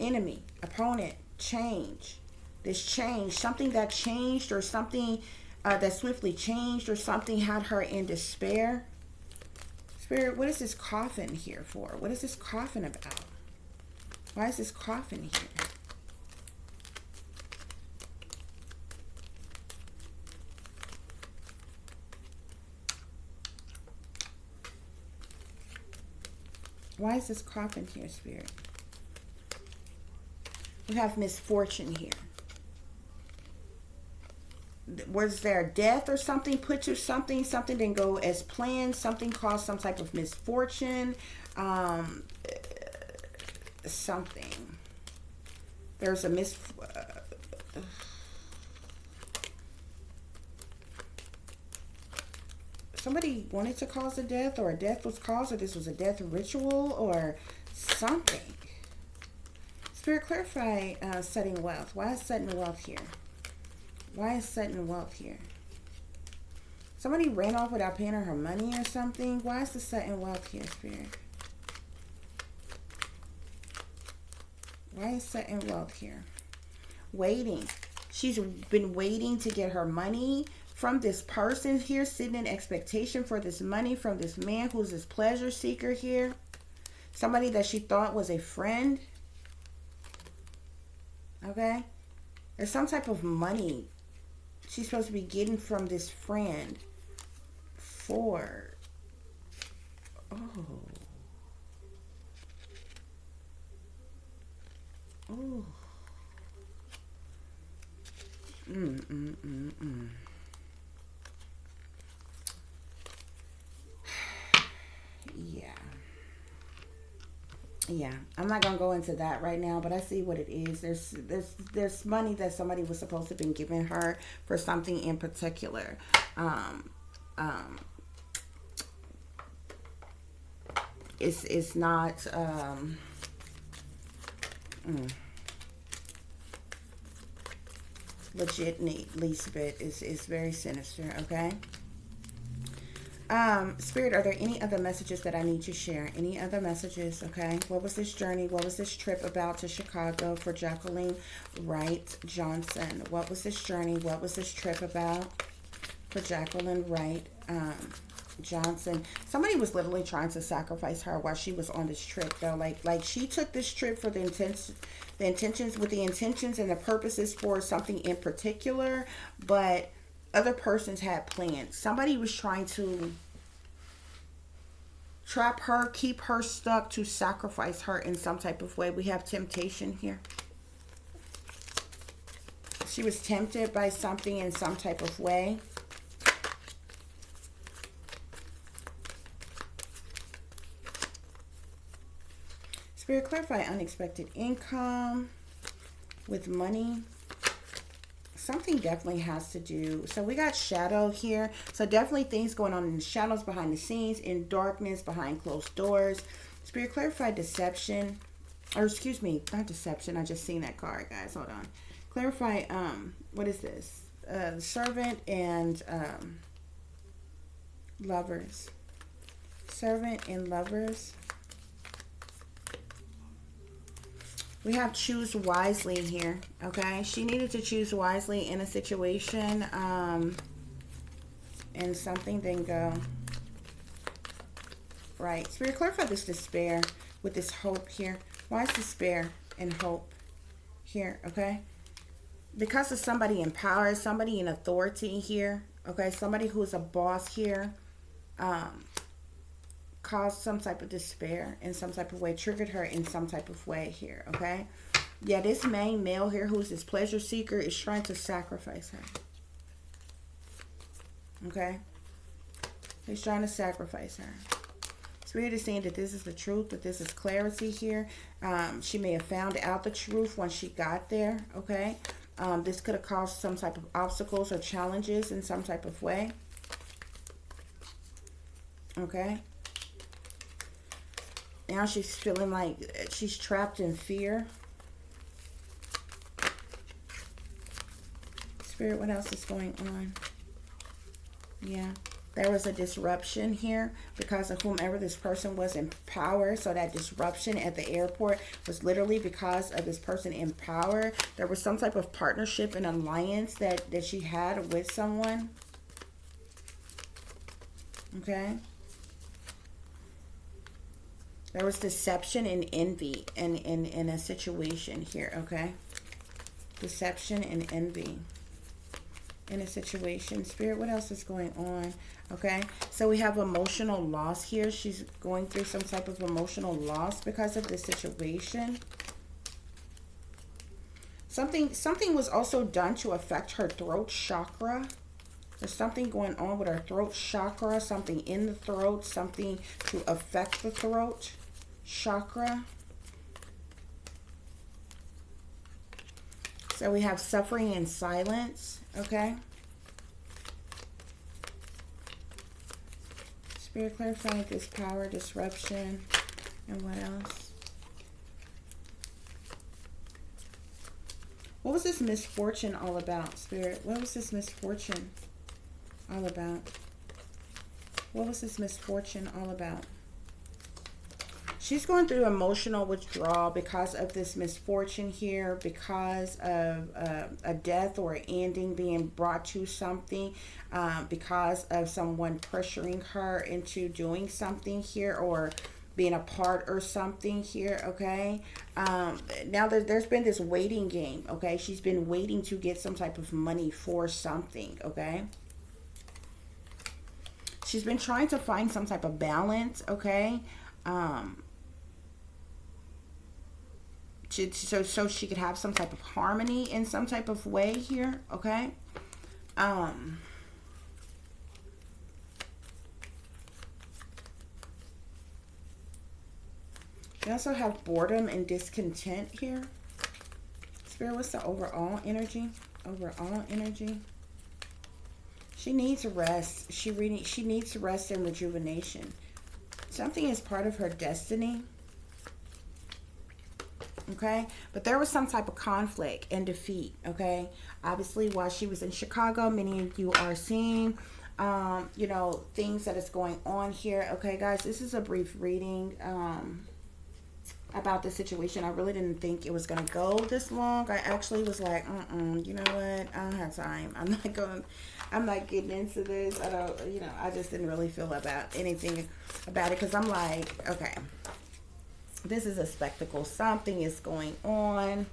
enemy, opponent, change. This change, something that changed or something that swiftly changed or something had her in despair. Spirit, what is this coffin here for? What is this coffin about? Why is this coffin here? Why is this coffin here, Spirit? We have misfortune here. Was there death or something put to something? Something didn't go as planned. Something caused some type of misfortune. Something. There's a somebody wanted to cause a death, or a death was caused, or this was a death ritual, or something. Spirit, clarify setting wealth. Why is setting wealth here? Why is setting wealth here? Somebody ran off without paying her money or something. Why is the setting wealth here, Spirit? Why is setting wealth here? Waiting. She's been waiting to get her money from this person here, sitting in expectation for this money from this man who's this pleasure seeker here. Somebody that she thought was a friend. Okay? There's some type of money she's supposed to be getting from this friend for... Oh. Mm, mm, mm, mm. Yeah. Yeah, I'm not gonna go into that right now, but I see what it is. There's money that somebody was supposed to have been giving her for something in particular. Um, um, it's not mm, legit, least bit. It's very sinister. Okay. Spirit, are there any other messages that I need to share? Any other messages? Okay. What was this journey? What was this trip about to Chicago for Jacqueline Wright Johnson? What was this journey? What was this trip about for Jacqueline Wright Johnson? Somebody was literally trying to sacrifice her while she was on this trip, though. Like she took this trip for the intentions with the intentions and the purposes for something in particular, but other persons had plans. Somebody was trying to trap her, keep her stuck, to sacrifice her in some type of way. We have temptation here. She was tempted by something in some type of way. Spirit, clarify unexpected income with money. Something definitely has to do. So we got shadow here. So definitely things going on in the shadows, behind the scenes, in darkness, behind closed doors. Spirit, clarify deception. Or excuse me, not deception. I just seen that card, guys. Hold on. Clarify, what is this? The servant and lovers. Servant and lovers. We have choose wisely here, okay? She needed to choose wisely in a situation, and something didn't go right. Spirit, clarify this despair with this hope here. Why is despair and hope here, okay? Because of somebody in power, somebody in authority here, okay? Somebody who's a boss here, caused some type of despair in some type of way, triggered her in some type of way here, okay? Yeah, this main male here, who's this pleasure seeker, is trying to sacrifice her. Okay? He's trying to sacrifice her. Spirit is saying that this is the truth, that this is clarity here. She may have found out the truth once she got there, okay? This could have caused some type of obstacles or challenges in some type of way. Okay? Now she's feeling like she's trapped in fear. Spirit, what else is going on? Yeah. There was a disruption here because of whomever this person was in power. So that disruption at the airport was literally because of this person in power. There was some type of partnership and alliance that she had with someone. Okay. There was deception and envy in a situation here, okay? Deception and envy in a situation. Spirit, what else is going on? Okay, so we have emotional loss here. She's going through some type of emotional loss because of this situation. Something was also done to affect her throat chakra. There's something going on with her throat chakra, something in the throat, something to affect the throat chakra. So we have suffering in silence, okay? Spirit, clarify this power, disruption, and what else? What was this misfortune all about, Spirit? What was this misfortune all about? What was this misfortune all about? She's going through emotional withdrawal because of this misfortune here, because of a death or an ending being brought to something, because of someone pressuring her into doing something here or being a part or something here, okay? Now there's been this waiting game, okay? She's been waiting to get some type of money for something, okay? She's been trying to find some type of balance, okay? so she could have some type of harmony in some type of way here, okay? You also have boredom and discontent here. Spirit, what's the overall energy? Overall energy. She needs rest. She needs rest and rejuvenation. Something is part of her destiny. Okay, but there was some type of conflict and defeat. Okay, obviously while she was in Chicago, many of you are seeing you know, things that is going on here. Okay, guys, this is a brief reading about the situation. I really didn't think it was gonna go this long. I actually was like, you know what, I don't have time. I'm not getting into this. I don't, you know, I just didn't really feel about anything about it, because I'm like, okay, this is a spectacle. Something is going on.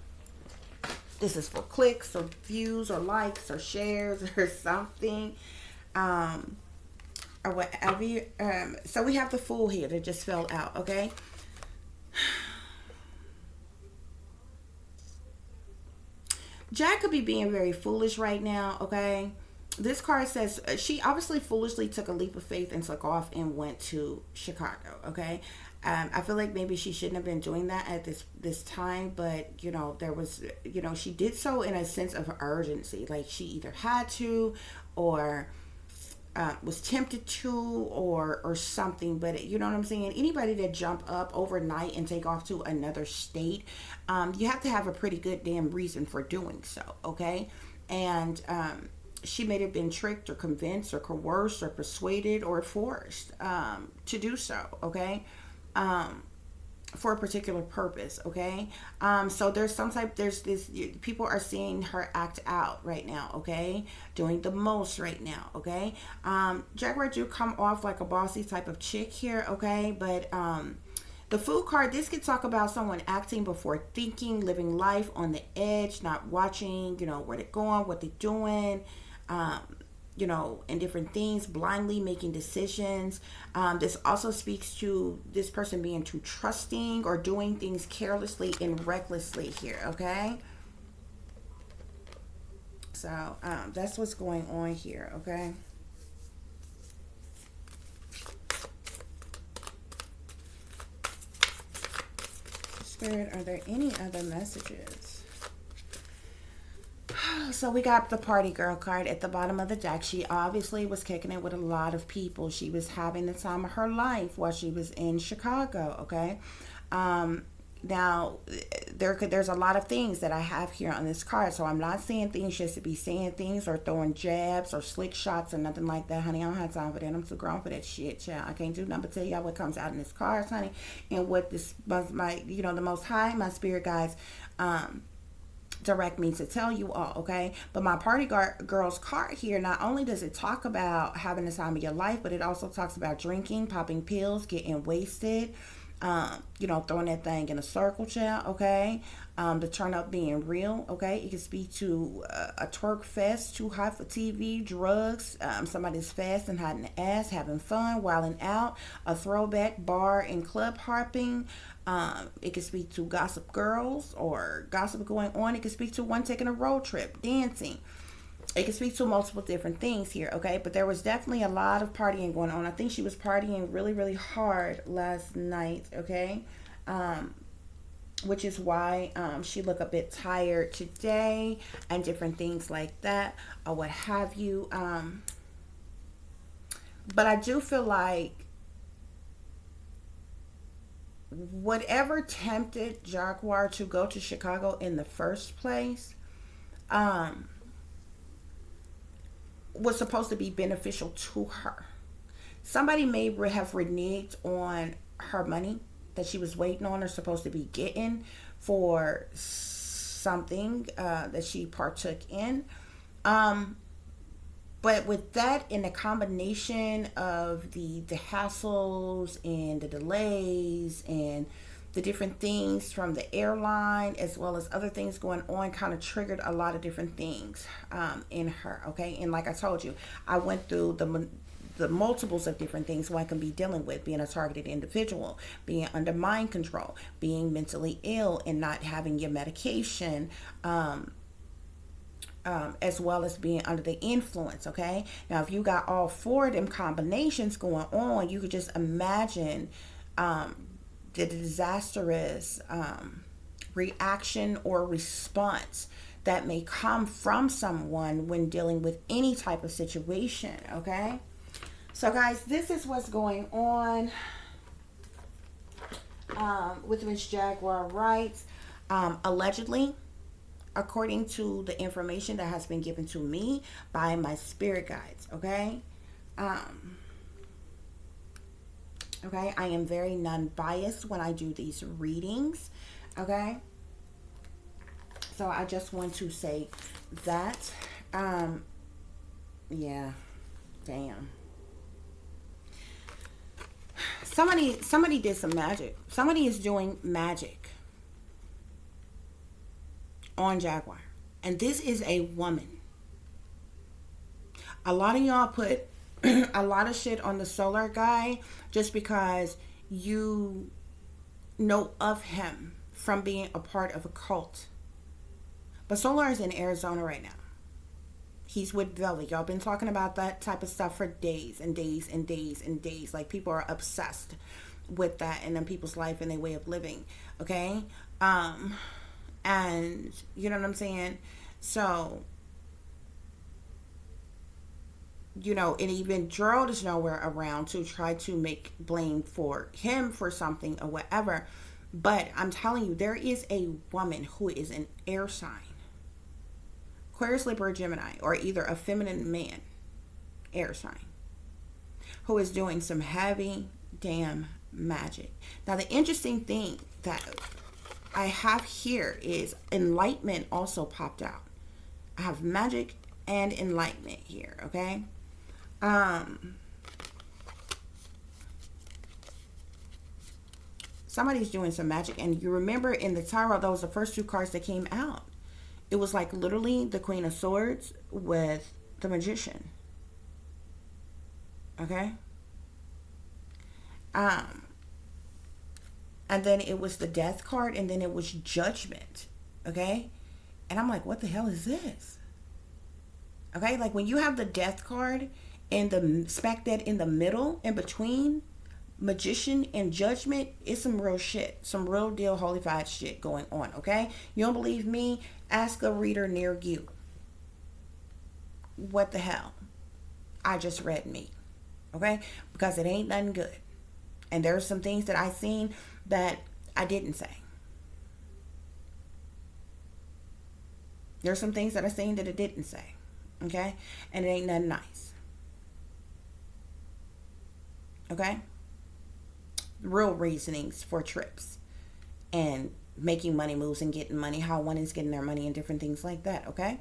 This is for clicks or views or likes or shares or something. Or whatever. So we have the Fool here that just fell out, okay? Jack could be being very foolish right now, okay? This card says she obviously foolishly took a leap of faith and took off and went to Chicago, okay? I feel like maybe she shouldn't have been doing that at this time, but, you know, there was, you know, she did so in a sense of urgency. Like, she either had to or was tempted to or something. But you know what I'm saying? Anybody that jump up overnight and take off to another state, you have to have a pretty good damn reason for doing so, okay? And she may have been tricked or convinced or coerced or persuaded or forced to do so, okay? For a particular purpose, okay? So there's this, people are seeing her act out right now, okay? Doing the most right now, okay? Jaguar do come off like a bossy type of chick here, okay? But the Fool card, this could talk about someone acting before thinking, living life on the edge, not watching, you know, where they're going, what they're doing, you know, and different things, blindly making decisions. This also speaks to this person being too trusting or doing things carelessly and recklessly here, okay? So that's what's going on here, okay? Spirit, are there any other messages? So we got the party girl card at the bottom of the deck. She obviously was kicking it with a lot of people. She was having the time of her life while she was in Chicago, okay? Now, there's a lot of things that I have here on this card, so I'm not saying things just to be saying things or throwing jabs or slick shots or nothing like that, honey. I don't have time for that. I'm too grown for that shit, child. I can't do nothing but tell y'all what comes out in this card, honey, and what this, my, you know, the Most High, my spirit guides, direct me to tell you all, okay? But my party girls card here, not only does it talk about having the time of your life, but it also talks about drinking, popping pills, getting wasted, you know, throwing that thing in a circle, child, okay? The turn up being real, okay? It can speak to a twerk fest, too hot for TV, drugs, somebody's fast and hot in the ass, having fun, wilding out, a throwback bar and club harping. It can speak to gossip girls or gossip going on. It can speak to one taking a road trip, dancing. It can speak to multiple different things here, okay? But there was definitely a lot of partying going on. I think she was partying really, really hard last night, okay? Which is why she looked a bit tired today and different things like that or what have you. But I do feel like whatever tempted Jaguar to go to Chicago in the first place was supposed to be beneficial to her. Somebody may have reneged on her money that she was waiting on or supposed to be getting for something that she partook in. But with that in a combination of the hassles and the delays and the different things from the airline as well as other things going on kind of triggered a lot of different things in her, okay? And like I told you, I went through the multiples of different things one can be dealing with: being a targeted individual, being under mind control, being mentally ill and not having your medication, as well as being under the influence. Okay, now if you got all four of them combinations going on, you could just imagine the disastrous reaction or response that may come from someone when dealing with any type of situation. Okay, so guys, this is what's going on with Miss Jaguar Wright. Allegedly, according to the information that has been given to me by my spirit guides. Okay, okay, I am very non-biased when I do these readings. Okay, so I just want to say that yeah, damn, somebody did some magic. Somebody is doing magic on Jaguar, and this is a woman. A lot of y'all put a lot of shit on the solar guy just because you know of him from being a part of a cult. But Solar is in Arizona right now. He's with Velvet. Y'all been talking about that type of stuff for days and days and days and days. Like, people are obsessed with that and in people's life and their way of living. Okay? And you know what I'm saying? So, you know, and even Gerald is nowhere around to try to make blame for him for something or whatever. But I'm telling you, there is a woman who is an air sign, Aquarius, Libra, Gemini, or either a feminine man, air sign, who is doing some heavy damn magic. Now, the interesting thing that I have here is enlightenment also popped out. I have magic and enlightenment here, okay? Somebody's doing some magic, and you remember in the tarot, those were the first two cards that came out. It was like literally the Queen of Swords with the Magician. Okay? And then it was the Death card, and then it was Judgment. Okay? And I'm like, what the hell is this? Okay? Like, when you have the Death card and the smack that in the middle, in between Magician and Judgment, it's some real shit. Some real deal holified shit going on. Okay? You don't believe me? Ask a reader near you. What the hell? I just read me. Okay? Because it ain't nothing good. And there's some things that I seen that I didn't say. There's some things that I seen that I didn't say. Okay? And it ain't nothing nice. Okay? Real reasonings for trips and making money moves and getting money, how one is getting their money and different things like that. Okay?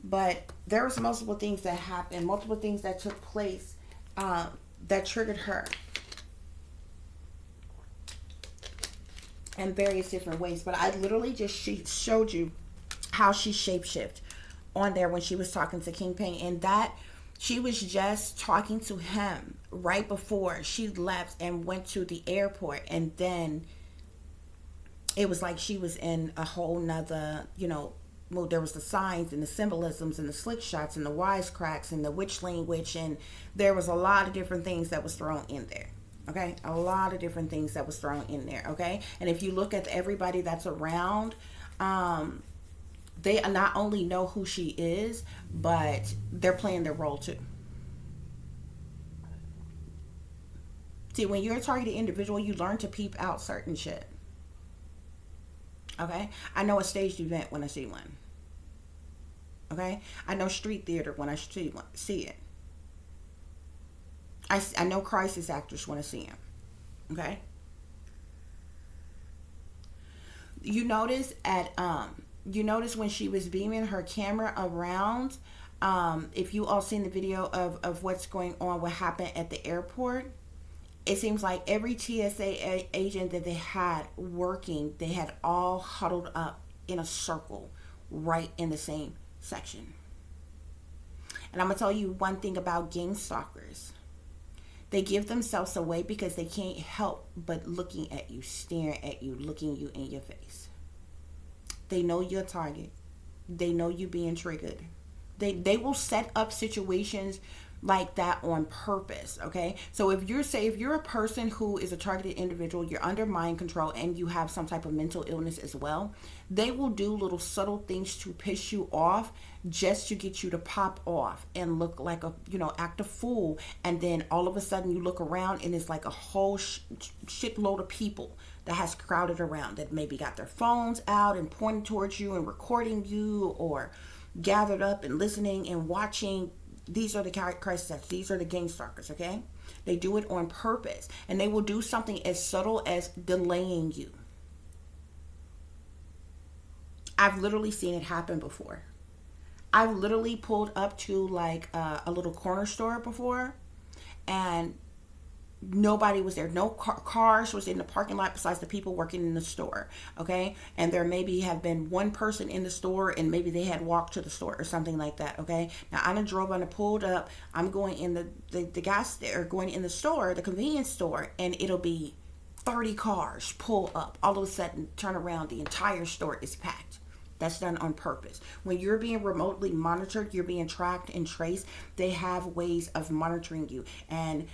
But there was multiple things that happened, multiple things that took place that triggered her in various different ways. But I literally just showed you how she shapeshift on there when she was talking to King Pain, and that she was just talking to him right before she left and went to the airport, and then it was like she was in a whole nother, you know, well, there was the signs and the symbolisms and the slick shots and the wisecracks and the witch language, and there was a lot of different things that was thrown in there. Okay, a lot of different things that was thrown in there. Okay, and if you look at everybody that's around, they not only know who she is, but they're playing their role too. See, when you're a targeted individual, you learn to peep out certain shit. Okay, I know a staged event when I see one. Okay, I know street theater when I see it. I know crisis actors when I see them. Okay. You notice when she was beaming her camera around, if you all seen the video of what's going on, what happened at the airport, it seems like every TSA agent that they had working, they had all huddled up in a circle right in the same section. And I'm going to tell you one thing about gang stalkers. They give themselves away because they can't help but looking at you, staring at you, looking you in your face. They know you're a target. They know you being triggered. They will set up situations like that on purpose, okay? So if you're a person who is a targeted individual, you're under mind control, and you have some type of mental illness as well, they will do little subtle things to piss you off just to get you to pop off and look like act a fool. And then all of a sudden you look around and it's like a whole shitload of people that has crowded around that maybe got their phones out and pointing towards you and recording you, or gathered up and listening and watching. These are the crisis. These are the gang stalkers, okay? They do it on purpose. And they will do something as subtle as delaying you. I've literally seen it happen before. I've literally pulled up to like a little corner store before, and nobody was there. No cars was in the parking lot besides the people working in the store, okay? And there maybe have been one person in the store, and maybe they had walked to the store or something like that, okay? Now I done drove on and pulled up. I'm going in the gas there, going in the store, the convenience store, and it'll be 30 cars pull up. All of a sudden, turn around, the entire store is packed. That's done on purpose. When you're being remotely monitored, you're being tracked and traced. They have ways of monitoring you, and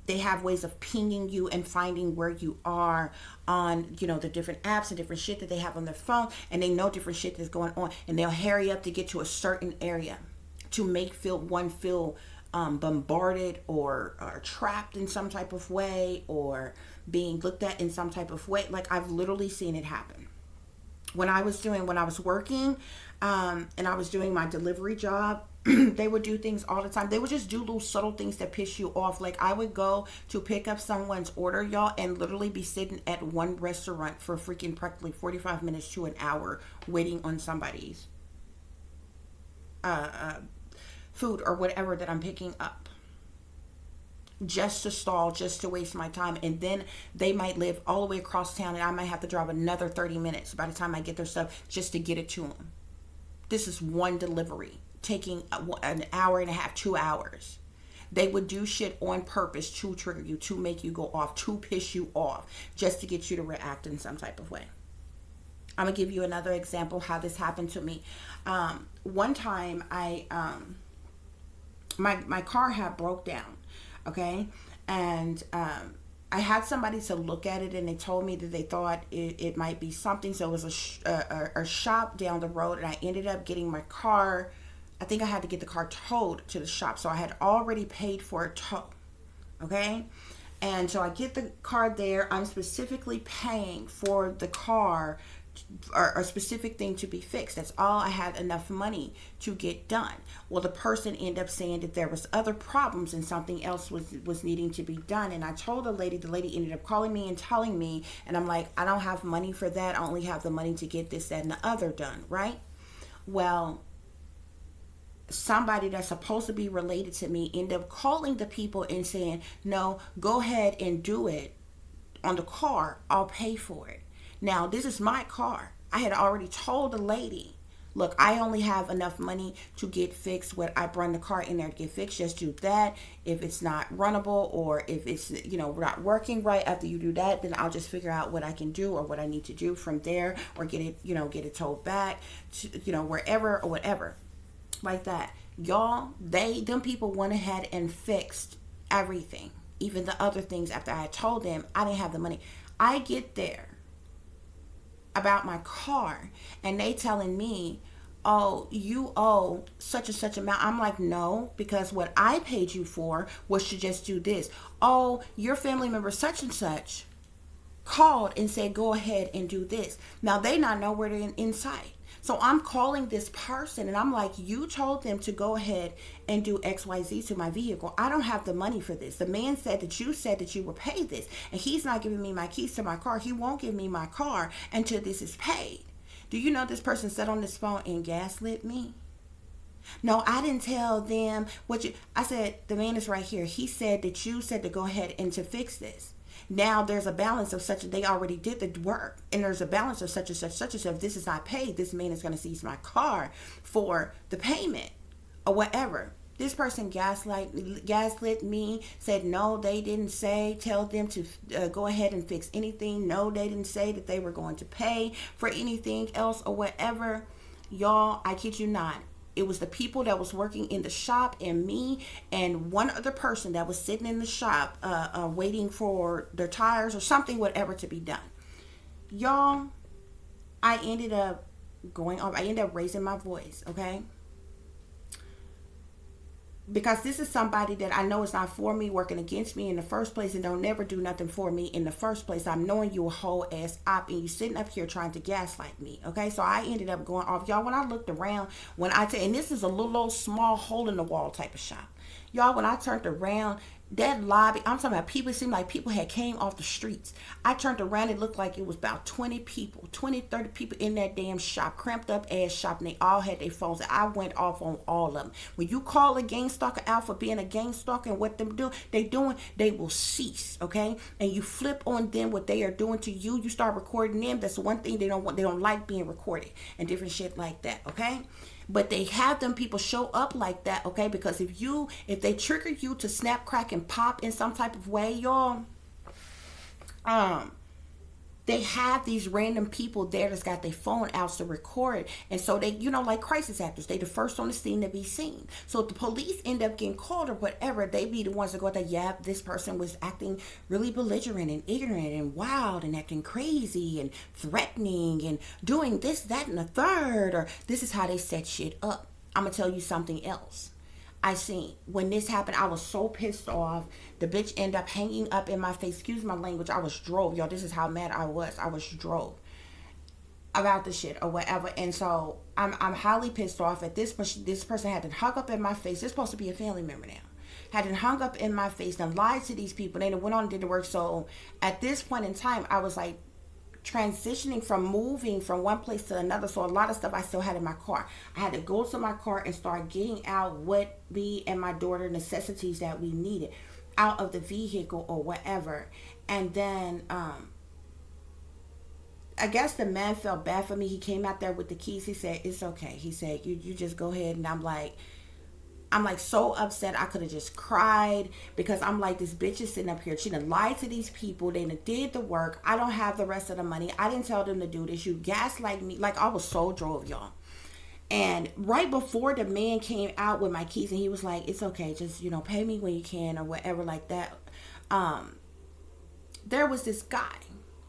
they have ways of pinging you and finding where you are on, the different apps and different shit that they have on their phone, and they know different shit that's going on, and they'll hurry up to get to a certain area to make feel bombarded or trapped in some type of way, or being looked at in some type of way. Like, I've literally seen it happen. When I was working, and I was doing my delivery job, they would do things all the time. They would just do little subtle things that piss you off. Like, I would go to pick up someone's order, y'all, and literally be sitting at one restaurant for freaking practically 45 minutes to an hour waiting on somebody's food or whatever that I'm picking up. Just to stall, just to waste my time. And then they might live all the way across town, and I might have to drive another 30 minutes by the time I get their stuff just to get it to them. This is one delivery taking an hour and a half, 2 hours. They would do shit on purpose to trigger you, to make you go off, to piss you off, just to get you to react in some type of way. I'm gonna give you another example how this happened to me. One time my car had broke down, okay, and I had somebody to look at it, and they told me that they thought it might be something. So it was a shop down the road, and I ended up getting my car. I think I had to get the car towed to the shop, so I had already paid for a tow, okay? And so I get the car there. I'm specifically paying for the car, or a specific thing to be fixed. That's all I had enough money to get done. Well, the person ended up saying that there was other problems and something else was needing to be done. And I told the lady ended up calling me and telling me, and I'm like, I don't have money for that. I only have the money to get this, that, and the other done, right? Well, somebody that's supposed to be related to me ended up calling the people and saying, no, go ahead and do it on the car. I'll pay for it. Now, this is my car. I had already told the lady, look, I only have enough money to get fixed. What I bring the car in there to get fixed, just do that. If it's not runnable, or if it's, not working right after you do that, then I'll just figure out what I can do or what I need to do from there, or get it towed back to, wherever or whatever. Like that. Y'all, them people went ahead and fixed everything, even the other things, after I had told them I didn't have the money. I get there about my car, and they telling me, oh, you owe such and such amount. I'm like, no, because what I paid you for was to just do this. Oh, your family member such and such called and said, go ahead and do this. Now, they not nowhere in sight. So I'm calling this person, and I'm like, you told them to go ahead and do XYZ to my vehicle. I don't have the money for this. The man said that you will pay this, and he's not giving me my keys to my car. He won't give me my car until this is paid. Do you know this person sat on this phone and gaslit me? No, I didn't tell them I said, the man is right here. He said that you said to go ahead and to fix this. Now there's a balance of such, they already did the work, and there's a balance of such and such. If this is not paid, this man is going to seize my car for the payment or whatever. This person gaslit me, said no, they didn't say, tell them to go ahead and fix anything. No, they didn't say that they were going to pay for anything else or whatever. Y'all, I kid you not. It was the people that was working in the shop and me and one other person that was sitting in the shop waiting for their tires or something, whatever, to be done. Y'all, I ended up going off. I ended up raising my voice, okay? Because this is somebody that I know is not for me, working against me in the first place, and don't never do nothing for me in the first place. I'm knowing you a whole ass op, and you sitting up here trying to gaslight me, okay? So I ended up going off. Y'all, when I looked around, and this is a little old small hole in the wall type of shop. Y'all, when I turned around, that lobby, I'm talking about people, it seemed like people had came off the streets. I turned around, it looked like it was about 30 people in that damn shop, cramped up ass shop, and they all had their phones. I went off on all of them. When you call a gang stalker out for being a gang stalker and what they will cease, okay? And you flip on them what they are doing to you, you start recording them. That's the one thing they don't like being recorded and different shit like that, okay? But they have them people show up like that, okay? Because if they trigger you to snap, crack, and pop in some type of way, y'all, they have these random people there that's got their phone out to record. And so they, like crisis actors, they the first on the scene to be seen. So if the police end up getting called or whatever, they be the ones that go that, yeah, this person was acting really belligerent and ignorant and wild and acting crazy and threatening and doing this, that, and the third, or this is how they set shit up. I'm going to tell you something else. I seen when this happened, I was so pissed off. The bitch ended up hanging up in my face. Excuse my language. I was drove, y'all. This is how mad I was. I was drove about the shit or whatever. And so I'm highly pissed off at this. This person had to hung up in my face. They're supposed to be a family member now. Had to hung up in my face and lied to these people. They went on and did the work. So at this point in time, I was like, transitioning from moving from one place to another, so a lot of stuff I still had in my car. I had to go to my car and start getting out what me and my daughter necessities that we needed out of the vehicle or whatever. And then I guess the man felt bad for me. He came out there with the keys. He said, it's okay. He said, you just go ahead. And I'm like so upset. I could have just cried because I'm like, this bitch is sitting up here. She done lied to these people. They done did the work. I don't have the rest of the money. I didn't tell them to do this. You gaslight me. Like, I was so drove, y'all. And right before the man came out with my keys and he was like, it's okay. Just, pay me when you can or whatever like that. There was this guy.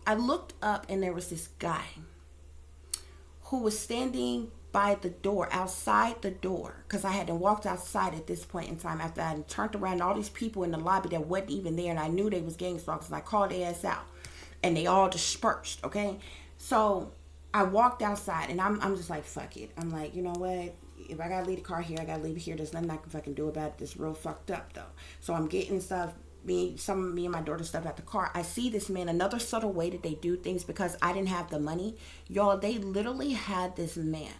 I looked up and there was this guy who was standing by the door, outside the door, because I hadn't walked outside at this point in time after I had turned around all these people in the lobby that wasn't even there, and I knew they was gang stalkers, and I called their ass out, and they all dispersed, okay? So I walked outside, and I'm just like, fuck it. I'm like, you know what? If I gotta leave the car here, I gotta leave it here. There's nothing I can fucking do about it. This real fucked up, though. So I'm getting stuff, me and my daughter stuff at the car. I see this man, another subtle way that they do things because I didn't have the money. Y'all, they literally had this man,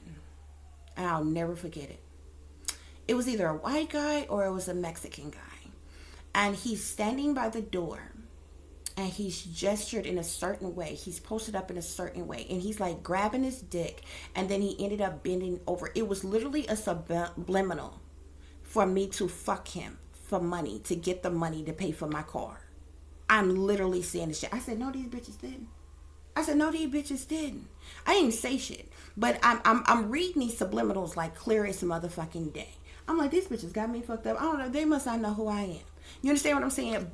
and I'll never forget it. It was either a white guy or it was a Mexican guy. And he's standing by the door and he's gestured in a certain way. He's posted up in a certain way. And he's like grabbing his dick and then he ended up bending over. It was literally a subliminal for me to fuck him for money, to get the money to pay for my car. I'm literally saying this shit. I said, no, these bitches didn't. I didn't say shit. But I'm reading these subliminals like clear as motherfucking day. I'm like, these bitches got me fucked up. I don't know. They must not know who I am. You understand what I'm saying?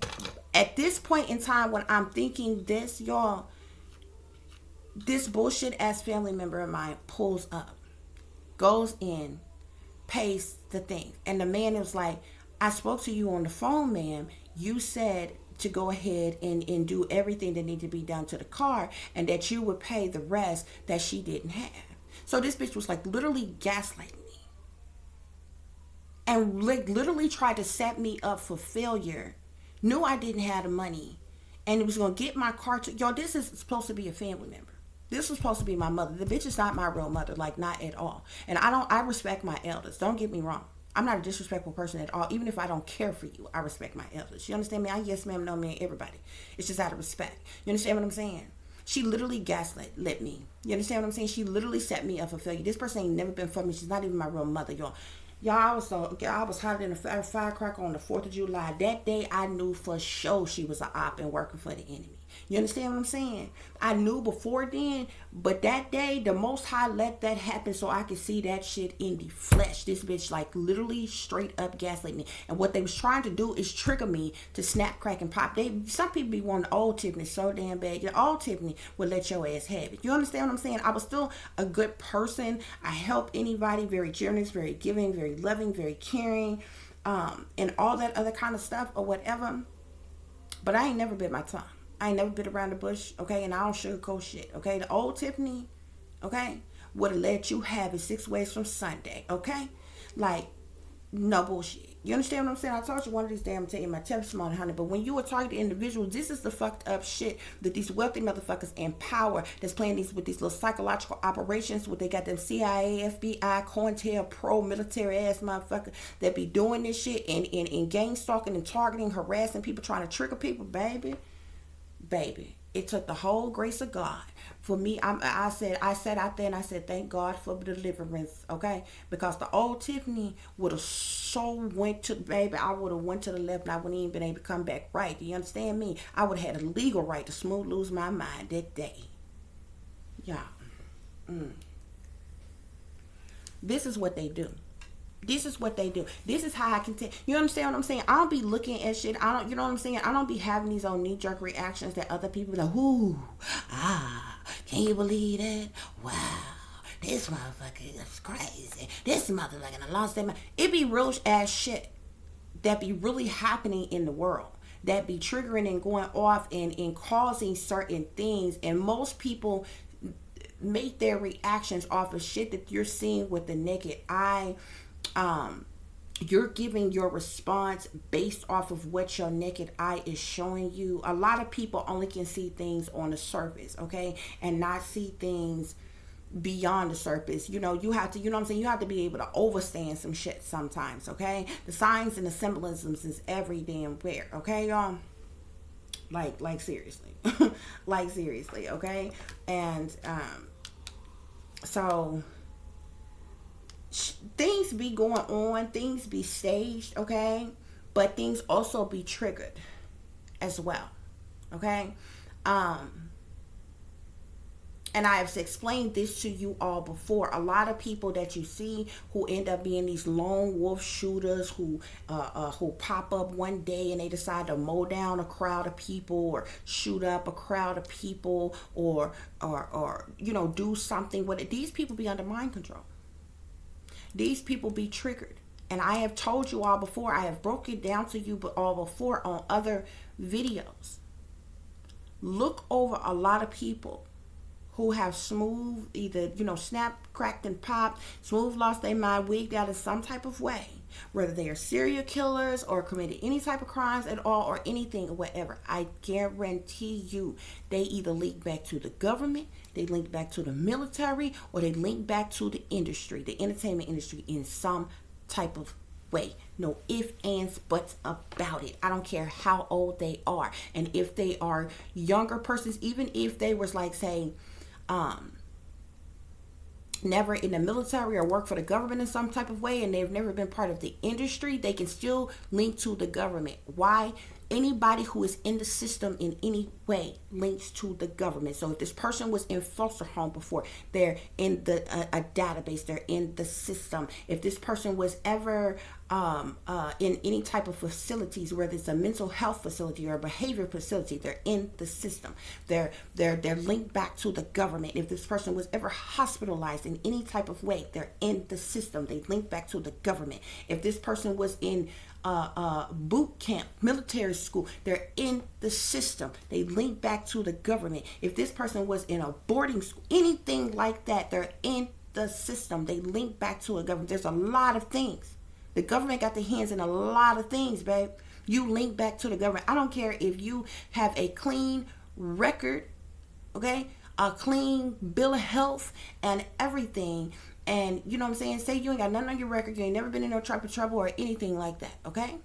At this point in time when I'm thinking this, y'all, this bullshit ass family member of mine pulls up, goes in, pays the thing. And the man was like, I spoke to you on the phone, ma'am. You said to go ahead and do everything that needed to be done to the car and that you would pay the rest that she didn't have. So this bitch was like literally gaslighting me and like literally tried to set me up for failure. Knew I didn't have the money and it was going to get my car to, y'all, this is supposed to be a family member. This was supposed to be my mother. The bitch is not my real mother, like not at all. And I respect my elders. Don't get me wrong. I'm not a disrespectful person at all. Even if I don't care for you, I respect my elders. You understand me? I yes ma'am, no ma'am, everybody. It's just out of respect. You understand what I'm saying? She literally gaslit me. You understand what I'm saying? She literally set me up for failure. This person ain't never been for me. She's not even my real mother, y'all. Y'all, I was hotter than a firecracker on the 4th of July. That day, I knew for sure she was a op and working for the enemy. You understand what I'm saying? I knew before then, but that day, the Most High let that happen so I could see that shit in the flesh. This bitch, like, literally straight up gaslit me. And what they was trying to do is trigger me to snap, crack, and pop. Some people be wanting old Tiffany so damn bad. Your old Tiffany would let your ass have it. You understand what I'm saying? I was still a good person. I help anybody, very generous, very giving, very loving, very caring, and all that other kind of stuff or whatever. But I ain't never bit my tongue. I ain't never been around the bush, okay? And I don't sugarcoat shit, okay? The old Tiffany, okay, would have let you have it 6 ways from Sunday, okay? Like, no bullshit. You understand what I'm saying? I told you one of these days I'm telling you my testimony, honey. But when you are targeted individuals, this is the fucked up shit that these wealthy motherfuckers in power that's playing these with these little psychological operations. What they got them CIA, FBI, COINTELPRO, military ass motherfucker that be doing this shit and gang stalking and targeting, harassing people, trying to trigger people, baby. It took the whole grace of God for me. I said out there and I said, thank God for deliverance, okay? Because the old Tiffany would have went to, baby, I would have went to the left and I wouldn't even been able to come back right. Do you understand me? I would have had a legal right to smooth lose my mind that day. Yeah. This is what they do. This is what they do. This is how I can tell. You understand what I'm saying? I don't be looking at shit. You know what I'm saying? I don't be having these own knee-jerk reactions that other people be like, ooh, can you believe that? Wow, this motherfucker is crazy. This motherfucker lost their mind. It be real ass shit that be really happening in the world, that be triggering and going off and causing certain things. And most people make their reactions off of shit that you're seeing with the naked eye. You're giving your response based off of what your naked eye is showing you. A lot of people only can see things on the surface, okay, and not see things beyond the surface. You know, you have to, you know what I'm saying, you have to be able to overstand some shit sometimes, okay? The signs and the symbolisms is every damn where, okay, y'all? Like seriously. Like seriously, okay? And so things be going on, things be staged, okay, but things also be triggered as well, okay? And I have explained this to you all before. A lot of people that you see who end up being these lone wolf shooters who pop up one day and they decide to mow down a crowd of people or shoot up a crowd of people or you know, do something with it. These people be under mind control. These people be triggered. And I have told you all before, I have broke it down to you all before on other videos. Look over a lot of people who have smooth, either, you know, snapped, cracked, and popped, smooth lost their mind, wigged out in some type of way, whether they are serial killers or committed any type of crimes at all or anything or whatever. I guarantee you they either link back to the government, they link back to the military, or they link back to the industry, the entertainment industry, in some type of way. No ifs, ands, buts about it. I don't care how old they are. And if they are younger persons, even if they was like, say, never in the military or work for the government in some type of way, and they've never been part of the industry, they can still link to the government. Why? Anybody who is in the system in any way links to the government. So if this person was in foster home before, they're in the a database, they're in the system. If this person was ever in any type of facilities, whether it's a mental health facility or a behavior facility, they're in the system. They're linked back to the government. If this person was ever hospitalized in any type of way, they're in the system. They link back to the government. If this person was in boot camp, military school, they're in the system. They link back to the government. If this person was in a boarding school, anything like that, they're in the system. They link back to a government. There's a lot of things. The government got their hands in a lot of things, babe. You link back to the government. I don't care if you have a clean record, okay, a clean bill of health and everything. And you know what I'm saying? Say you ain't got nothing on your record, you ain't never been in no type of trouble or anything like that, okay?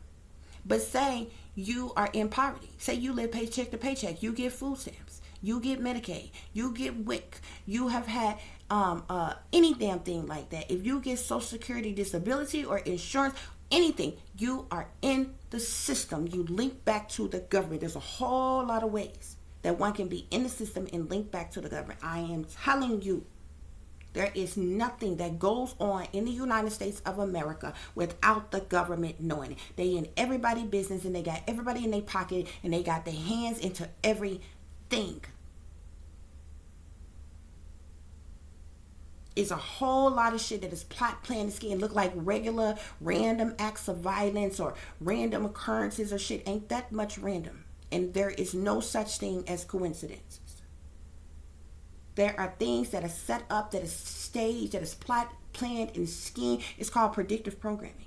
But say you are in poverty. Say you live paycheck to paycheck. You get food stamps. You get Medicaid. You get WIC. You have had any damn thing like that. If you get Social Security, disability, or insurance, anything, you are in the system. You link back to the government. There's a whole lot of ways that one can be in the system and link back to the government. I am telling you, there is nothing that goes on in the United States of America without the government knowing it. They in everybody's business, and they got everybody in their pocket, and they got their hands into everything. It's a whole lot of shit that is plot, plan, and scheme. Look like regular random acts of violence or random occurrences or shit. Ain't that much random. And there is no such thing as coincidences. There are things that are set up, that is staged, that is plot, planned, and schemed. It's called predictive programming.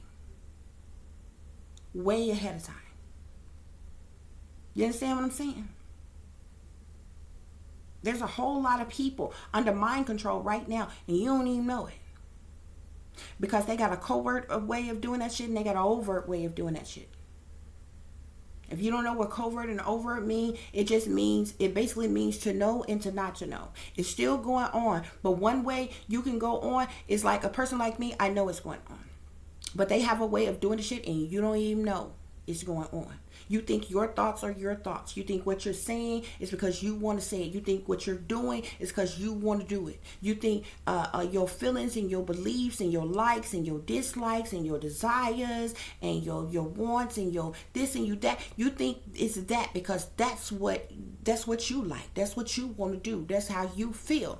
Way ahead of time. You understand what I'm saying? There's a whole lot of people under mind control right now, and you don't even know it. Because they got a covert way of doing that shit, and they got an overt way of doing that shit. If you don't know what covert and overt mean, it basically means to know and to not to know. It's still going on, but one way you can go on is like a person like me, I know it's going on. But they have a way of doing the shit, and you don't even know it's going on. You think your thoughts are your thoughts. You think what you're saying is because you want to say it. You think what you're doing is because you want to do it. You think your feelings and your beliefs and your likes and your dislikes and your desires and your wants and your this and you that. You think it's that because that's what you like. That's what you want to do. That's how you feel.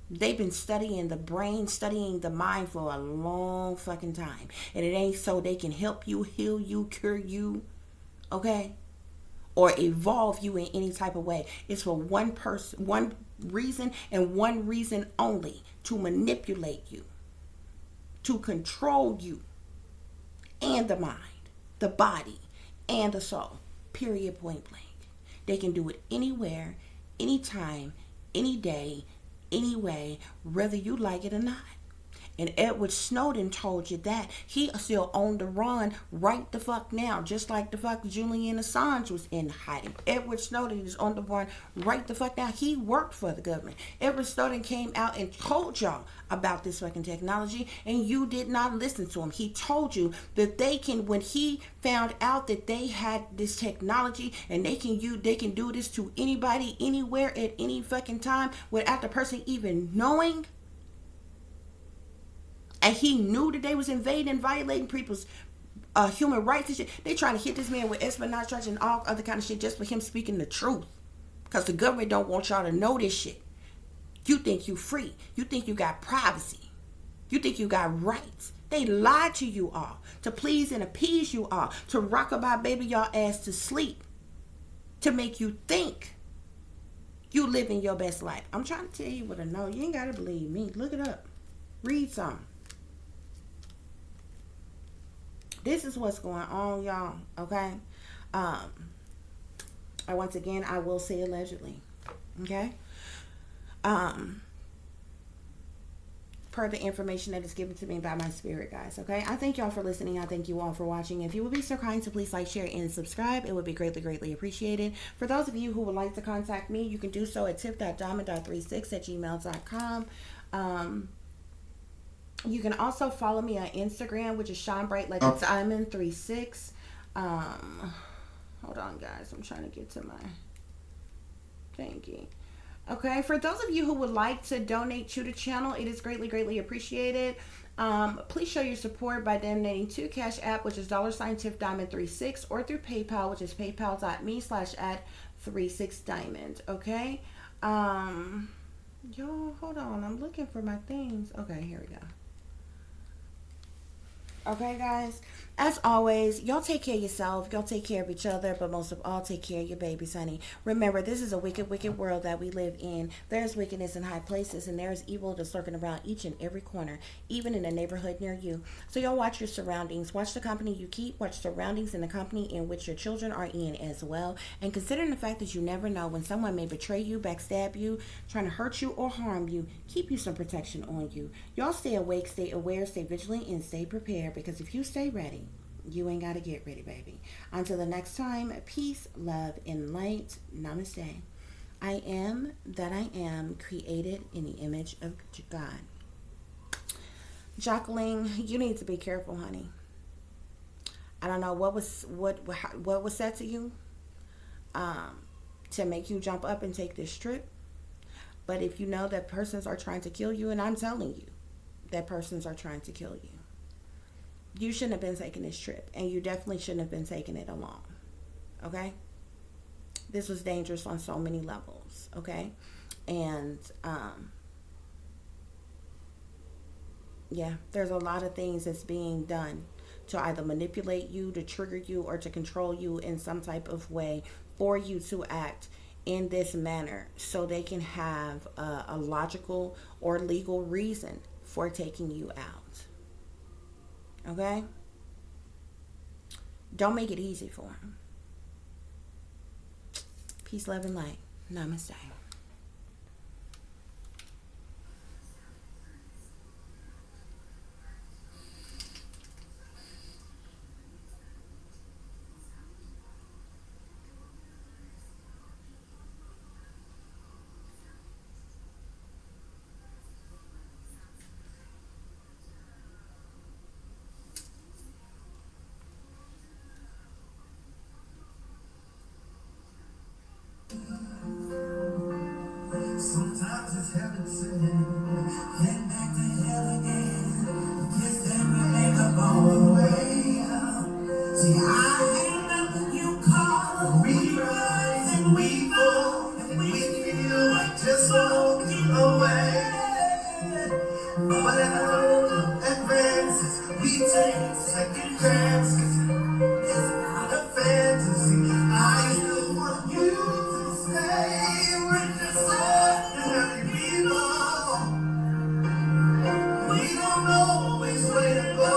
They've been studying the brain, studying the mind for a long fucking time. And it ain't so they can help you, heal you, cure you, okay? Or evolve you in any type of way. It's for one person, one reason, and one reason only. To manipulate you. To control you. And the mind, the body, and the soul. Period, point blank. They can do it anywhere, anytime, any day, anyway, whether you like it or not. And Edward Snowden told you that he still on the run right the fuck now, just like the fuck Julian Assange was in hiding. Edward Snowden is on the run right the fuck now. He worked for the government. Edward Snowden came out and told y'all about this fucking technology, and you did not listen to him. He told you that they can, when he found out that they had this technology and they can do this to anybody, anywhere, at any fucking time without the person even knowing. And he knew that they was invading and violating people's human rights and shit. They trying to hit this man with espionage charge and all other kind of shit just for him speaking the truth. Because the government don't want y'all to know this shit. You think you free. You think you got privacy. You think you got rights. They lied to you all to please and appease you all, to rockabye baby y'all ass to sleep, to make you think you living your best life. I'm trying to tell you what I know. You ain't got to believe me. Look it up. Read something. This is what's going on, y'all, okay? Once again, I will say allegedly, okay? Per the information that is given to me by my spirit, guys, okay? I thank y'all for listening. I thank you all for watching. If you would be so kind to please like, share, and subscribe, it would be greatly, greatly appreciated. For those of you who would like to contact me, you can do so at tip.diamond.36@gmail.com. You can also follow me on Instagram, which is Shine Bright Like It's Diamond 36. Hold on, guys. I'm trying to get to my thingy. Okay, for those of you who would like to donate to the channel, it is greatly, greatly appreciated. Please show your support by donating to CASHAPP, which is $tipdiamond36, or through PayPal, which is paypal.me/@36diamond. Okay. Yo, hold on. I'm looking for my things. Okay, here we go. Okay, guys, as always, y'all take care of yourself, y'all take care of each other, but most of all, take care of your babies, honey. Remember, this is a wicked, wicked world that we live in. There's wickedness in high places, and there's evil that's lurking around each and every corner, even in the neighborhood near you. So y'all watch your surroundings, watch the company you keep, watch surroundings in the company in which your children are in as well. And considering the fact that you never know when someone may betray you, backstab you, trying to hurt you or harm you, keep you some protection on you. Y'all stay awake, stay aware, stay vigilant, and stay prepared, because if you stay ready, you ain't got to get ready, baby. Until the next time, peace, love, and light. Namaste. I am that I am, created in the image of God. Jacqueline, you need to be careful, honey. I don't know what was said to you um, to make you jump up and take this trip. But if you know that persons are trying to kill you, and I'm telling you that persons are trying to kill you, you shouldn't have been taking this trip, and you definitely shouldn't have been taking it alone. Okay? This was dangerous on so many levels. Okay? And yeah, there's a lot of things that's being done to either manipulate you, to trigger you, or to control you in some type of way for you to act in this manner so they can have a logical or legal reason for taking you out. Okay? Don't make it easy for them. Peace, love, and light. Namaste. Sometimes it's heaven sent, then back to hell again. Kiss and make up all the way. See, I ain't nothing you call. We rise and we fall, and we feel like just walking away. But advances, we take second chances. It's not a fantasy. I still want you to stay. We're just ordinary people. We don't always where to go.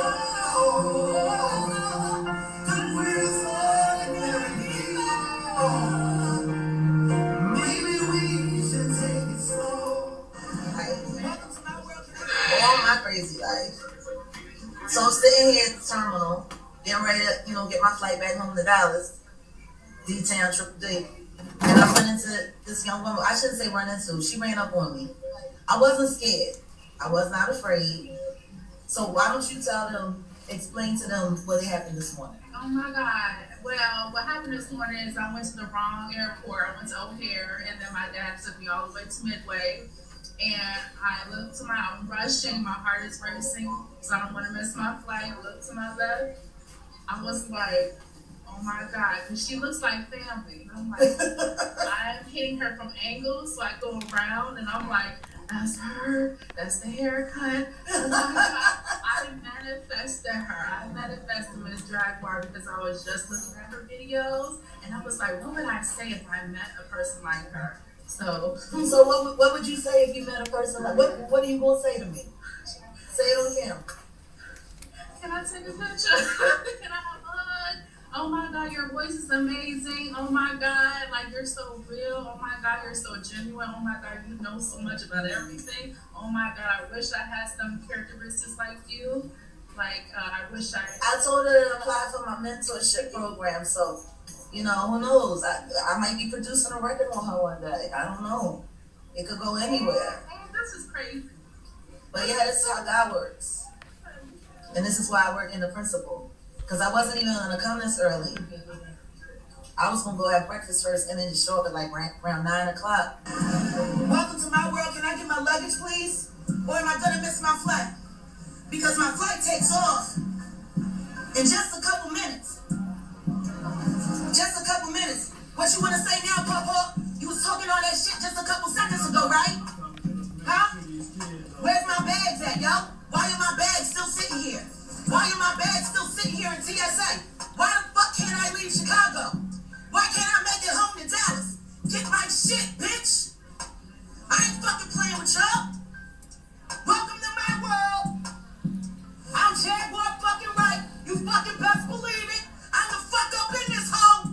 'Cause we're just ordinary people. Maybe we should take it slow. All my crazy life. So I'm sitting here at the terminal, getting ready to, get my flight back home to Dallas, D-Town, Triple D. And I run into this young woman. I shouldn't say run into. She ran up on me. I wasn't scared. I was not afraid. So why don't you explain to them what happened this morning? Oh my God. Well, what happened this morning is I went to the wrong airport. I went to O'Hare, and then my dad took me all the way to Midway. And I looked to I'm rushing, my heart is racing, so I don't want to miss my flight. I looked to my left. I was like, oh my God, because she looks like family. I'm like, I'm hitting her from angles, so I go around, and I'm like, that's her, that's the haircut. Oh my God. I manifested her. I manifested Miss Jaguar because I was just looking at her videos, and I was like, what would I say if I met a person like her? So what would you say if you met a person like what are you gonna say to me? Say it on camera. Can I take a picture? Can I have a hug? Oh my God, your voice is amazing. Oh my God, like you're so real. Oh my God, you're so genuine. Oh my God, you know so much about everything. Oh my God, I wish I had some characteristics like you. I wish I told her to apply for my mentorship program, so who knows? I might be producing a record on her one day. I don't know. It could go anywhere. Oh, this is crazy. But yeah, this is how God works. And this is why I work in the principal. Because I wasn't even going to come this early. I was going to go have breakfast first and then just show up at around 9 o'clock. Welcome to my world. Can I get my luggage, please? Or am I going to miss my flight? Because my flight takes off in just a couple minutes. Just a couple minutes. What you want to say now, Papa? You was talking all that shit just a couple seconds ago, right? Huh? Where's my bags at, yo? Why are my bags still sitting here? Why are my bags still sitting here in TSA? Why the fuck can't I leave Chicago? Why can't I make it home to Dallas? Get my shit, bitch! I ain't fucking playing with y'all. Welcome to my world. I'm Jaguar fucking right. You fucking best believe it. I'm the fuck up in this hole.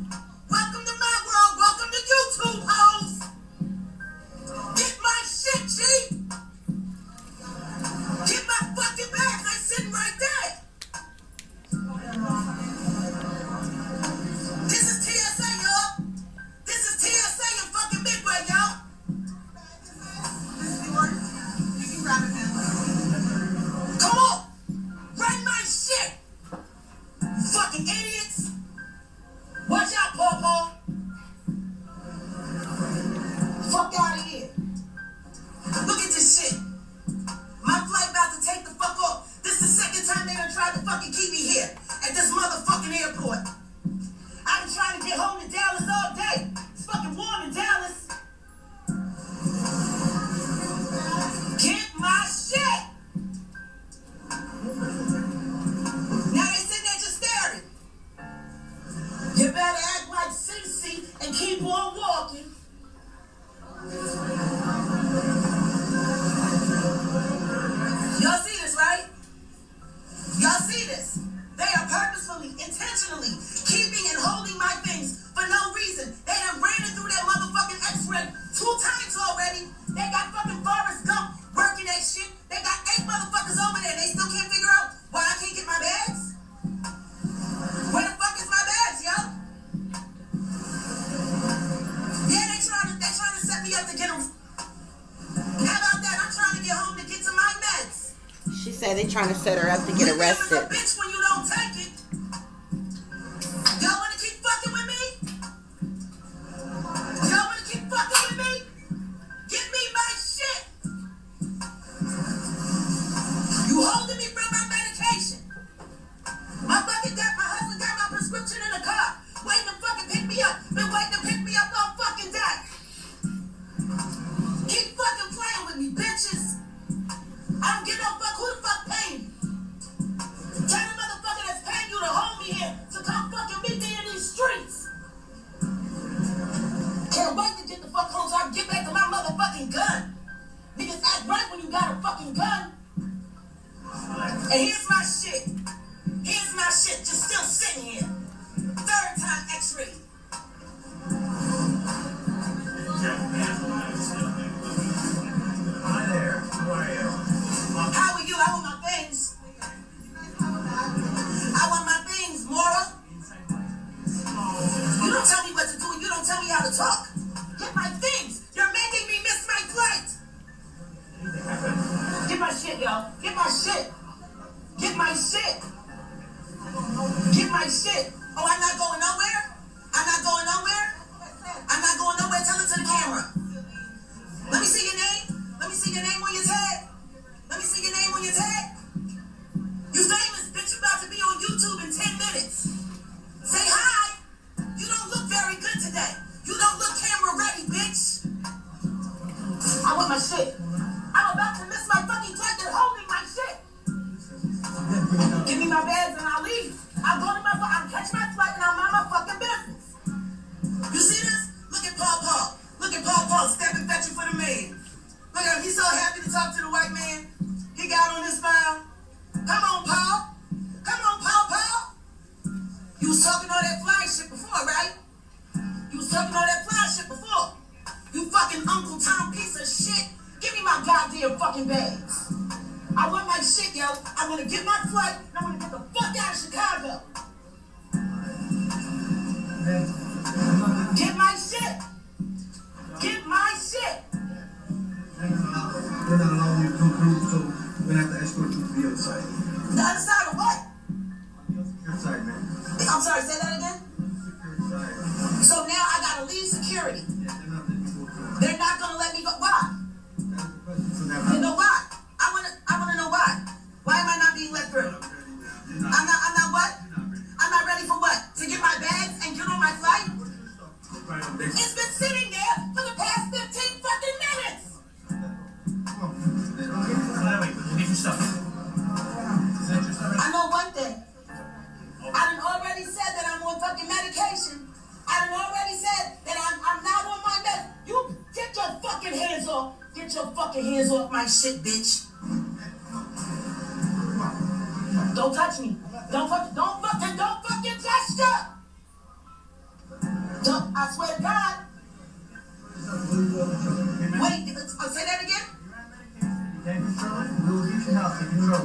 Welcome to my world. Welcome to YouTube, hoes. Get my shit, G. Get my fucking bags. They sitting right there. airport. I've been trying to get home to Dallas all day. It's fucking warm in Dallas. Get my shit. Now they sitting there just staring. You better act like Cece and keep on walking. Y'all see this, right? Y'all see this? They are purposefully, intentionally keeping and holding my things for no reason. They done ran it through that motherfucking X-ray 2 times already. They got fucking Forrest Gump working that shit. They got 8 motherfuckers over there. They still can't figure out why I can't get my bags. Where the fuck is my bags, yo? Yeah, they trying to set me up to get them. How about that? I'm trying to get home to get to my meds. She said they trying to set her up to get arrested. You bitch when you don't take it. Y'all want to keep fucking with me? Y'all want to keep fucking with me? Give me my shit. You holding me from my medication. My husband got my prescription in the car, waiting to fucking pick me up. Been waiting to pick me up all fucking day. Keep fucking playing with me, bitches. I don't give no fuck who the fuck paying me. Tell the motherfucker that's paying you to hold me here to come fucking meet me in these streets. Can't wait to get the fuck home so I can get back to my motherfucking gun. Niggas act right when you got a fucking gun. And here's my shit. Here's my shit just still sitting here. 3rd time X-ray. Hi there. How are you? How are you? I want my things. I want my things, Mora. You don't tell me what to do and you don't tell me how to talk. Get my things. You're making me miss my flight. Get my shit, yo. Get my shit. Get my shit. Get my shit. Oh, I'm not going nowhere? I'm not going nowhere? I'm not going nowhere. Tell it to the camera. Let me see your name. Let me see your name on your tag. Let me see your name on your tag. You famous, bitch. You about to be on YouTube in 10 minutes. Say hi. You don't look very good today. You don't look camera ready, bitch. I want my shit. I'm about to miss my fucking flight. They're holding my shit. Give me my bags and I'll leave. I'll go to I'll catch my flight and I'll mind my fucking business. You see this? Look at Paul. Look at Paul stepping fetching for the man. Look at him. He's so happy to talk to the white man. He got on his file. Come on, Paul. Come on, Paul. You was talking all that fly shit before, right? You was talking all that fly shit before. You fucking Uncle Tom piece of shit. Give me my goddamn fucking bags. I want my shit, yo. I want to get my flight and I want to get the fuck out of Chicago. Get my shit. Get my shit. They're not allowing you to come through, so we're gonna have to escort you to the other side. The other side of what? On the secure side, man. I'm sorry, say that again? Secure side. So now I gotta leave security. Yeah, they're not letting you go through. They're not gonna let me go. Why? That's the question. So now, You know why? I wanna know why. Why am I not being let through? I'm not what? I'm not ready for what? To get my bags and get on my flight? It's been sitting there for the past 15 fucking minutes. I know one thing. I done already said that I'm on fucking medication. I done already said that I'm not on my med. You get your fucking hands off. Get your fucking hands off my shit, bitch. Don't touch me. Don't fucking gesture. Don't, I swear to God. Wait, say that again?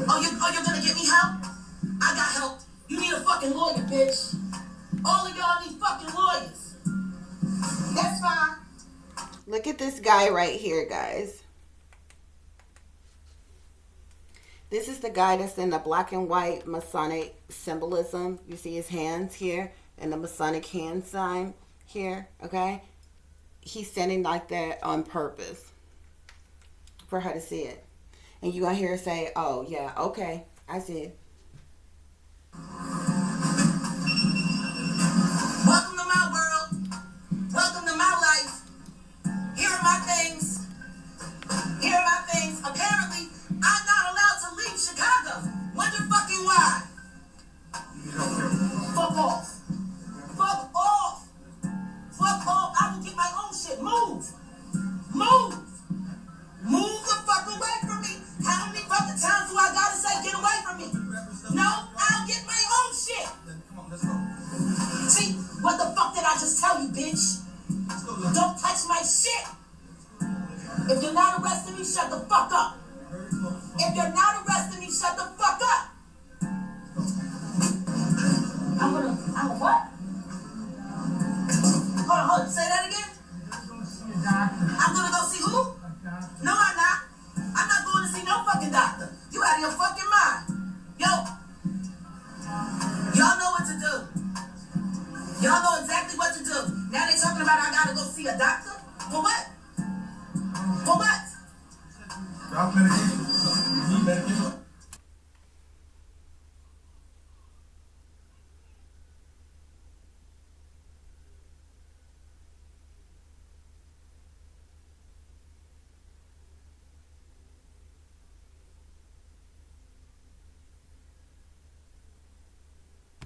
Oh, you're gonna get me help? I got help. You need a fucking lawyer, bitch. All of y'all need fucking lawyers. That's fine. Look at this guy right here, guys. This is the guy that's in the black and white Masonic symbolism. You see his hands here and the Masonic hand sign here, okay? He's standing like that on purpose for her to see it. And you're going to hear her say, oh, yeah, okay, I see it. I just tell you, bitch? Don't touch my shit. If you're not arresting me, shut the fuck up. If you're